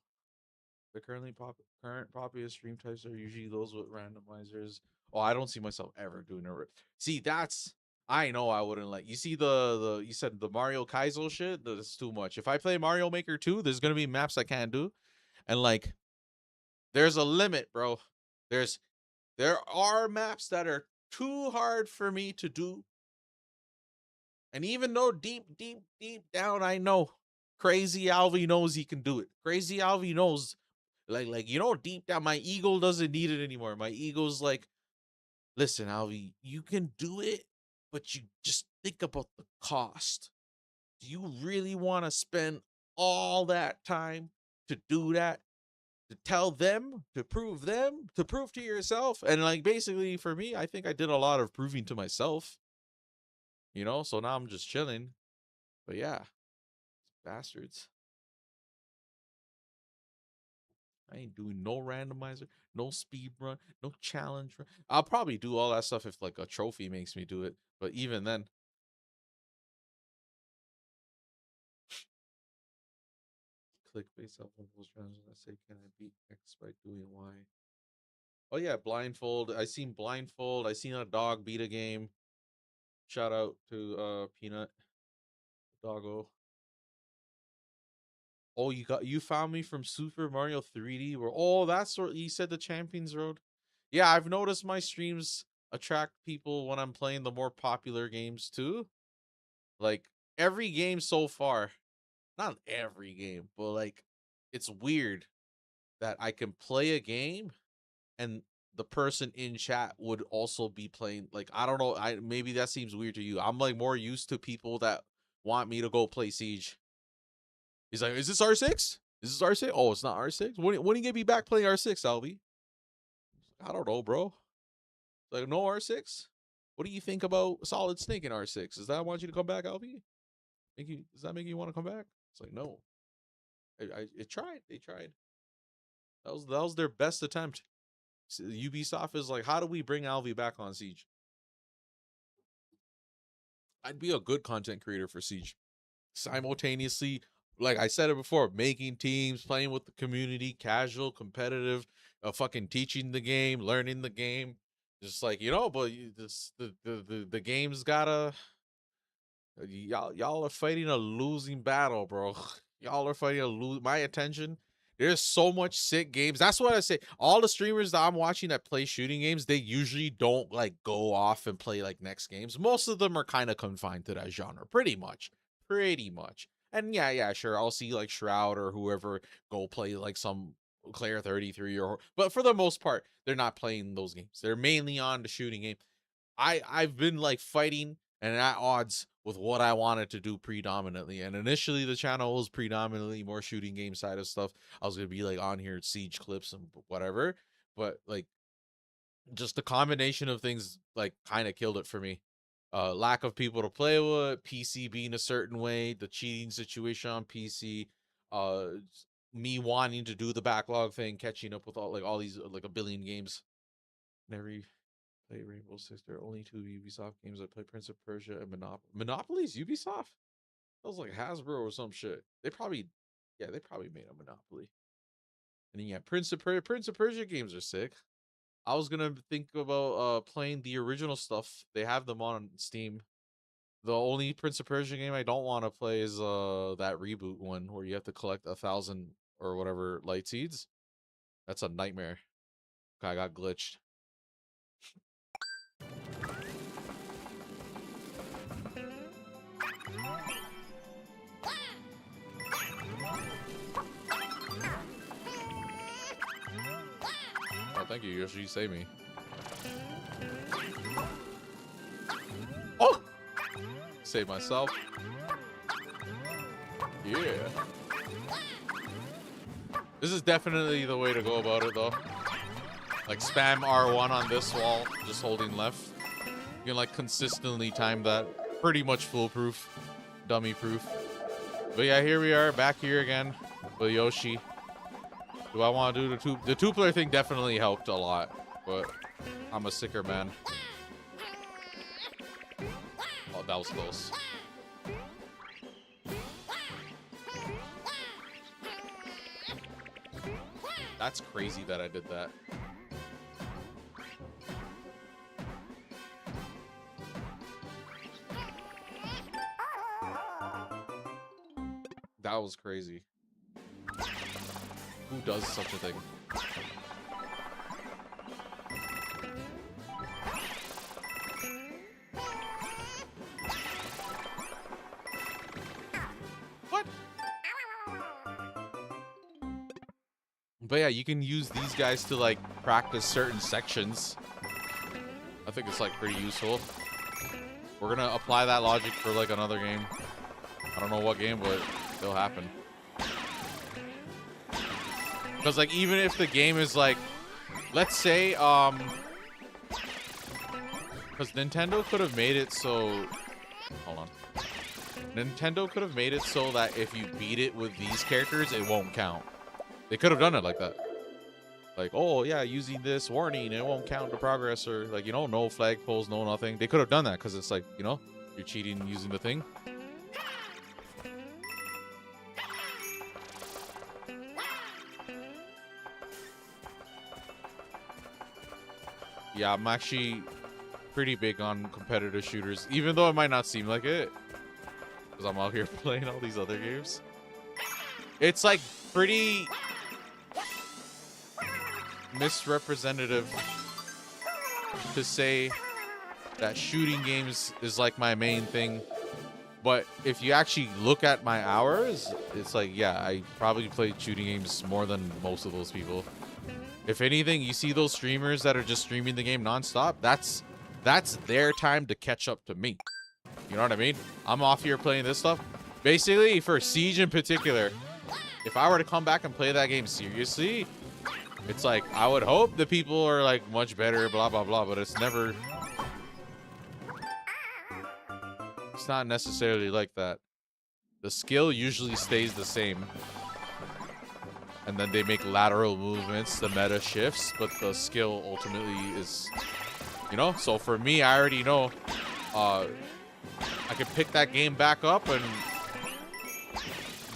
The current popular stream types are usually those with randomizers. Oh, I don't see myself ever doing it. See, that's I know I wouldn't like. You see you said the Mario Kaizo shit. That's too much. If I play Mario Maker 2, there's gonna be maps I can't do, and like, there's a limit, bro. There are maps that are too hard for me to do, and even though deep down I know Crazy Alvy knows he can do it. Crazy Alvy knows, like deep down my ego doesn't need it anymore. My ego's like, listen, Alvy, you can do it, but you just think about the cost. Do you really want to spend all that time to do that? To tell them, to prove to yourself? And like, basically for me, I think I did a lot of proving to myself, so now I'm just chilling. But yeah, bastards. I ain't doing no randomizer, no speed run, no challenge run. I'll probably do all that stuff if like a trophy makes me do it, but even then. Clickbait self-imposed challenges that say, can I beat X by doing Y? Oh yeah, blindfold. I seen blindfold. I seen a dog beat a game. Shout out to Peanut Doggo. Oh, you found me from Super Mario 3D. That's what you said, the Champions Road. Yeah, I've noticed my streams attract people when I'm playing the more popular games too. Like, every game so far, not every game, but like, it's weird that I can play a game and the person in chat would also be playing. Like, I don't know, maybe that seems weird to you. I'm like more used to people that want me to go play Siege. He's like, is this R6? Is this R6? Oh, it's not R6? When are you gonna be back playing R6, Albie? I don't know, bro. Like, no R6? What do you think about Solid Snake in R6? Does that want you to come back, Albie? Does that make you want to come back? It's like, no. It tried. They tried. That was their best attempt. Ubisoft is like, how do we bring Alvy back on Siege? I'd be a good content creator for Siege. Simultaneously, like I said it before, making teams, playing with the community, casual, competitive, fucking teaching the game, learning the game. Just like, but the game's gotta. Y'all are fighting a losing battle, bro. Y'all are fighting my attention. There's so much sick games. That's what I say. All the streamers that I'm watching that play shooting games, they usually don't like go off and play like next games. Most of them are kind of confined to that genre, pretty much. And yeah, sure. I'll see like Shroud or whoever go play like some Claire 33 or, but for the most part, they're not playing those games. They're mainly on the shooting game. I've been like fighting and at odds with what I wanted to do predominantly. And initially the channel was predominantly more shooting game side of stuff. I was gonna be like on here siege clips and whatever, but like just the combination of things like kind of killed it for me. Lack of people to play with, PC being a certain way, the cheating situation on PC, me wanting to do the backlog thing, catching up with all these like a billion games. Never play Rainbow Six. There are only 2 Ubisoft games. I play Prince of Persia and Monopoly. Monopoly's Ubisoft? That was like Hasbro or some shit. They probably made a Monopoly. And then yeah, Prince of Persia games are sick. I was gonna think about playing the original stuff. They have them on Steam. The only Prince of Persia game I don't want to play is that reboot one where you have to collect 1,000 or whatever light seeds. That's a nightmare. I got glitched. Oh, thank you, Yoshi. You saved me. Oh! Save myself. Yeah. This is definitely the way to go about it, though. Like, spam R1 on this wall, just holding left. You can, like, consistently time that. Pretty much foolproof. Dummy-proof. But yeah, here we are, back here again with Yoshi. Do I want to do the two-player thing? Definitely helped a lot, but I'm a sicker man. Oh, that was close. That's crazy that I did that. That was crazy. Who does such a thing? What? But yeah, you can use these guys to like practice certain sections. I think it's like pretty useful. We're gonna apply that logic for like another game. I don't know what game, but it'll happen. Because like even if the game is like, let's say because Nintendo could have made it so, hold on, Nintendo could have made it so that if you beat it with these characters it won't count. They could have done it like that, like, oh yeah, using this warning it won't count the progress, or like, you know, no flagpoles, no nothing. They could have done that because it's like, you know, you're cheating using the thing. Yeah, I'm actually pretty big on competitive shooters, even though it might not seem like it, because I'm out here playing all these other games. It's like pretty misrepresentative to say that shooting games is like my main thing, but if you actually look at my hours, it's like, yeah, I probably play shooting games more than most of those people. If anything, you see those streamers that are just streaming the game nonstop, that's their time to catch up to me. You know what I mean? I'm off here playing this stuff. Basically, for Siege in particular, if I were to come back and play that game seriously, it's like, I would hope the people are like much better, blah, blah, blah, but it's never... It's not necessarily like that. The skill usually stays the same. And then they make lateral movements, the meta shifts, but the skill ultimately is, you know? So for me, I already know I can pick that game back up and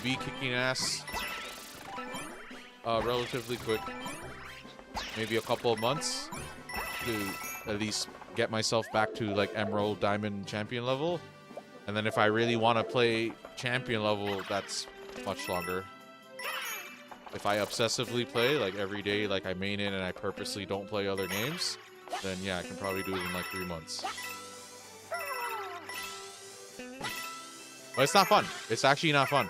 be kicking ass relatively quick. Maybe a couple of months to at least get myself back to like Emerald, Diamond, Champion level. And then if I really want to play Champion level, that's much longer. If I obsessively play, like every day, like I main in and I purposely don't play other games, then yeah, I can probably do it in like 3 months. But it's not fun. It's actually not fun.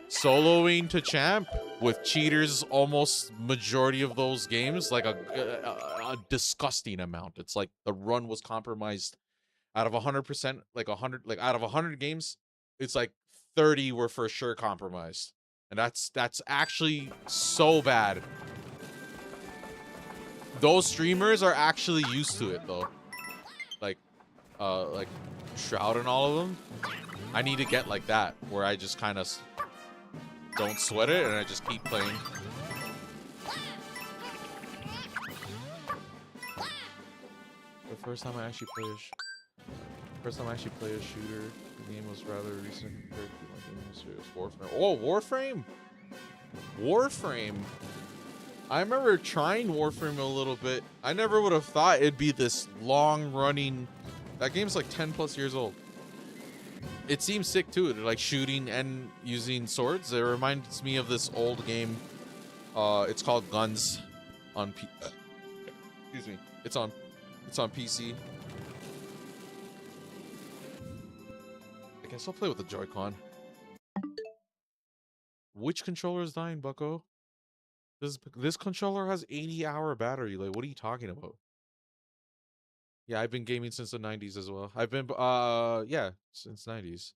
Soloing to champ with cheaters almost majority of those games, like a disgusting amount. It's like the run was compromised out of 100%, like 100, like out of 100 games, it's like 30 were for sure compromised. And that's actually so bad. Those streamers are actually used to it though. Like Shroud and all of them. I need to get like that where I just kind of don't sweat it and I just keep playing. The first time I actually played a shooter, the game was rather recent compared to my game history. It was Warframe. Oh, Warframe! Warframe! I remember trying Warframe a little bit. I never would have thought it'd be this long-running... That game's like 10 plus years old. It seems sick too. They're like shooting and using swords. It reminds me of this old game. It's called Guns on excuse me. It's on PC. I guess I'll play with the Joy-Con. Which controller is dying, Bucko? This controller has 80-hour battery. Like, what are you talking about? Yeah, I've been gaming since the 90s as well. I've been yeah, since 90s.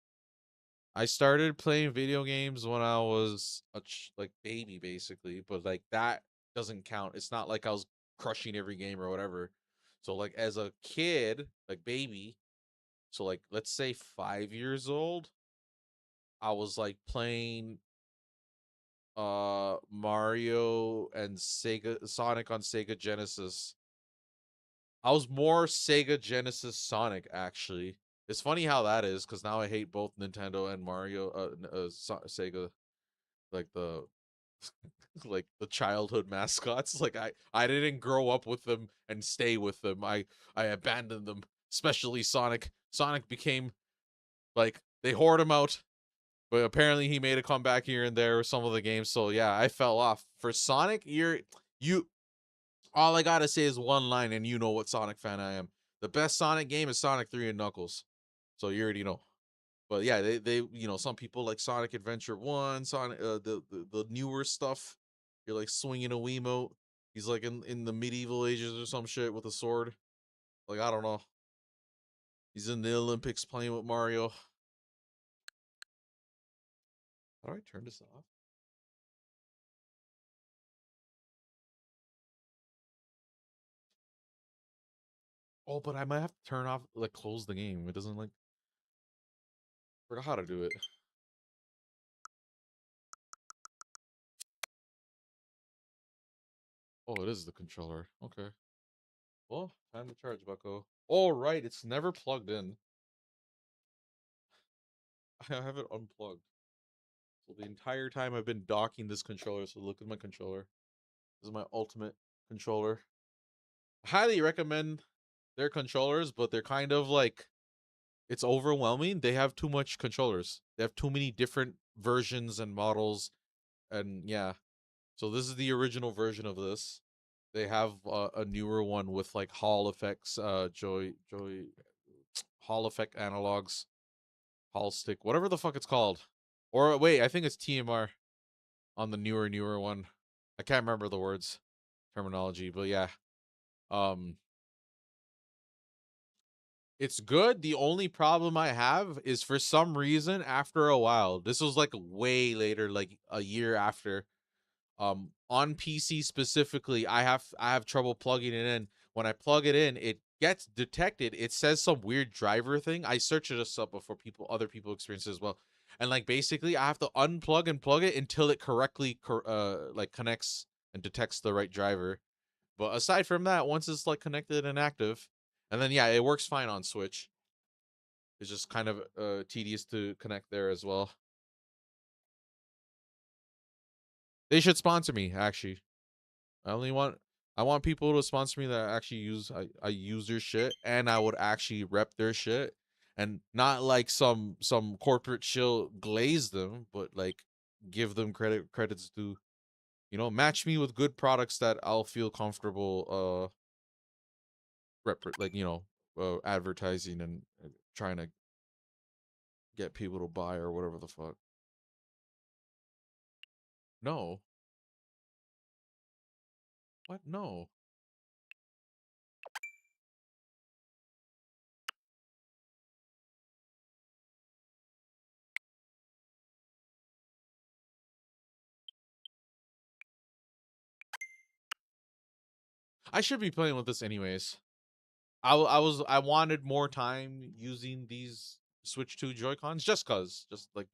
I started playing video games when I was a like baby basically, but like that doesn't count. It's not like I was crushing every game or whatever. So like as a kid, like baby, so like let's say 5 years old, I was like playing Mario and Sonic on Sega Genesis. I was more Sega Genesis Sonic actually. It's funny how that is because now I hate both Nintendo and Mario Sega, like the like the childhood mascots. Like I didn't grow up with them and stay with them. I abandoned them. Especially Sonic. Sonic became like they hoard him out, but apparently he made a comeback here and there with some of the games. So yeah, I fell off. For Sonic, you all I gotta say is one line, and you know what Sonic fan I am. The best Sonic game is Sonic 3 and Knuckles. So you already know. But yeah, they some people like Sonic Adventure 1, Sonic the newer stuff. You're like swinging a Wiimote. He's like in the medieval ages or some shit with a sword. Like I don't know. He's in the Olympics playing with Mario. How do I turn this off? Oh, but I might have to turn off like close the game. It doesn't like forgot how to do it. Oh, it is the controller. Okay. Well, time to charge, Bucko. Oh, right, it's never plugged in. I have it unplugged. So the entire time I've been docking this controller, so look at my controller. This is my ultimate controller. Highly recommend their controllers, but they're kind of like it's overwhelming. They have too much controllers. They have too many different versions and models, and yeah. So this is the original version of this. They have a newer one with like Hall effects, Joy Hall effect analogs, Hall stick, whatever the fuck it's called. Or wait, I think it's TMR on the newer one. I can't remember the words terminology, but yeah. Um it's good. The only problem I have is for some reason after a while, this was like way later, like a year after, on PC specifically, I have trouble plugging it in. When I plug it in, it gets detected. It says some weird driver thing. I searched this up before other people experience it as well. And like basically I have to unplug and plug it until it correctly like connects and detects the right driver. But aside from that, once it's like connected and active, and then yeah, it works fine on Switch. It's just kind of tedious to connect there as well. They should sponsor me actually. I only want I want people to sponsor me that actually I use their shit and I would actually rep their shit and not like some corporate shill glaze them, but like give them credits to match me with good products that I'll feel comfortable like advertising and trying to get people to buy or whatever the fuck. No. What? No. I should be playing with this anyways. I wanted more time using these Switch 2 Joy-Cons just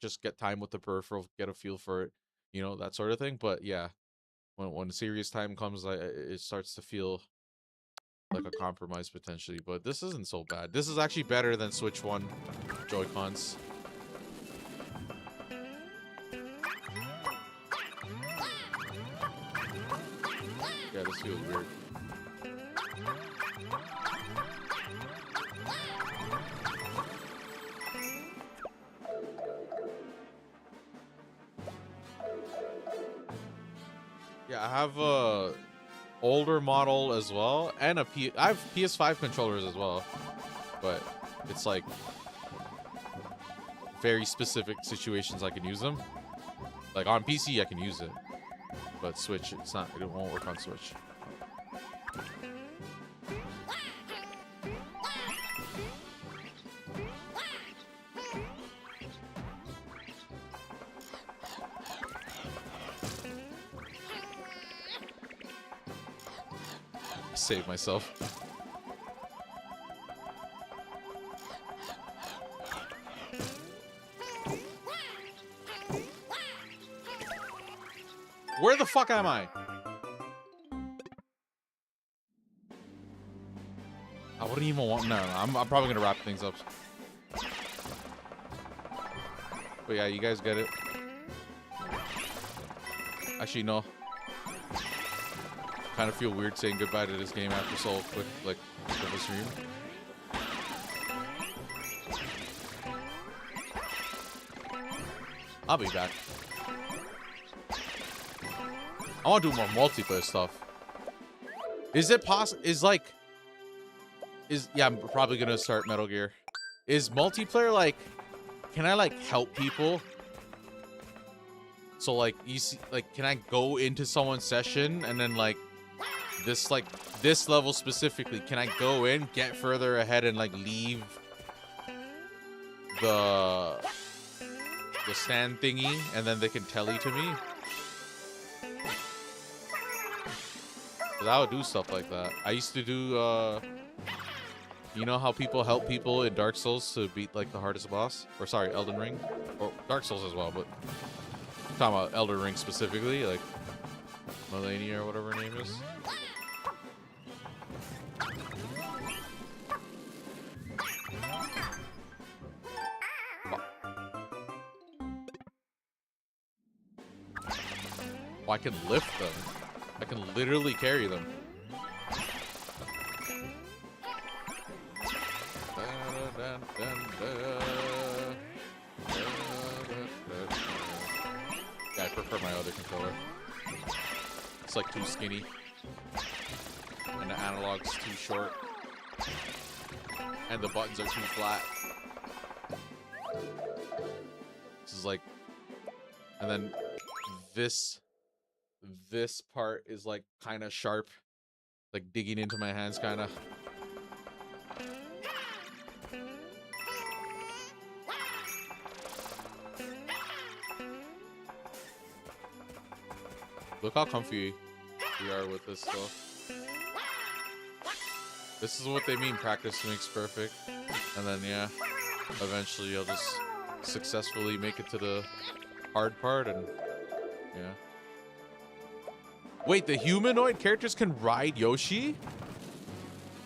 just get time with the peripheral, get a feel for it, you know, that sort of thing. But yeah, when serious time comes, it starts to feel like a compromise potentially. But this isn't so bad. This is actually better than Switch 1 Joy-Cons. Yeah, this feels weird. Yeah, I have a older model as well, and I have PS5 controllers as well, but it's like very specific situations I can use them. Like on PC I can use it, but Switch it won't work on Switch. Save myself. Where the fuck am I? I wouldn't even want. No, I'm probably gonna wrap things up. But yeah, you guys get it. Actually, no. Kind of feel weird saying goodbye to this game after so quick, like, of a stream. I'll be back. I want to do more multiplayer stuff. Is it possible? Yeah, I'm probably gonna start Metal Gear. Is multiplayer like? Can I like help people? So like you see, like, can I go into someone's session and then like this level specifically? Can I go in, get further ahead, and like leave the stand thingy, and then they can telly to me? I would do stuff like that. I used to do, you know how people help people in Dark Souls to beat like the hardest boss? Or sorry, Elden Ring? Or Dark Souls as well, but I'm talking about Elden Ring specifically, like Melania or whatever her name is. Oh, I can lift them. I can literally carry them. Yeah, I prefer my other controller. It's like too skinny. And the analog's too short. And the buttons are too flat. This is like... And then this part is like kind of sharp, like digging into my hands kind of. Look how comfy we are with this stuff. This is what they mean, practice makes perfect. And then yeah, eventually I'll just successfully make it to the hard part, and yeah. Wait, the humanoid characters can ride Yoshi?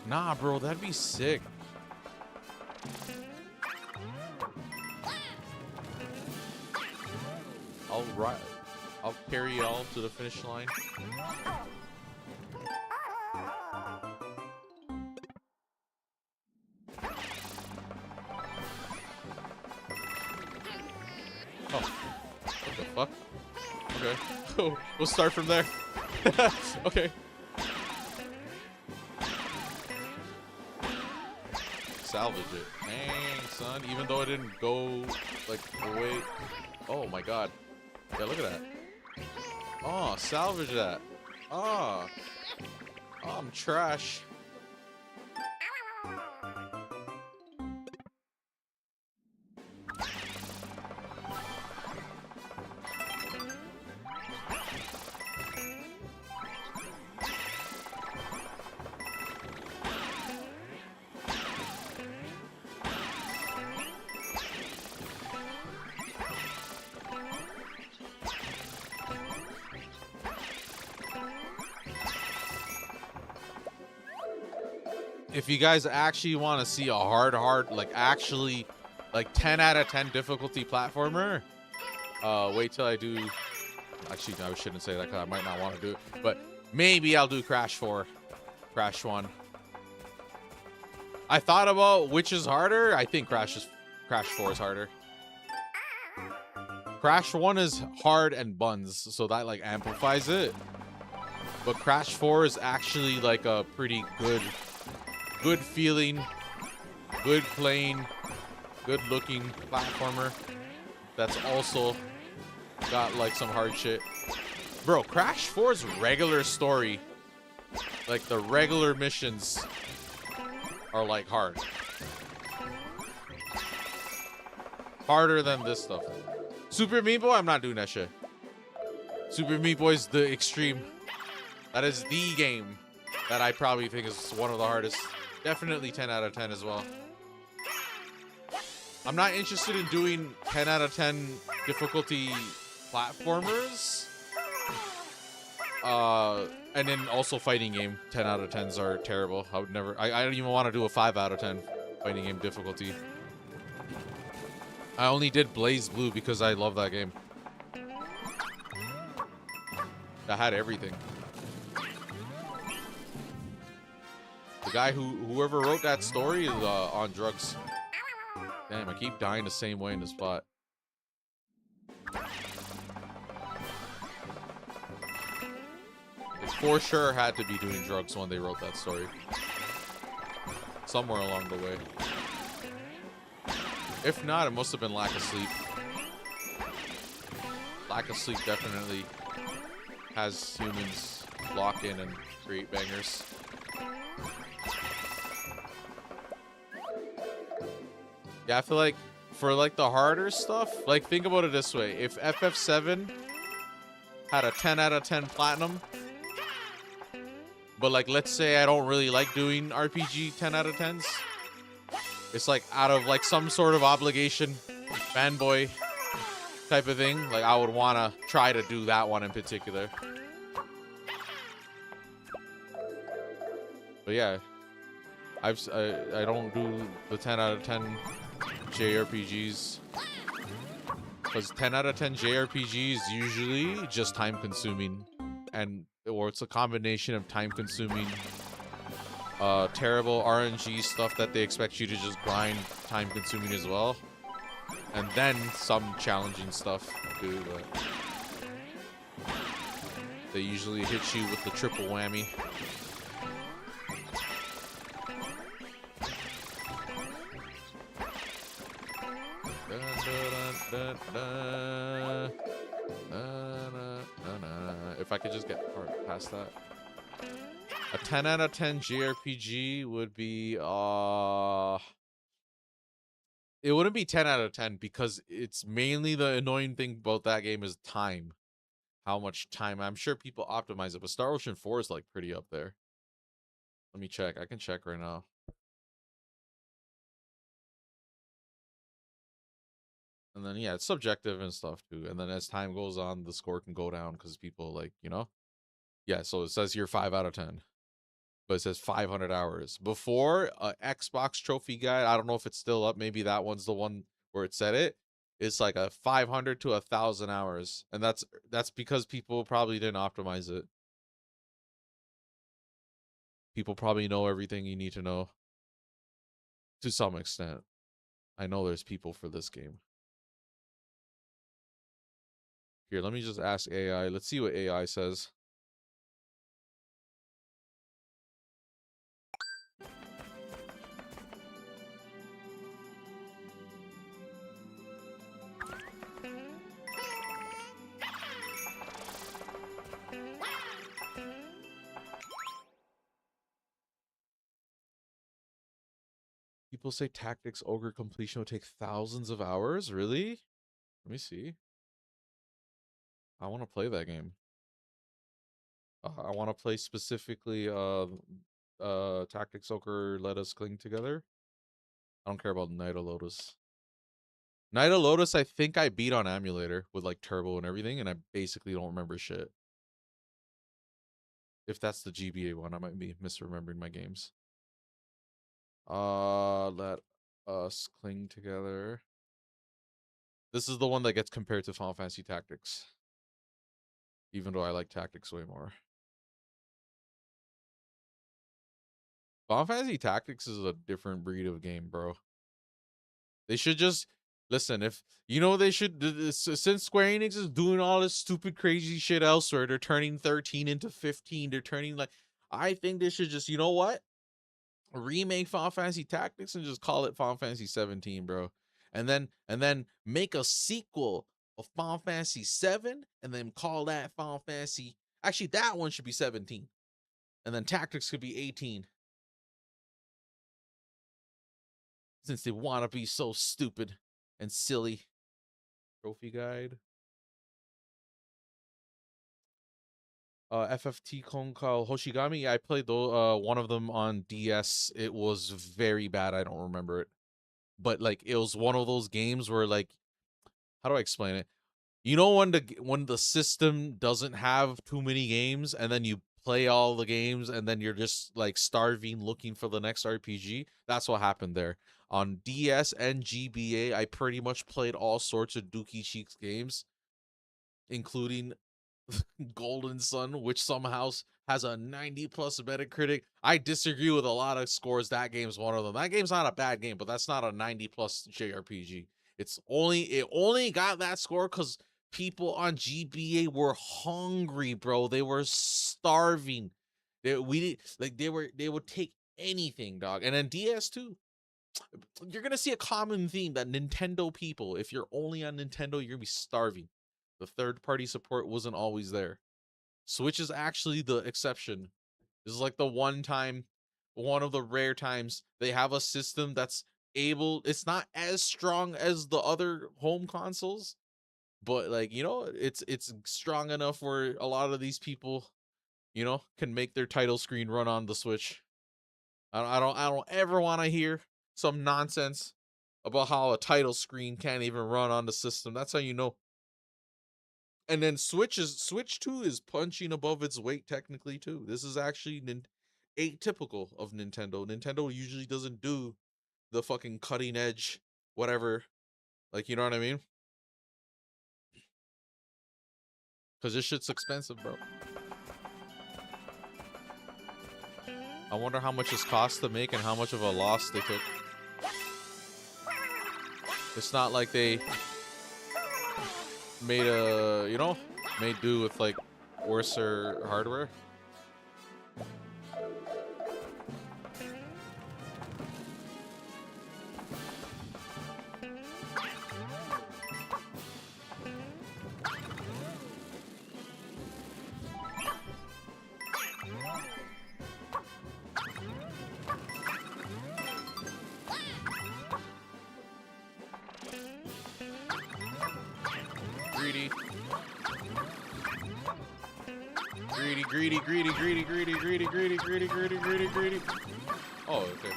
Nah, bro, that'd be sick. I'll carry y'all to the finish line. Oh, what the fuck? Okay, oh, we'll start from there. Okay. Salvage it. Dang, son. Even though I didn't go, like, away. Oh, my God. Yeah, look at that. Oh, salvage that. Ah, I'm trash. If you guys actually want to see a hard, like actually, like 10 out of 10 difficulty platformer, wait till I do. Actually, no, I shouldn't say that because I might not want to do it. But maybe I'll do Crash 4, Crash 1. I thought about which is harder. I think Crash 4 is harder. Crash 1 is hard and buns, so that like amplifies it. But Crash 4 is actually like a pretty good feeling, good playing, good looking platformer that's also got like some hard shit. Bro, Crash 4's regular story, like the regular missions are like hard. Harder than this stuff. Super Meat Boy, I'm not doing that shit. Super Meat Boy's the extreme. That is the game that I probably think is one of the hardest. Definitely 10 out of 10 as well. I'm not interested in doing 10 out of 10 difficulty platformers. And then also fighting game. 10 out of 10s are terrible. I would never, I don't even want to do a 5 out of 10 fighting game difficulty. I only did Blaze Blue because I love that game. That had everything. The guy whoever wrote that story is on drugs. Damn, I keep dying the same way in the spot. They for sure had to be doing drugs when they wrote that story. Somewhere along the way. If not, it must have been lack of sleep. Lack of sleep definitely has humans lock in and create bangers. Yeah, I feel like for like the harder stuff, like think about it this way. If FF7 had a 10 out of 10 platinum, but like let's say I don't really like doing RPG 10 out of 10s. It's like out of like some sort of obligation, fanboy type of thing. Like I would want to try to do that one in particular. But yeah, I don't do the 10 out of 10 JRPGs because 10 out of 10 JRPGs usually just time consuming, or it's a combination of time consuming, terrible RNG stuff that they expect you to just grind, time consuming as well, and then some challenging stuff too, but they usually hit you with the triple whammy. If I could just get past that. A 10 out of 10 JRPG would be it wouldn't be 10 out of 10 because it's mainly the annoying thing about that game is time. How much time. I'm sure people optimize it, but Star Ocean 4 is like pretty up there. Let me check. I can check right now. And then, yeah, it's subjective and stuff too. And then as time goes on, the score can go down because people like, you know? Yeah, so it says here 5 out of 10. But it says 500 hours. Before, Xbox Trophy Guide, I don't know if it's still up. Maybe that one's the one where it said it. It's like a 500 to 1,000 hours. And that's because people probably didn't optimize it. People probably know everything you need to know. To some extent. I know there's people for this game. Here, let me just ask AI. Let's see what AI says. People say Tactics Ogre completion would take thousands of hours. Really? Let me see. I want to play that game. I want to play specifically Tactics Ogre Let Us Cling Together. I don't care about Night of Lotus. Night of Lotus, I think I beat on emulator with like turbo and everything, and I basically don't remember shit. If that's the GBA one, I might be misremembering my games. Let Us Cling Together. This is the one that gets compared to Final Fantasy Tactics. Even though I like Tactics way more. Final Fantasy Tactics is a different breed of game, bro. They should just listen. If you know, they should, since Square Enix is doing all this stupid, crazy shit elsewhere. They're turning 13 into 15. They're turning like. I think they should just, you know what? Remake Final Fantasy Tactics and just call it Final Fantasy 17, bro. And then make a sequel of Final Fantasy 7 and then call that Final Fantasy. Actually, that one should be 17. And then Tactics could be 18. Since they want to be so stupid and silly. Trophy guide. FFT Konkal Hoshigami. I played one of them on DS. It was very bad. I don't remember it. But like it was one of those games where like, how do I explain it? You know when the system doesn't have too many games and then you play all the games and then you're just like starving looking for the next RPG? That's what happened there. On DS and GBA, I pretty much played all sorts of Dookie Cheeks games, including Golden Sun, which somehow has a 90 plus Metacritic. I disagree with a lot of scores. That game's one of them. That game's not a bad game, but that's not a 90 plus JRPG. It only got that score because people on GBA were hungry, bro. They were starving. They would take anything, dog. And then DS too. You're gonna see a common theme that Nintendo people, if you're only on Nintendo, you're gonna be starving. The third party support wasn't always there. Switch is actually the exception. This is like the one of the rare times they have a system that's able, it's not as strong as the other home consoles, but like, you know, it's strong enough where a lot of these people, you know, can make their title screen run on the Switch. I don't ever want to hear some nonsense about how a title screen can't even run on the system. That's how you know. And then Switch 2 is punching above its weight technically too. This is actually atypical of Nintendo. Nintendo usually doesn't do the fucking cutting edge whatever. Like, you know what I mean? Cuz this shit's expensive, bro. I wonder how much this cost to make and how much of a loss they took. It's not like they made do with like worser hardware. Greedy. Oh, okay.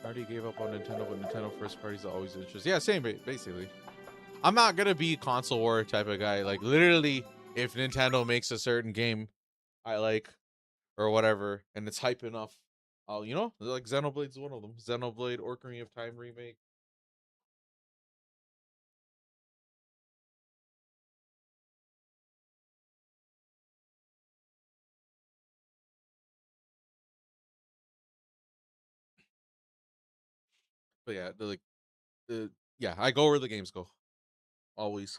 I already gave up on Nintendo, but Nintendo first parties are always interesting. Yeah, same, basically. I'm not gonna be console war type of guy. Like, literally, if Nintendo makes a certain game I like or whatever, and it's hype enough, I'll, you know, like Xenoblade's one of them. Xenoblade Ocarina of Time remake. But yeah, yeah, I go where the games go. Always.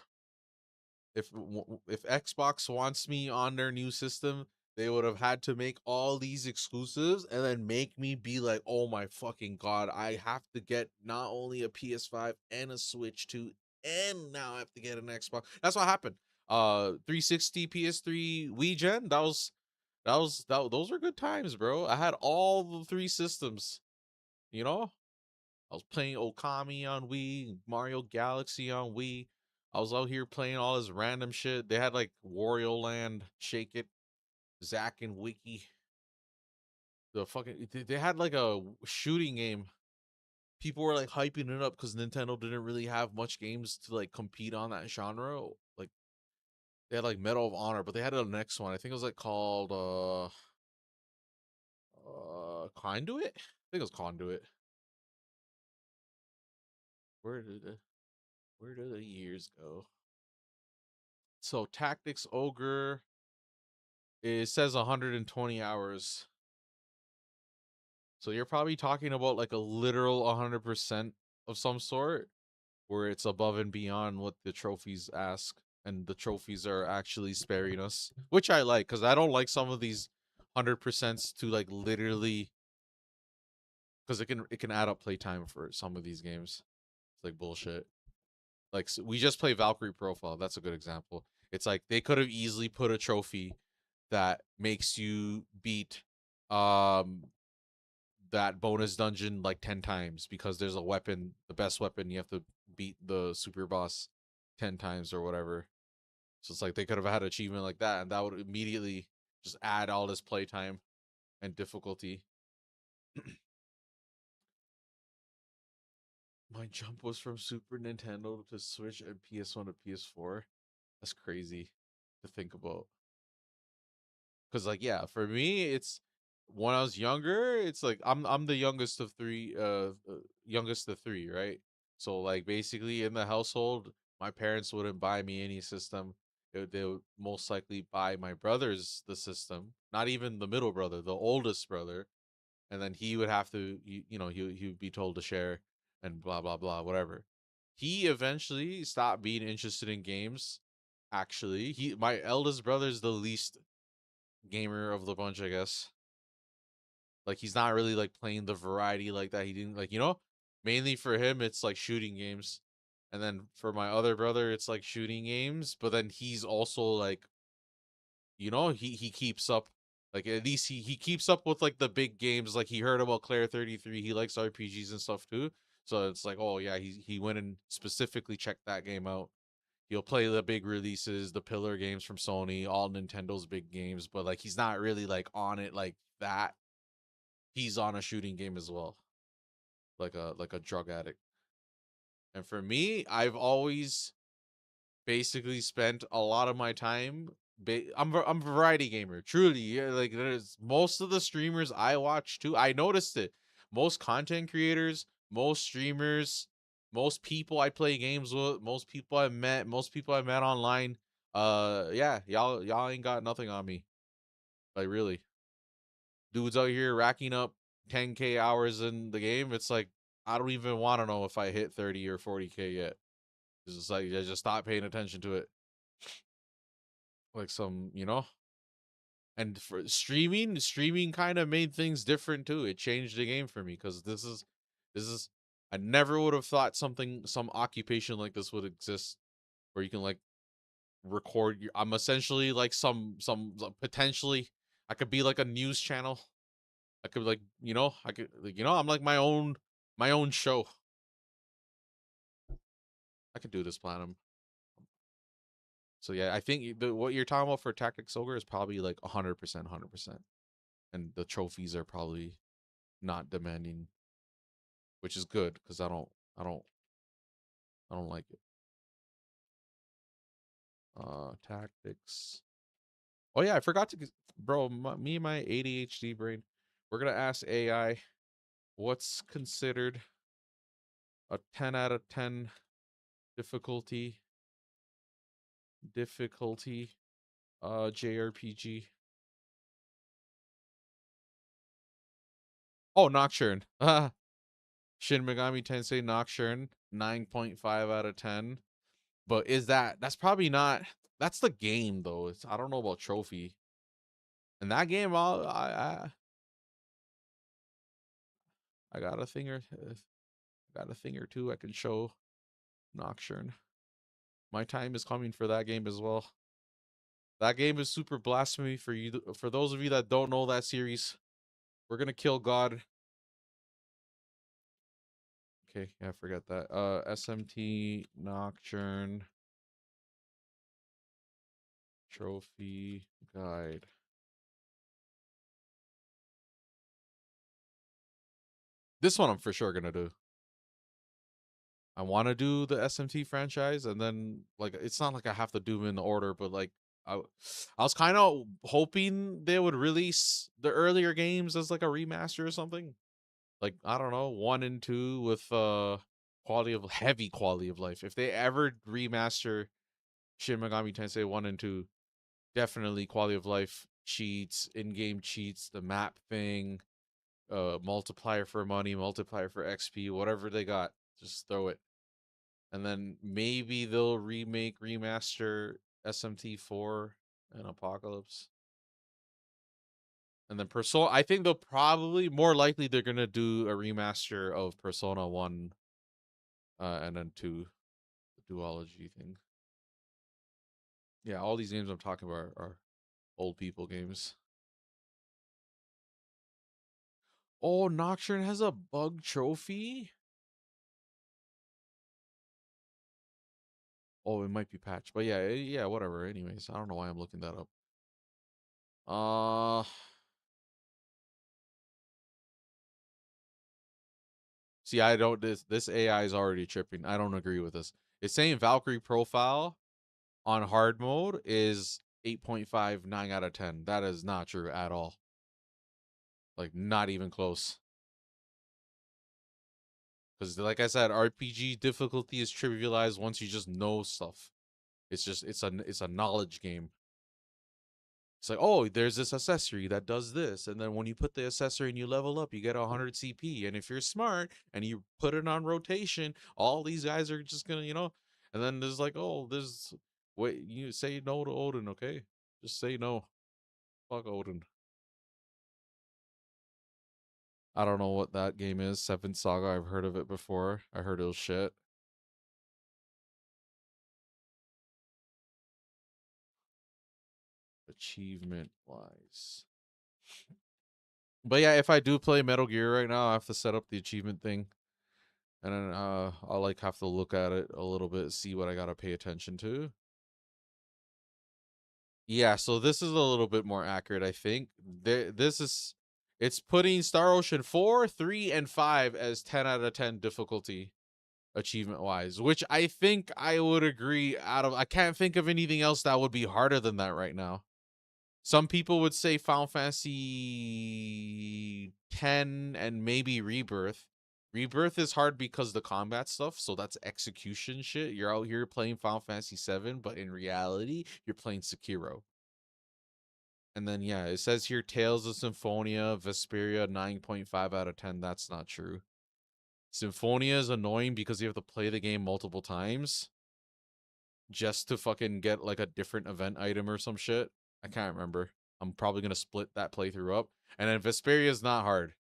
If Xbox wants me on their new system, they would have had to make all these exclusives and then make me be like, oh my fucking god, I have to get not only a PS5 and a Switch 2, and now I have to get an Xbox. That's what happened. 360, PS3, Wii Gen. That was those were good times, bro. I had all the three systems. You know, I was playing Okami on Wii, Mario Galaxy on Wii. I was out here playing all this random shit. They had like Wario Land, Shake It, Zack and Wiki. The fucking they had like a shooting game. People were like hyping it up because Nintendo didn't really have much games to like compete on that genre. Like they had like Medal of Honor, but they had a next one. I think it was like called Conduit. I think it was Conduit. Where did it, where did the years go? So Tactics Ogre, it says 120 hours. So you're probably talking about like a literal 100% of some sort, where it's above and beyond what the trophies ask, and the trophies are actually sparing us, which I like because I don't like some of these 100% to like literally, because it can add up playtime for some of these games. It's like bullshit. Like we just play Valkyrie Profile. That's a good example. It's like they could have easily put a trophy that makes you beat um that bonus dungeon like 10 times because there's a weapon, the best weapon, you have to beat the super boss 10 times or whatever. So it's like they could have had an achievement like that, and that would immediately just add all this playtime and difficulty. My jump was from Super Nintendo to Switch and PS1 to PS4. That's crazy to think about. Cause like yeah, for me it's when I was younger, it's like I'm the youngest of three, youngest of three, right? So like basically in the household, my parents wouldn't buy me any system. They would most likely buy my brothers the system, not even the middle brother, the oldest brother, and then he would have to, he would be told to share and blah blah blah whatever. He eventually stopped being interested in games. Actually, he my eldest brother's the least gamer of the bunch, I guess. Like he's not really like playing the variety like that. He didn't like, mainly for him it's like shooting games. And then for my other brother it's like shooting games, but then he's also like, he keeps up, like at least he keeps up with like the big games. Like he heard about Claire 33. He likes RPGs and stuff too. So it's like, oh yeah, he went and specifically checked that game out. He'll play the big releases, the pillar games from Sony, all Nintendo's big games, but like he's not really like on it like that. He's on a shooting game as well, like a drug addict. And for me, I've always basically spent a lot of my time. I'm a variety gamer, truly. Yeah, like there's most of the streamers I watch too. I noticed it. Most content creators, most streamers, most people I play games with, most people I met online. Yeah, y'all ain't got nothing on me. Like really, dudes out here racking up 10K hours in the game. It's like I don't even want to know if I hit 30 or 40K yet. It's just like I just stop paying attention to it. Like some, and for streaming kind of made things different too. It changed the game for me because this is I never would have thought some occupation like this would exist where you can like record your, I'm essentially like some potentially I could be like a news channel. I could like, I could like, I'm like my own show. I could do this platinum. So yeah, I think what you're talking about for Tactics Ogre is probably like 100%, 100%, and the trophies are probably not demanding, which is good because I don't, I don't like it. Tactics. Oh yeah, I forgot to, bro. Me and my ADHD brain. We're gonna ask AI what's considered a 10 out of 10 difficulty difficulty JRPG. Oh, Nocturne. Shin Megami Tensei Nocturne, 9.5 out of 10. But that's probably not, that's the game though. I don't know about trophy. And that game, I got a thing or got a thing or two I can show Nocturne. My time is coming for that game as well. That game is super blasphemy for you. For those of you that don't know that series, we're gonna kill God. Okay, yeah, forget that. SMT Nocturne Trophy Guide. This one I'm for sure gonna do. I want to do the SMT franchise, and then like it's not like I have to do them in the order, but like I was kind of hoping they would release the earlier games as like a remaster or something. Like I don't know, 1 and 2 with heavy quality of life. If they ever remaster Shin Megami Tensei 1 and 2, definitely quality of life cheats, in-game cheats, the map thing, multiplier for money, multiplier for XP, whatever they got, just throw it. And then maybe they'll remaster SMT4 and Apocalypse. And then Persona, I think they'll probably more likely they're gonna do a remaster of Persona 1 and then 2, the duology thing. Yeah, all these games I'm talking about are old people games. Oh, Nocturne has a bug trophy? Oh, it might be patched. But yeah, whatever. Anyways, I don't know why I'm looking that up. See, I don't this AI is already tripping. I don't agree with this. It's saying Valkyrie profile on hard mode is 8.5, 9 out of 10. That is not true at all. Like not even close. Because like I said, RPG difficulty is trivialized once you just know stuff. It's a knowledge game. It's like, oh, there's this accessory that does this, and then when you put the accessory and you level up, you get 100 CP. And if you're smart and you put it on rotation, all these guys are just gonna, And then there's like, oh, there's wait, you say no to Odin, okay? Just say no. Fuck Odin. I don't know what that game is. Seventh Saga. I've heard of it before. I heard it was shit. Achievement wise. But yeah, if I do play Metal Gear right now, I have to set up the achievement thing. And then I'll like have to look at it a little bit, see what I gotta pay attention to. Yeah, so this is a little bit more accurate, I think. It's putting Star Ocean 4, 3, and 5 as 10 out of 10 difficulty achievement wise, which I think I would agree I can't think of anything else that would be harder than that right now. Some people would say Final Fantasy 10 and maybe Rebirth. Rebirth is hard because the combat stuff, so that's execution shit. You're out here playing Final Fantasy 7, but in reality, you're playing Sekiro. And then yeah, it says here Tales of Symphonia, Vesperia 9.5 out of 10. That's not true. Symphonia is annoying because you have to play the game multiple times just to fucking get like a different event item or some shit. I can't remember. I'm probably gonna split that playthrough up. And then Vesperia is not hard.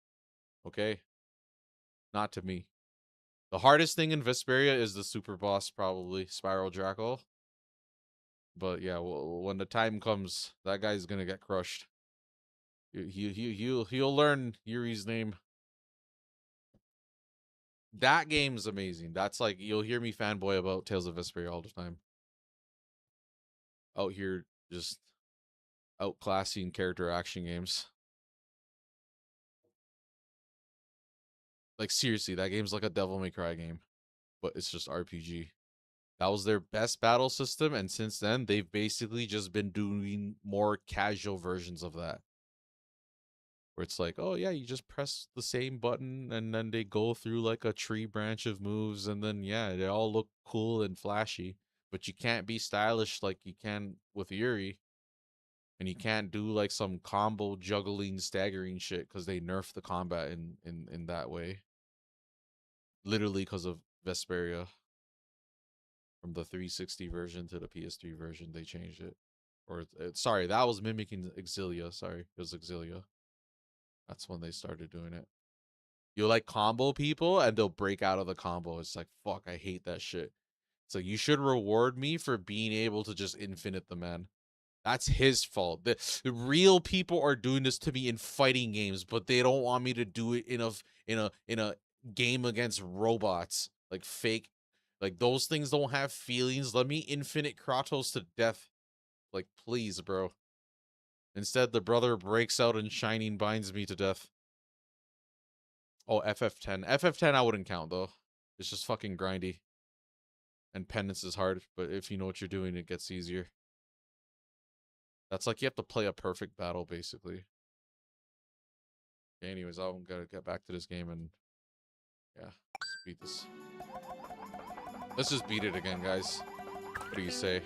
Okay? Not to me. The hardest thing in Vesperia is the super boss, probably Spiral Draco. But yeah, when the time comes, that guy's gonna get crushed. He'll learn Yuri's name. That game's amazing. That's like you'll hear me fanboy about Tales of Vesperia all the time. Out here just outclassing character action games. Like seriously, that game's like a Devil May Cry game, but it's just RPG. That was their best battle system, and since then they've basically just been doing more casual versions of that. Where it's like, oh yeah, you just press the same button and then they go through like a tree branch of moves, and then yeah, they all look cool and flashy. But you can't be stylish like you can with Yuri. And you can't do like some combo juggling, staggering shit because they nerfed the combat in that way. Literally because of Vesperia. From the 360 version to the PS3 version, they changed it. Or sorry, that was mimicking Exilia. Sorry, it was Exilia. That's when they started doing it. You like combo people and they'll break out of the combo. It's like fuck, I hate that shit. So you should reward me for being able to just infinite the man. That's his fault. The real people are doing this to me in fighting games, but they don't want me to do it in a game against robots. Like fake. Like those things don't have feelings. Let me infinite Kratos to death. Like please, bro. Instead, the brother breaks out and Shining binds me to death. Oh, FF10. FF10 I wouldn't count though. It's just fucking grindy. And penance is hard, but if you know what you're doing, it gets easier. That's like you have to play a perfect battle, basically. Okay, anyways, I'm gonna get back to this game and yeah, let's beat this. Let's just beat it again, guys. What do you say?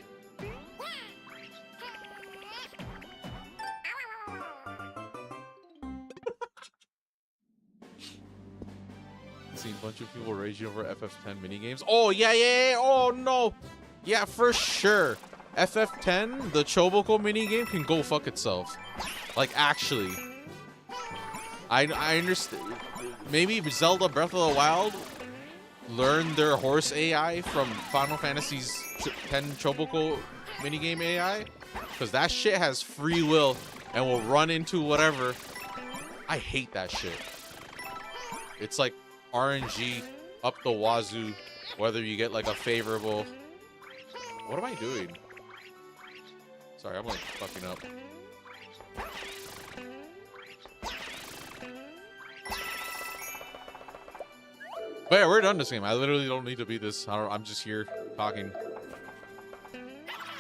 Seen a bunch of people raging over FF10 minigames. Oh, yeah. Oh, no. Yeah, for sure. FF10, the Choboko minigame, can go fuck itself. Like, actually. I understand. Maybe Zelda Breath of the Wild learned their horse AI from Final Fantasy's 10 Choboko minigame AI. Because that shit has free will and will run into whatever. I hate that shit. It's like RNG up the wazoo, whether you get like a favorable. What am I doing? Sorry, I'm like fucking up. But yeah, we're done this game. I literally don't need to beat this. I'm just here talking.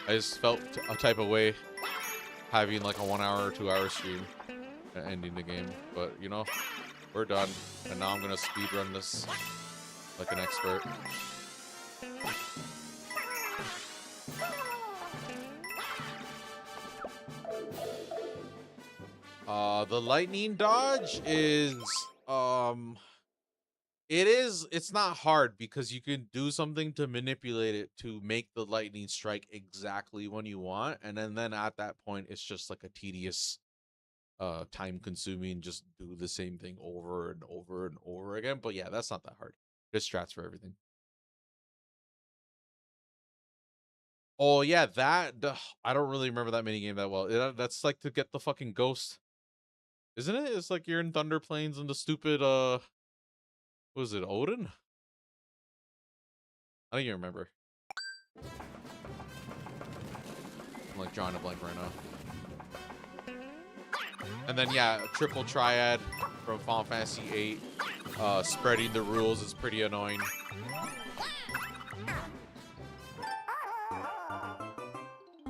I just felt a type of way having like a 1 hour or 2 hour stream and ending the game. But you know, we're done. And now I'm gonna speed run this like an expert. The lightning dodge is it's not hard because you can do something to manipulate it to make the lightning strike exactly when you want, and then at that point it's just like a tedious time consuming, just do the same thing over and over and over again. But yeah, that's not that hard. There's strats for everything. Oh yeah, I don't really remember that minigame that well. That's like to get the fucking ghost, isn't it? It's like you're in Thunder Plains and the stupid what was it, Odin? I don't even remember. I'm like drawing a blank right now. And then yeah, triple triad from Final Fantasy VIII. Spreading the rules is pretty annoying.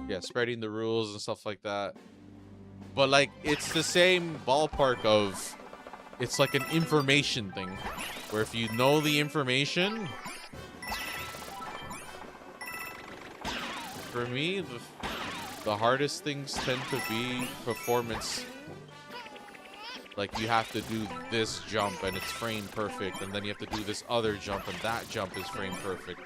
Yeah, spreading the rules and stuff like that. But like it's the same ballpark of it's like an information thing where if you know the information, for me the hardest things tend to be performance. Like you have to do this jump and it's frame perfect, and then you have to do this other jump and that jump is frame perfect.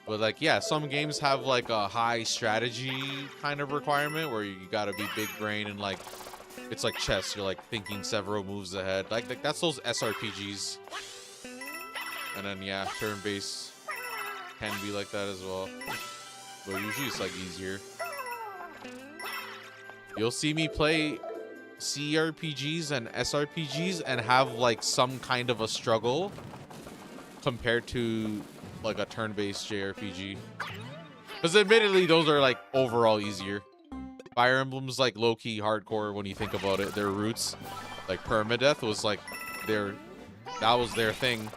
But like, yeah, some games have like a high strategy kind of requirement where you gotta be big brain and like, it's like chess. You're like thinking several moves ahead. Like that's those SRPGs. And then yeah, turn-based can be like that as well. But usually it's like easier. You'll see me play CRPGs and SRPGs and have like some kind of a struggle compared to like a turn-based JRPG, because admittedly those are like overall easier. Fire Emblem's like low-key hardcore when you think about it. Their roots, like permadeath, was like that was their thing,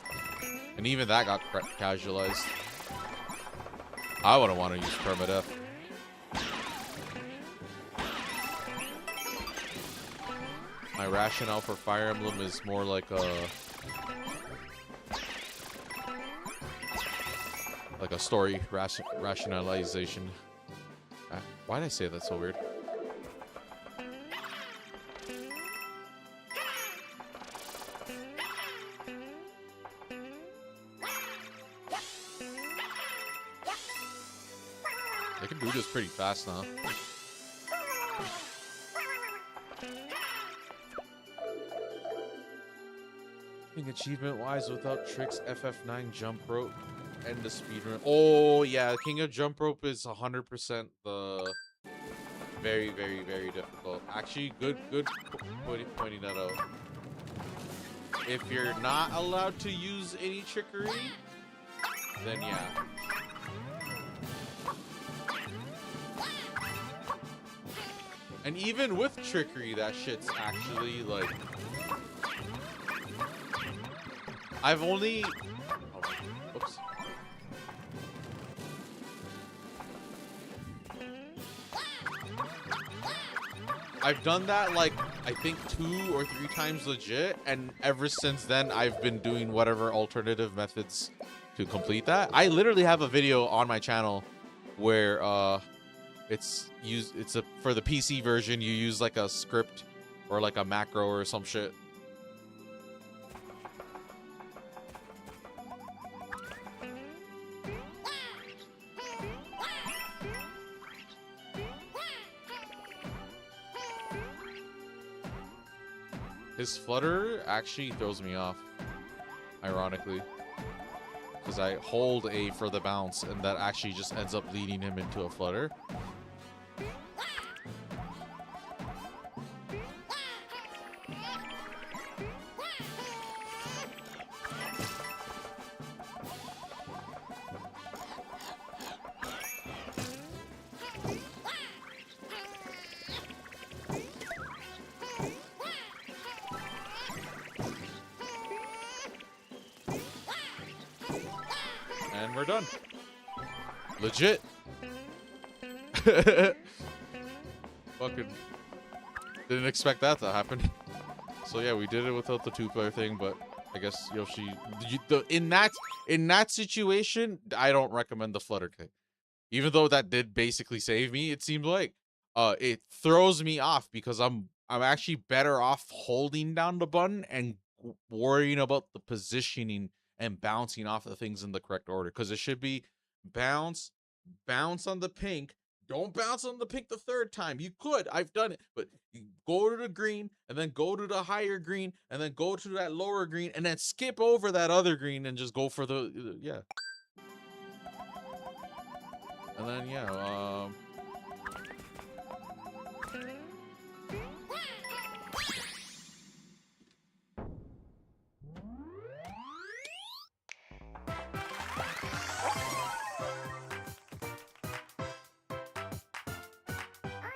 and even that got casualized. I wouldn't want to use permadeath. My rationale for Fire Emblem is more like a story rationalization. Why did I say that so weird? They can do this pretty fast now. think achievement-wise, without tricks, FF9 jump rope and the speedrun. Oh yeah, King of Jump Rope is 100% the very, very, very difficult. Actually, good pointing that out. If you're not allowed to use any trickery, then yeah. And even with trickery, that shit's actually like, I've only, oh, oops. I've done that like I think 2 or 3 times legit, and ever since then I've been doing whatever alternative methods to complete that. I literally have a video on my channel where it's for the PC version, you use like a script or like a macro or some shit. His flutter actually throws me off, ironically, because I hold A for the bounce, and that actually just ends up leading him into a flutter. And we're done. Legit. Fucking didn't expect that to happen. So yeah, we did it without the 2-player thing, but I guess Yoshi, in that situation, I don't recommend the flutter kick. Even though that did basically save me, it seemed like it throws me off because I'm actually better off holding down the button and worrying about the positioning and bouncing off the things in the correct order, because it should be bounce on the pink. Don't bounce on the pink the 3rd time. You could, I've done it, but you go to the green and then go to the higher green and then go to that lower green and then skip over that other green and just go for the yeah. And then yeah,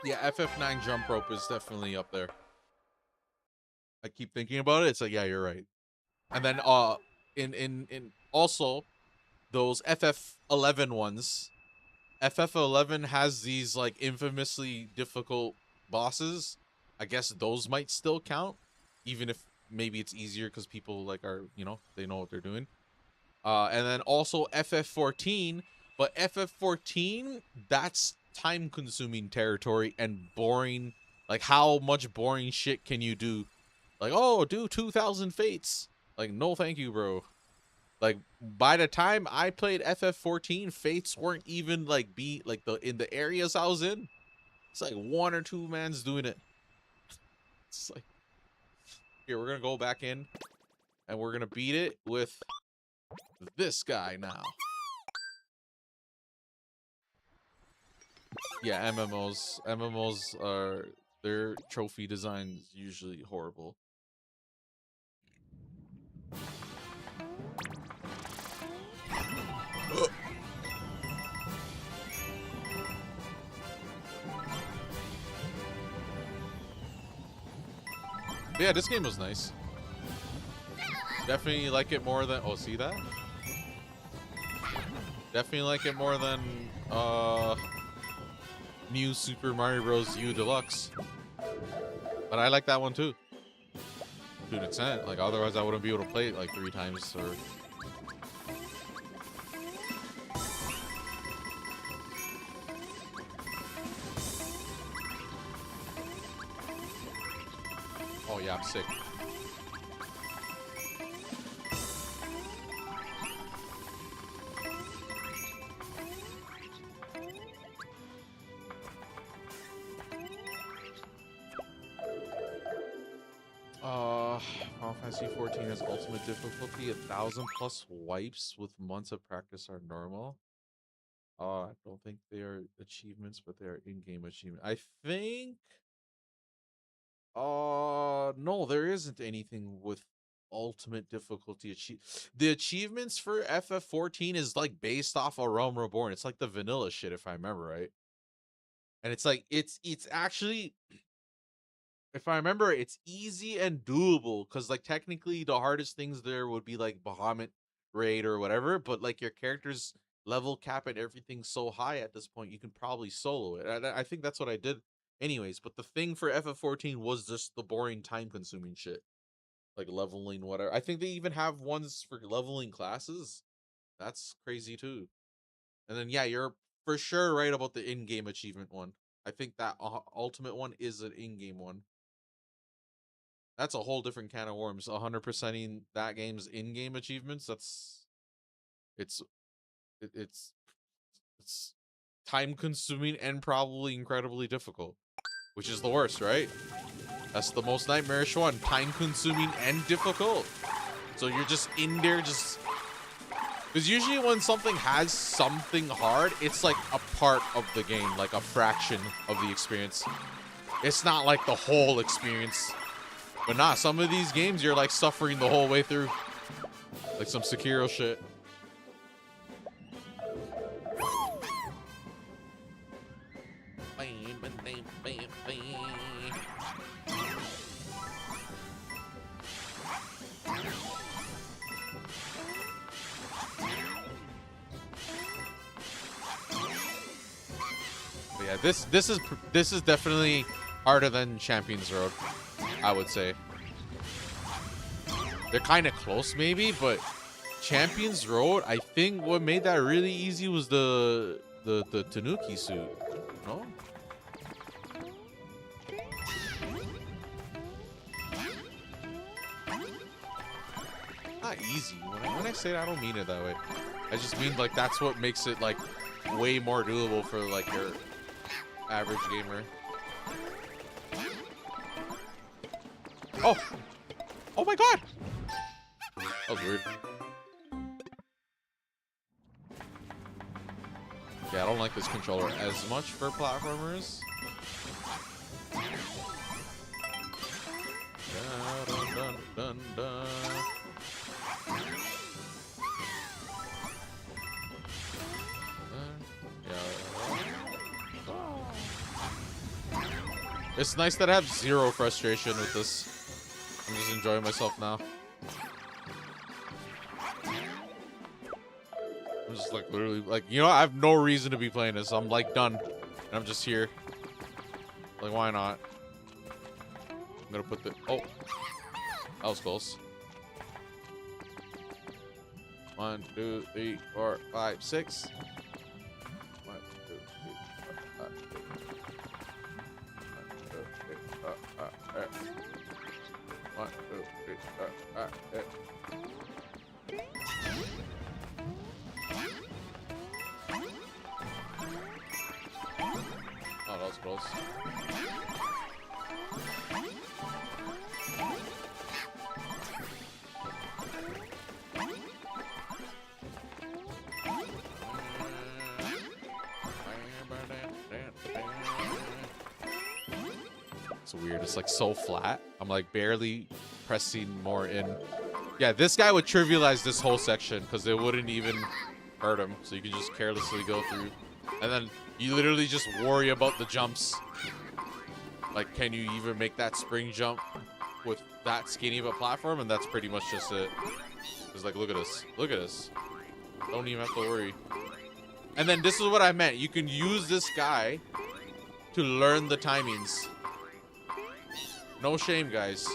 yeah, FF9 jump rope is definitely up there. I keep thinking about it. It's like, yeah, you're right. And then in also those FF11 ones, FF11 has these like infamously difficult bosses. I guess those might still count, even if maybe it's easier because people like are, you know, they know what they're doing. And then also FF14, but FF14, that's time-consuming territory and boring. Like, how much boring shit can you do? Like, oh, do 2,000 fates. Like, no thank you, bro. Like, by the time I played FF14, fates weren't even like in the areas I was in. It's like 1 or 2 mans doing it. It's like, here, we're gonna go back in and we're gonna beat it with this guy now. Yeah, MMOs are, their trophy design is usually horrible. Yeah, this game was nice. Definitely like it more than, oh, see that? Definitely like it more than New Super Mario Bros. U Deluxe. But I like that one too, to an extent. Like, otherwise I wouldn't be able to play it like 3 times or... Oh yeah, I'm sick. Final Fantasy 14 has ultimate difficulty. 1,000+ wipes with months of practice are normal. I don't think they are achievements, but they are in-game achievement. I think. No, there isn't anything with ultimate difficulty the achievements for FF14 is like based off of Realm Reborn. It's like the vanilla shit, if I remember right. And it's like it's actually, if I remember, it's easy and doable because like technically the hardest things there would be like Bahamut raid or whatever, but like your character's level cap and everything's so high at this point, you can probably solo it. I think that's what I did anyways. But the thing for FF14 was just the boring, time-consuming shit, like leveling whatever. I think they even have ones for leveling classes. That's crazy too. And then yeah, you're for sure right about the in-game achievement one. I think that ultimate one is an in-game one. That's a whole different can of worms. 100%ing that game's in-game achievements. It's time-consuming and probably incredibly difficult, which is the worst, right? That's the most nightmarish one. Time-consuming and difficult. So you're just in there, just because usually when something has something hard, it's like a part of the game, like a fraction of the experience. It's not like the whole experience. But nah, some of these games you're like suffering the whole way through. Like some Sekiro shit. But yeah, this is definitely harder than Champions Road, I would say. They're kind of close maybe, but Champions Road, I think what made that really easy was the Tanuki suit. No? Not easy. When I say that, I don't mean it that way. I just mean like that's what makes it like way more doable for like your average gamer. Oh! Oh my god! That was weird. Yeah, I don't like this controller as much for platformers. Dun, dun, dun, dun. It's nice that I have zero frustration with this. I'm just enjoying myself now. I'm just like literally like, you know, I have no reason to be playing this. I'm like done. And I'm just here. Like, why not? I'm gonna put the... Oh. That was close. 1, 2, 3, 4, 5, 6. 1, 2, 3, 4, 5, 6. 1, 2, 3, 4, 5, 6. Oh, that was close. It's weird. It's like so flat. I'm like barely pressing more in. Yeah, this guy would trivialize this whole section because it wouldn't even hurt him. So you can just carelessly go through. And then you literally just worry about the jumps. Like, can you even make that spring jump with that skinny of a platform? And that's pretty much just it. It's like, look at this. Look at this. Don't even have to worry. And then this is what I meant. You can use this guy to learn the timings. No shame, guys.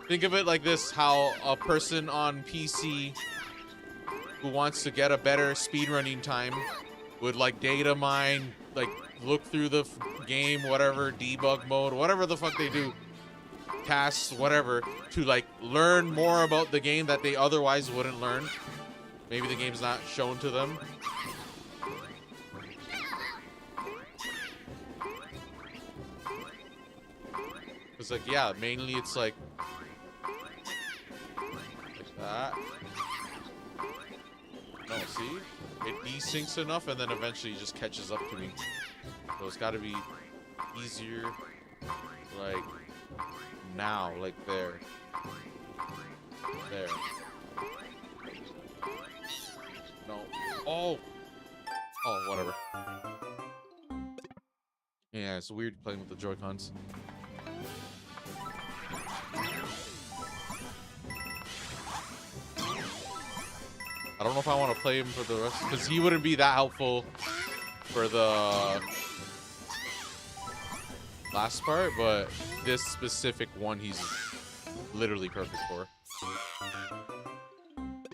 Think of it like this, how a person on PC who wants to get a better speedrunning time would like data mine, like look through the game, whatever, debug mode, whatever the fuck they do, tasks, whatever, to like learn more about the game that they otherwise wouldn't learn. Maybe the game's not shown to them. It's like, yeah, mainly it's like that. No, see? It desyncs enough and then eventually just catches up to me. So it's got to be easier, like, now, like there. There. No. Oh! Oh, whatever. Yeah, it's weird playing with the Joy-Cons. I don't know if I want to play him for the rest, because he wouldn't be that helpful for the last part, but this specific one he's literally perfect for.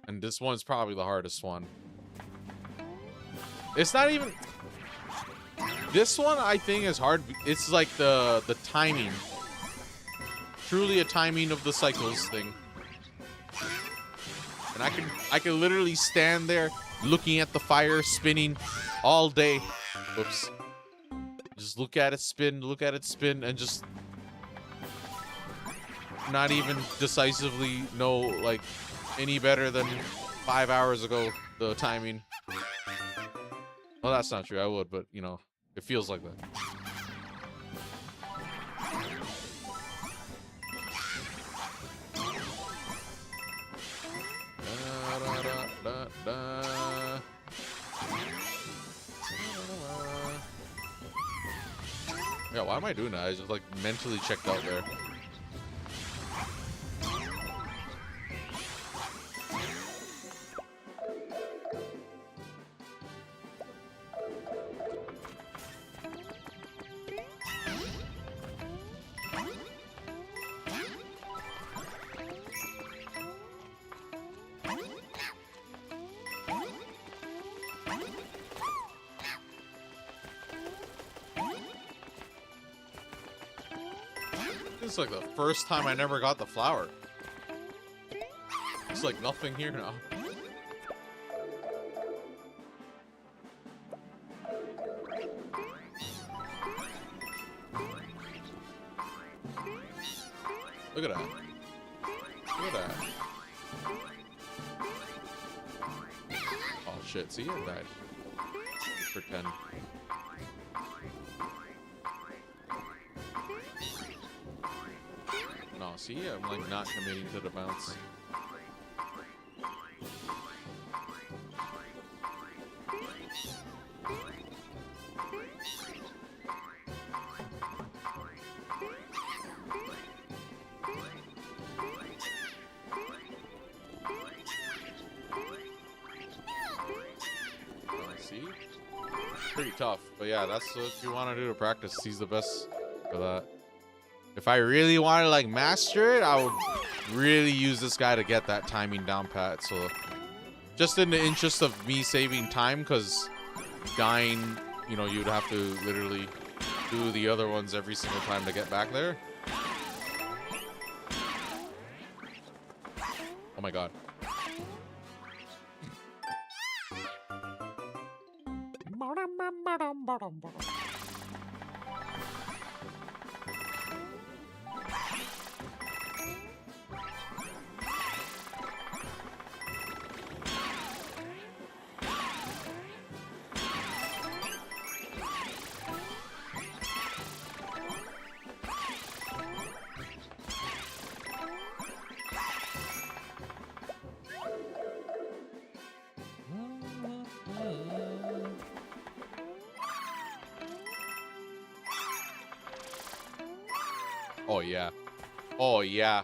And this one's probably the hardest one. It's not even... This one, I think, is hard. It's like the timing. Truly a timing of the cycles thing. And I can literally stand there looking at the fire spinning all day. Whoops. Just look at it spin, and just not even decisively know, like, any better than 5 hours ago, the timing. Well, that's not true. I would, but, you know, it feels like that. Yeah, why am I doing that? I just, like, mentally checked out there. It's like the first time I never got the flower. It's like nothing here now. Look at that. Look at that. Oh shit, see, I died. Pretend. No, see, I'm like not committing to the bounce. See? Pretty tough, but yeah, that's what you want to do to practice. He's the best for that. If I really want to like master it, I would really use this guy to get that timing down pat. So just in the interest of me saving time, because dying, you know, you'd have to literally do the other ones every single time to get back there. Oh my god. Oh yeah. Oh yeah.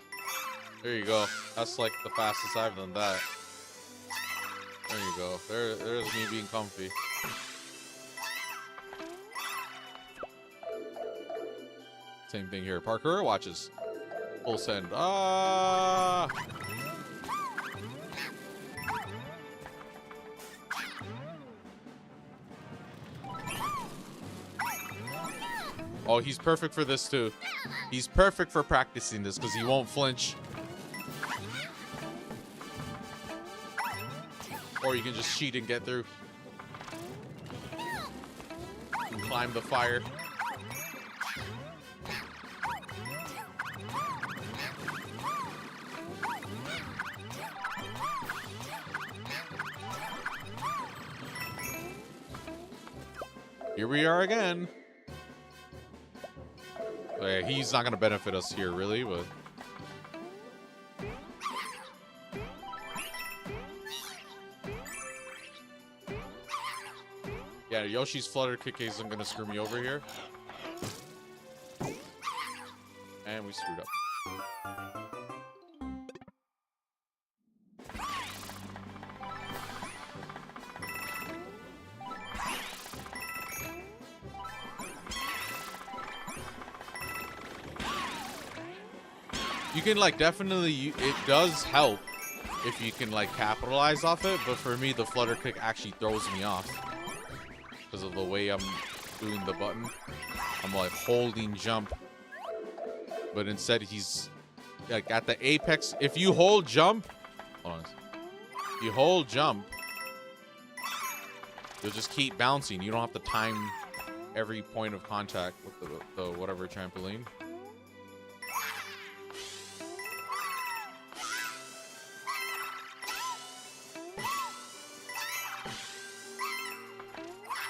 There you go. That's like the fastest I've done that. There you go. There's me being comfy. Same thing here. Parkour watches. Full send. Ah! Oh, he's perfect for this too. He's perfect for practicing this because he won't flinch. Or you can just cheat and get through. And climb the fire. Here we are again. Yeah, he's not gonna benefit us here, really, but yeah, Yoshi's Flutter Kick isn't gonna screw me over here. And we screwed up. You can, like, definitely, it does help if you can, like, capitalize off it, but for me, the Flutter Kick actually throws me off because of the way I'm doing the button. I'm, like, holding jump, but instead he's, like, at the apex. If you hold jump, hold on. If you hold jump, you'll just keep bouncing. You don't have to time every point of contact with the whatever trampoline.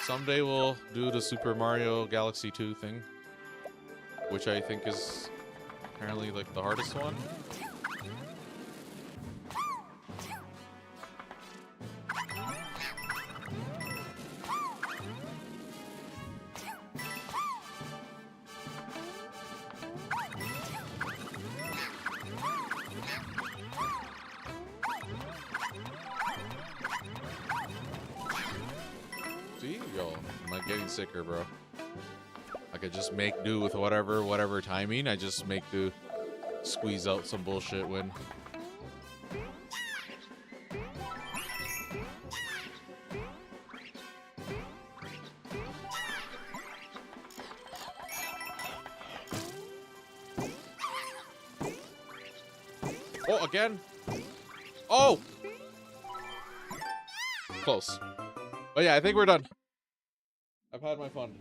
Someday we'll do the Super Mario Galaxy 2 thing, which I think is apparently like the hardest one. See, yo, I'm not getting sicker, bro. I could just make do with whatever timing. I just make do, squeeze out some bullshit win. Oh, again? Oh! Close. But yeah, I think we're done. I've had my fun.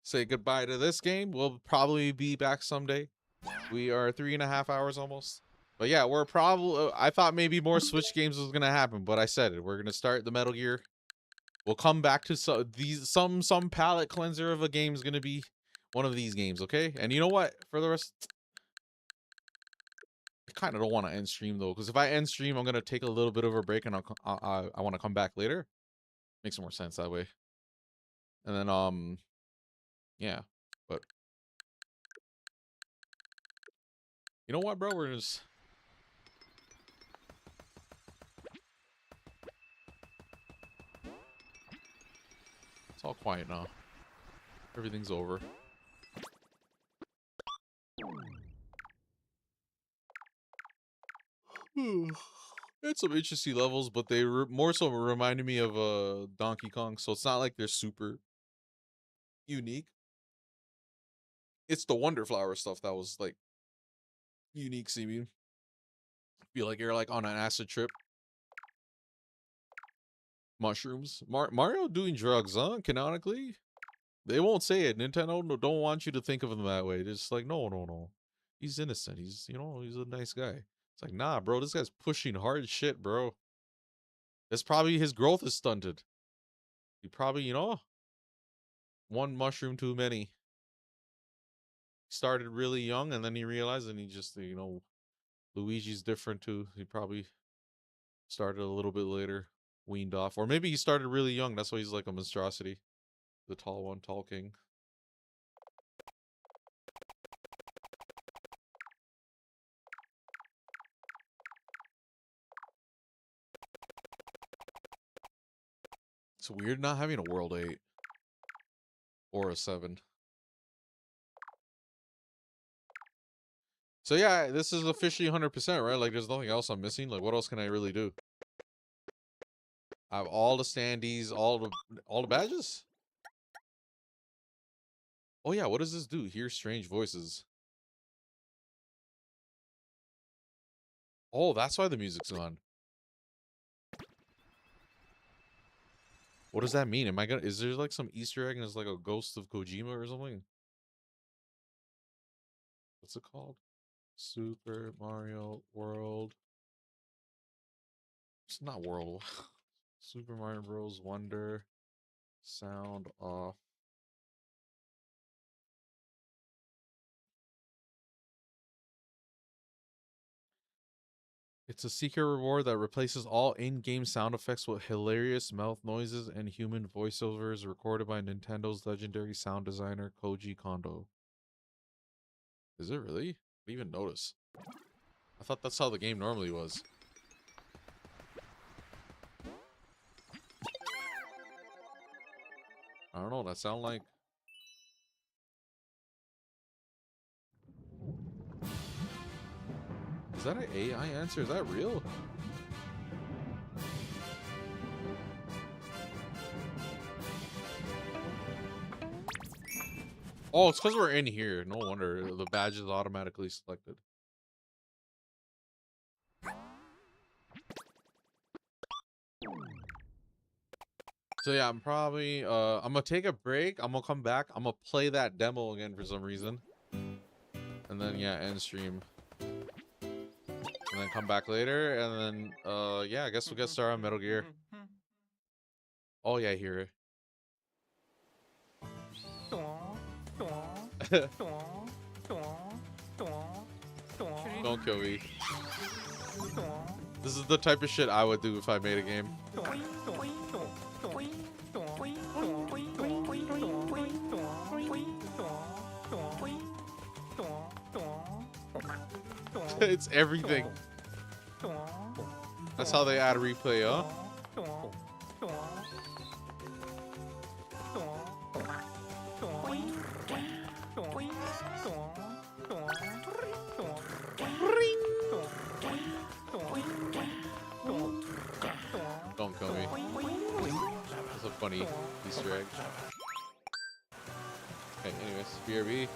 Say goodbye to this game. We'll probably be back someday. We are 3.5 hours almost. But yeah, we're probably, I thought maybe more Switch games was gonna happen, but I said it. We're gonna start the Metal Gear. We'll come back to some palate cleanser of a game is gonna be one of these games, okay? And you know what? For the rest, I kind of don't want to end stream though, because if I end stream, I'm gonna take a little bit of a break, and I want to come back later. Makes more sense that way. And then yeah, but you know what, bro? We're just. It's all quiet now. Everything's over. It's some interesting levels, but they more so reminded me of Donkey Kong, so it's not like they're super unique. It's the Wonder Flower stuff that was like unique seeming. Feel like you're like on an acid trip. Mushrooms. Mario doing drugs, huh? Canonically, they won't say it. Nintendo don't want you to think of him that way. They're just like, no. He's innocent. He's he's a nice guy. It's like, nah, bro. This guy's pushing hard shit, bro. It's probably his growth is stunted. He probably, one mushroom too many. Started really young, and then he realized, and he just, Luigi's different too. He probably started a little bit later, weaned off, or maybe he started really young. That's why he's like a monstrosity, the tall one, tall king. It's weird not having a World 8 or a 7. So yeah, this is officially 100%, right? Like, there's nothing else I'm missing. Like, what else can I really do? I have all the standees, all the badges. Oh yeah, what does this do? Hear strange voices. Oh, that's why the music's on. What does that mean? Is there like some Easter egg and it's like a ghost of Kojima or something? What's it called? Super Mario World It's not World. Super Mario Bros. Wonder. Sound off. It's a secret reward that replaces all in-game sound effects with hilarious mouth noises and human voiceovers recorded by Nintendo's legendary sound designer Koji Kondo. Is it really? I didn't even notice. I thought that's how the game normally was. I don't know, that sound like... Is that an AI answer? Is that real? Oh, it's because we're in here. No wonder the badge is automatically selected. So yeah, I'm probably I'm gonna take a break. I'm gonna come back. I'm gonna play that demo again for some reason. And then yeah, end stream. And then come back later and then yeah, I guess we'll get started on Metal Gear. Oh yeah, here. Don't kill me. This is the type of shit I would do if I made a game. It's everything. That's how they add replay, huh? Don't kill me. That's a funny Easter egg. Okay, anyways, BRB.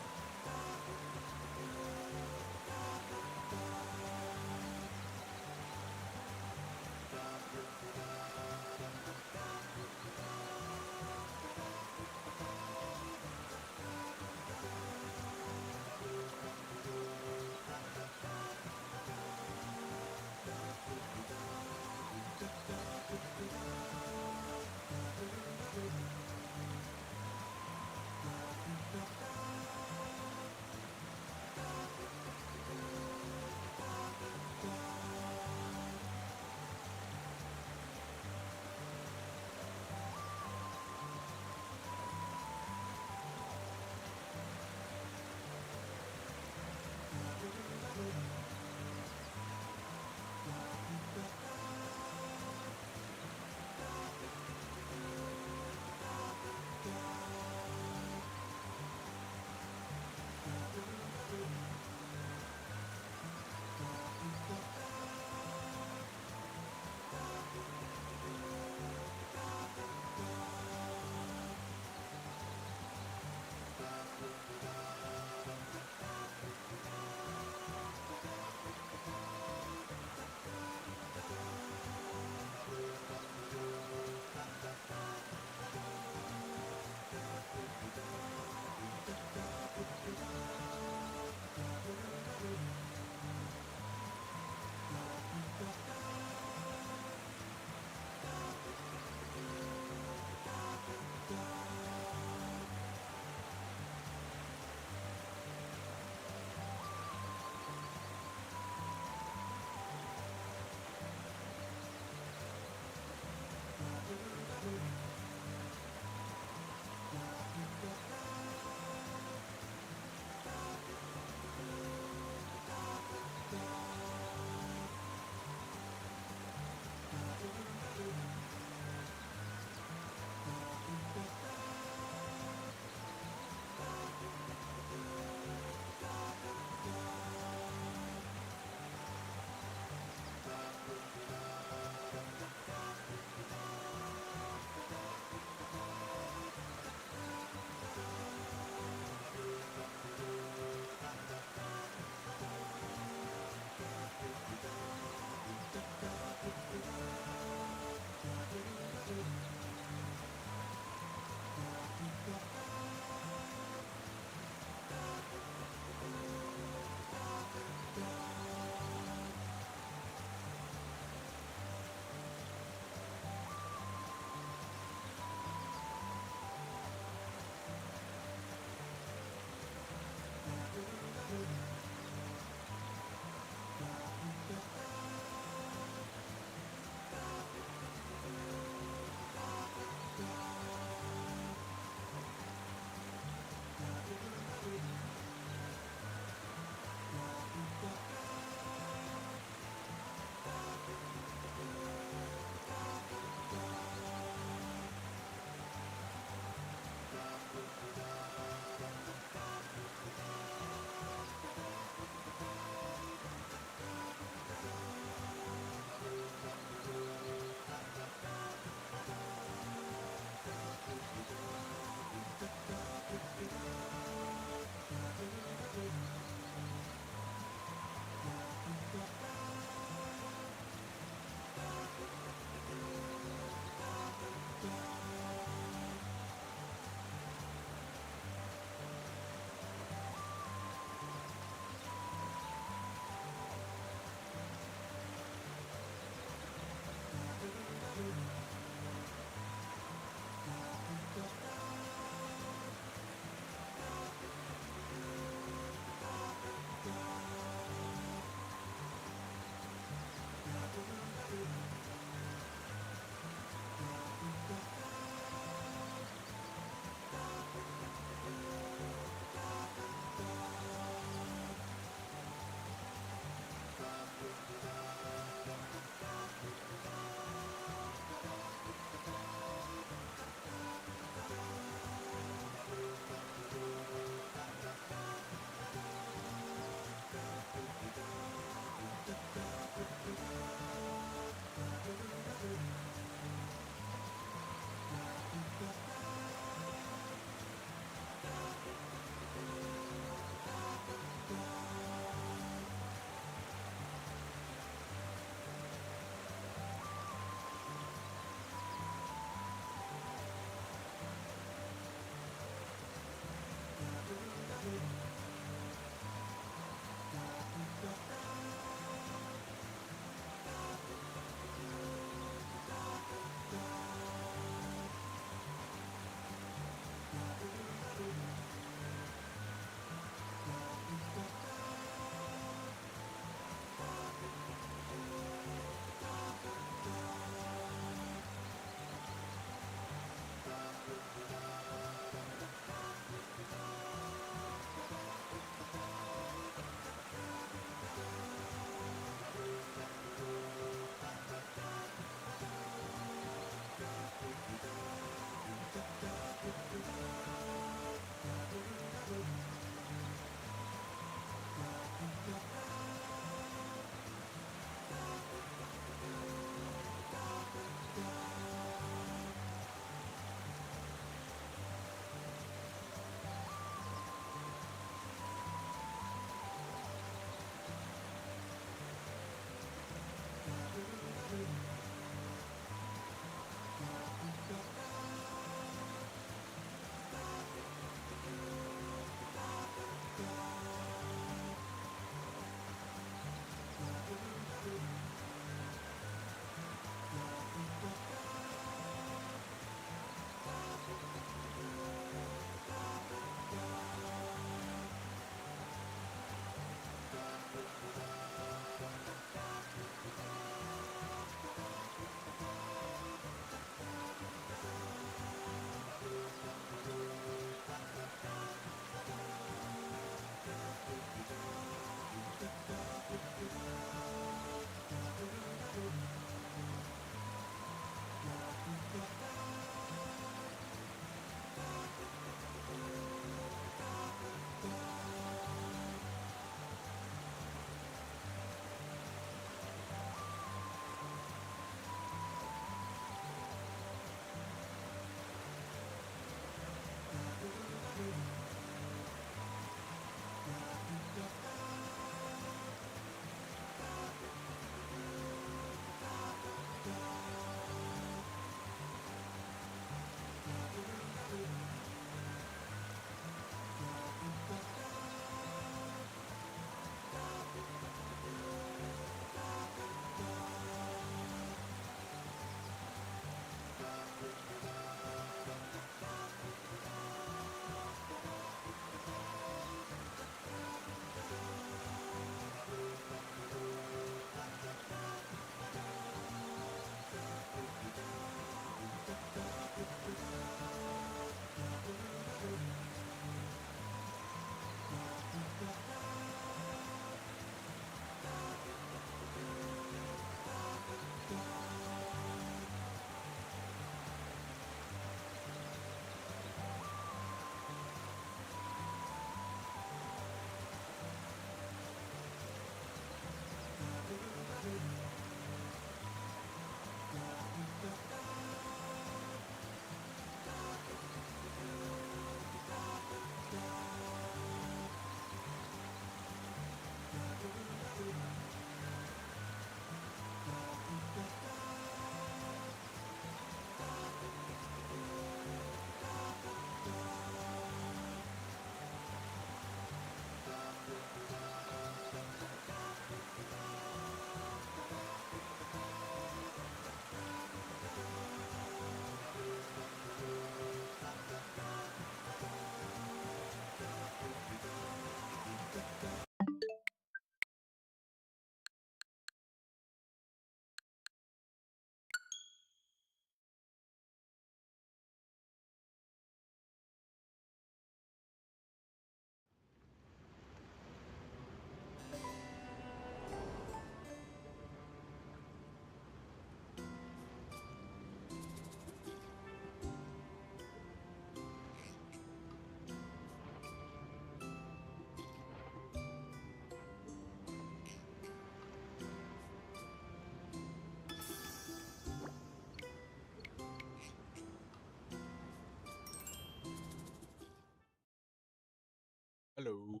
Hello.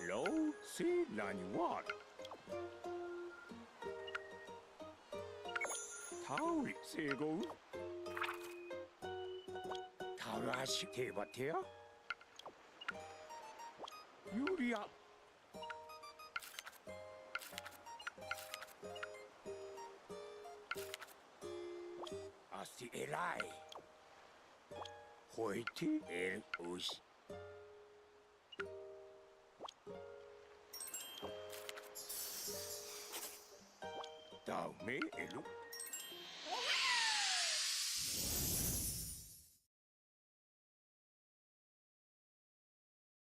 Lo si nani wa. Tauri sego. Tarashi tebatea. Yuria. Asti elai. Hoiti el ush. Daume elu.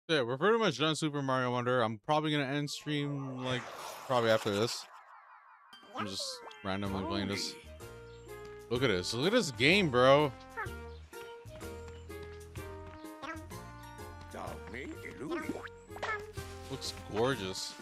Yeah, we're pretty much done Super Mario Wonder. I'm probably gonna end stream like probably after this. I'm just randomly playing this. Look at this. Look at this game, bro. Daume elu. Looks gorgeous.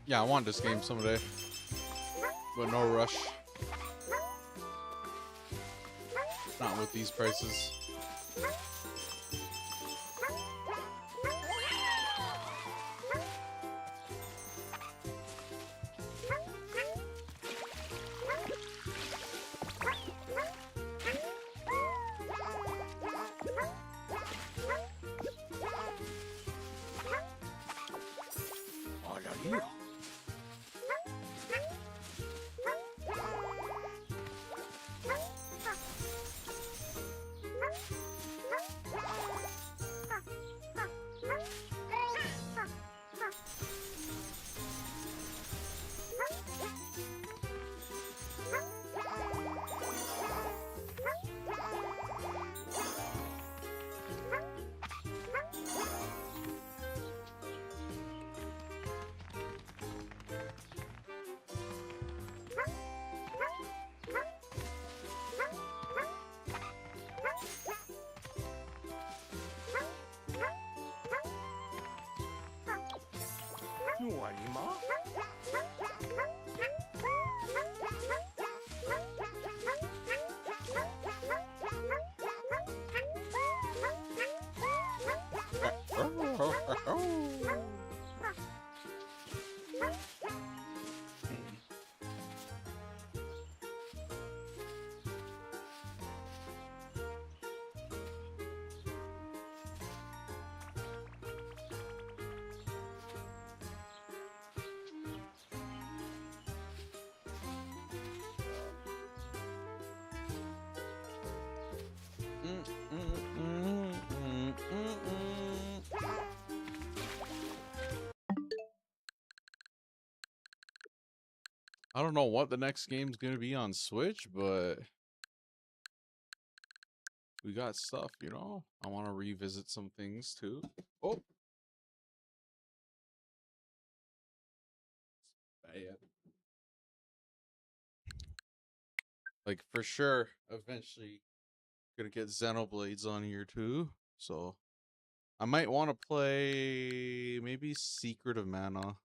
Yeah, I want this game someday, but no rush. Not with these prices. No anima. I don't know what the next game's gonna be on Switch, but we got stuff, you know? I want to revisit some things too. Oh, Yeah. Like for sure, eventually gonna get Xenoblades on here too. So I might want to play maybe Secret of Mana.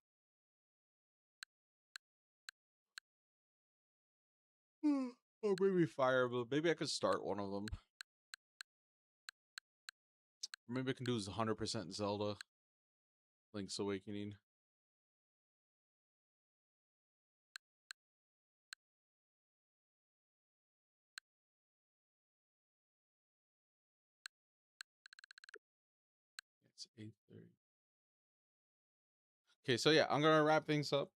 Or maybe Fire, but maybe I could start one of them. Or maybe I can do 100% Zelda Link's Awakening. It's 8:30. Okay, so yeah, I'm gonna wrap things up.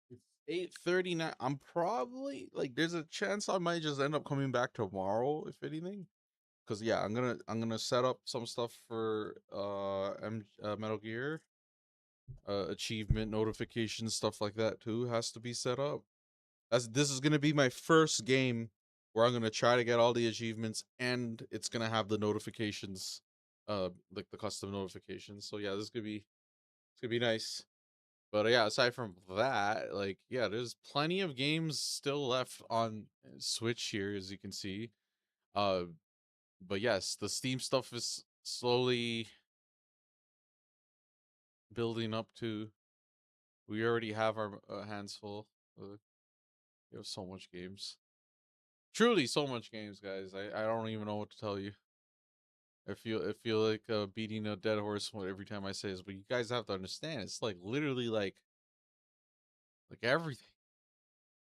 It's 8:39. I'm probably like there's a chance I might just end up coming back tomorrow, if anything. Cause yeah, I'm gonna set up some stuff for Metal Gear. Achievement notifications, stuff like that too has to be set up. As this is gonna be my first game where I'm gonna try to get all the achievements and it's gonna have the notifications, like the custom notifications. So yeah, it's gonna be nice. But yeah, aside from that, like yeah, there's plenty of games still left on Switch here, as you can see. Uh, but yes, the Steam stuff is slowly building up to. We already have our hands full. We have so much games. Truly, so much games, guys. I don't even know what to tell you. I feel like beating a dead horse every time I say this, but you guys have to understand. It's like literally like everything.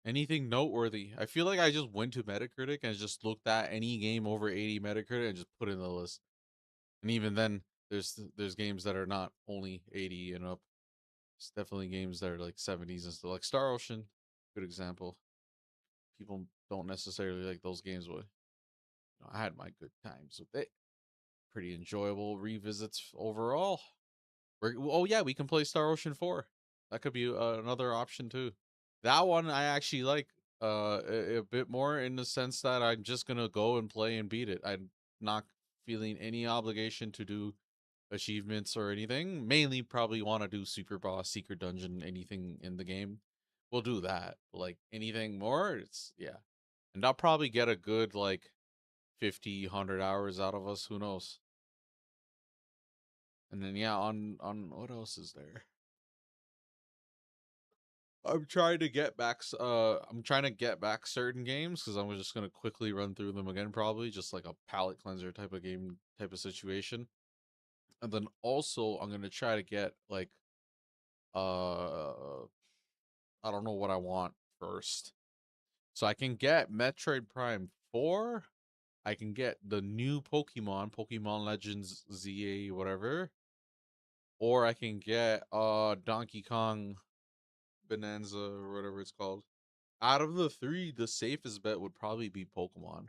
Anything noteworthy. I feel like I just went to Metacritic and just looked at any game over 80 Metacritic and just put it in the list. And even then, there's games that are not only 80 and up. It's definitely games that are like 70s and stuff. Like Star Ocean, good example. People don't necessarily like those games, but I had my good times with it. Pretty enjoyable revisits overall. Oh yeah, we can play Star Ocean 4. That could be another option too. That one I actually like a bit more in the sense that I'm just gonna go and play and beat it. I'm not feeling any obligation to do achievements or anything. Mainly probably want to do super boss, secret dungeon, anything in the game. We'll do that. Like anything more, it's yeah. And I'll probably get a good like 50, 100 hours out of us, who knows. And then yeah, on what else is there? I'm trying to get back certain games because I'm just gonna quickly run through them again, probably just like a palate cleanser type of game type of situation. And then also I'm gonna try to get like I don't know what I want first. So I can get Metroid Prime 4. I can get the new Pokemon Legends ZA whatever. Or I can get Donkey Kong Bonanza or whatever it's called. Out of the three, the safest bet would probably be Pokemon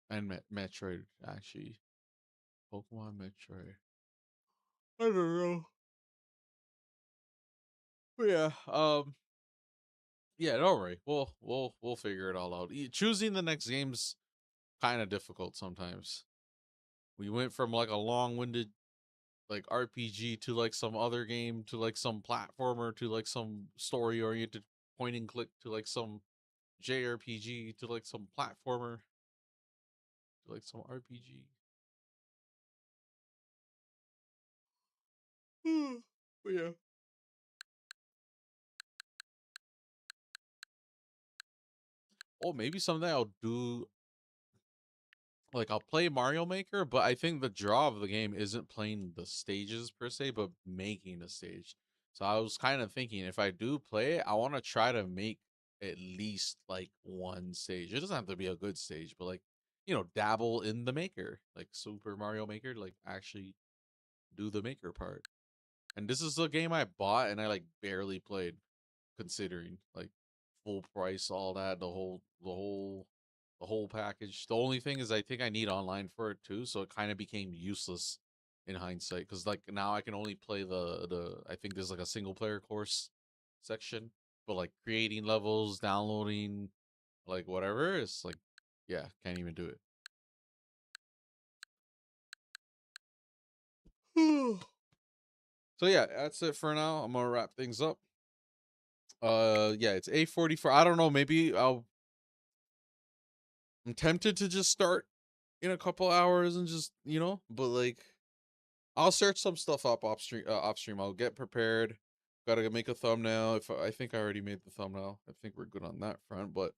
and Metroid. Actually, Pokemon, Metroid. I don't know. But yeah, yeah. Don't worry. We'll figure it all out. Choosing the next game's kind of difficult sometimes. We went from like a long-winded like RPG to like some other game to like some platformer to like some story-oriented point and click to like some JRPG to like some platformer to like some RPG. But yeah. Oh, maybe someday I'll do like I'll play Mario Maker, but I think the draw of the game isn't playing the stages per se, but making a stage. So I was kind of thinking if I do play it, I want to try to make at least like one stage. It doesn't have to be a good stage, but like, dabble in the maker, like Super Mario Maker, like actually do the maker part. And this is a game I bought and I like barely played, considering like full price, all that, the whole package. The only thing is I think I need online for it too, so it kind of became useless in hindsight because like now I can only play the I think there's like a single player course section, but like creating levels, downloading, like whatever, it's like yeah, can't even do it. So yeah, that's it for now. I'm gonna wrap things up. Yeah, it's 8:44. I don't know, maybe I'm tempted to just start in a couple hours and just, but like I'll search some stuff up off stream. I'll get prepared. Gotta make a thumbnail. If I think I already made the thumbnail. I think we're good on that front, but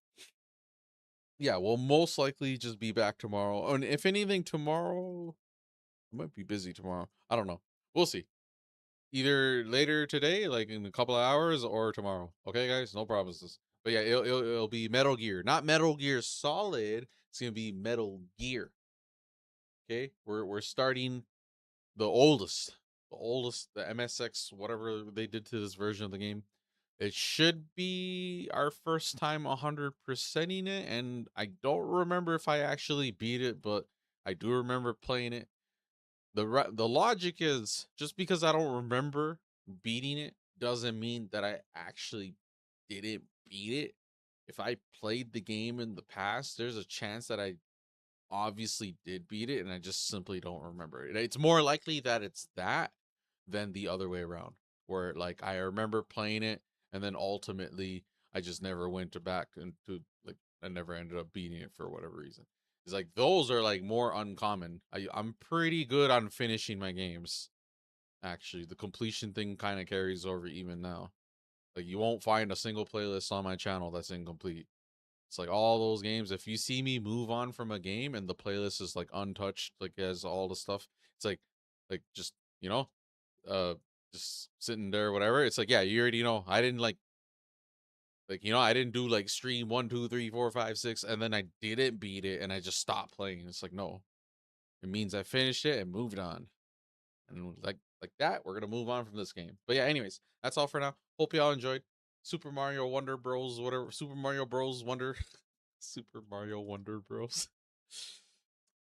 yeah, we'll most likely just be back tomorrow. And if anything, tomorrow I might be busy tomorrow. I don't know. We'll see. Either later today, like in a couple of hours, or tomorrow. Okay, guys, no promises. But yeah, it'll be Metal Gear, not Metal Gear Solid. It's gonna be Metal Gear. Okay, we're starting the oldest, the MSX, whatever they did to this version of the game. It should be our first time 100%ing it, and I don't remember if I actually beat it, but I do remember playing it. The logic is just because I don't remember beating it doesn't mean that I actually didn't beat it. If I played the game in the past, there's a chance that I obviously did beat it and I just simply don't remember it. It's more likely that it's that than the other way around, where like I remember playing it and then ultimately I just never went to back into like I never ended up beating it for whatever reason. It's like those are like more uncommon. I'm pretty good on finishing my games. Actually, the completion thing kind of carries over even now. Like you won't find a single playlist on my channel that's incomplete. It's like all those games. If you see me move on from a game and the playlist is like untouched, like has all the stuff, it's like just uh, just sitting there, whatever. It's like yeah, you already know. I didn't I didn't do like stream 1, 2, 3, 4, 5, 6, and then I didn't beat it and I just stopped playing. It's like no, it means I finished it and moved on. And like that, we're gonna move on from this game. But yeah, anyways, that's all for now. Hope y'all enjoyed Super Mario Wonder Bros. Whatever Super Mario Bros. Wonder, Super Mario Wonder Bros.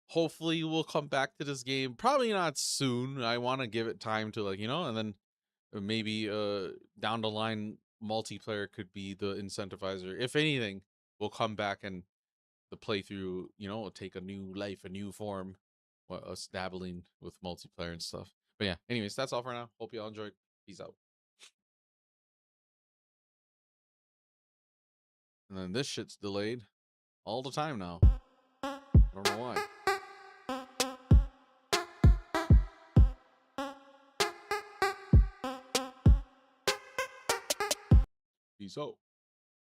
Hopefully, we'll come back to this game. Probably not soon. I want to give it time to and then maybe down the line multiplayer could be the incentivizer. If anything, we'll come back and the playthrough, take a new life, a new form, us dabbling with multiplayer and stuff. But yeah, anyways, that's all for now. Hope y'all enjoyed. Peace out. And then this shit's delayed all the time now. I don't know why. Peace out.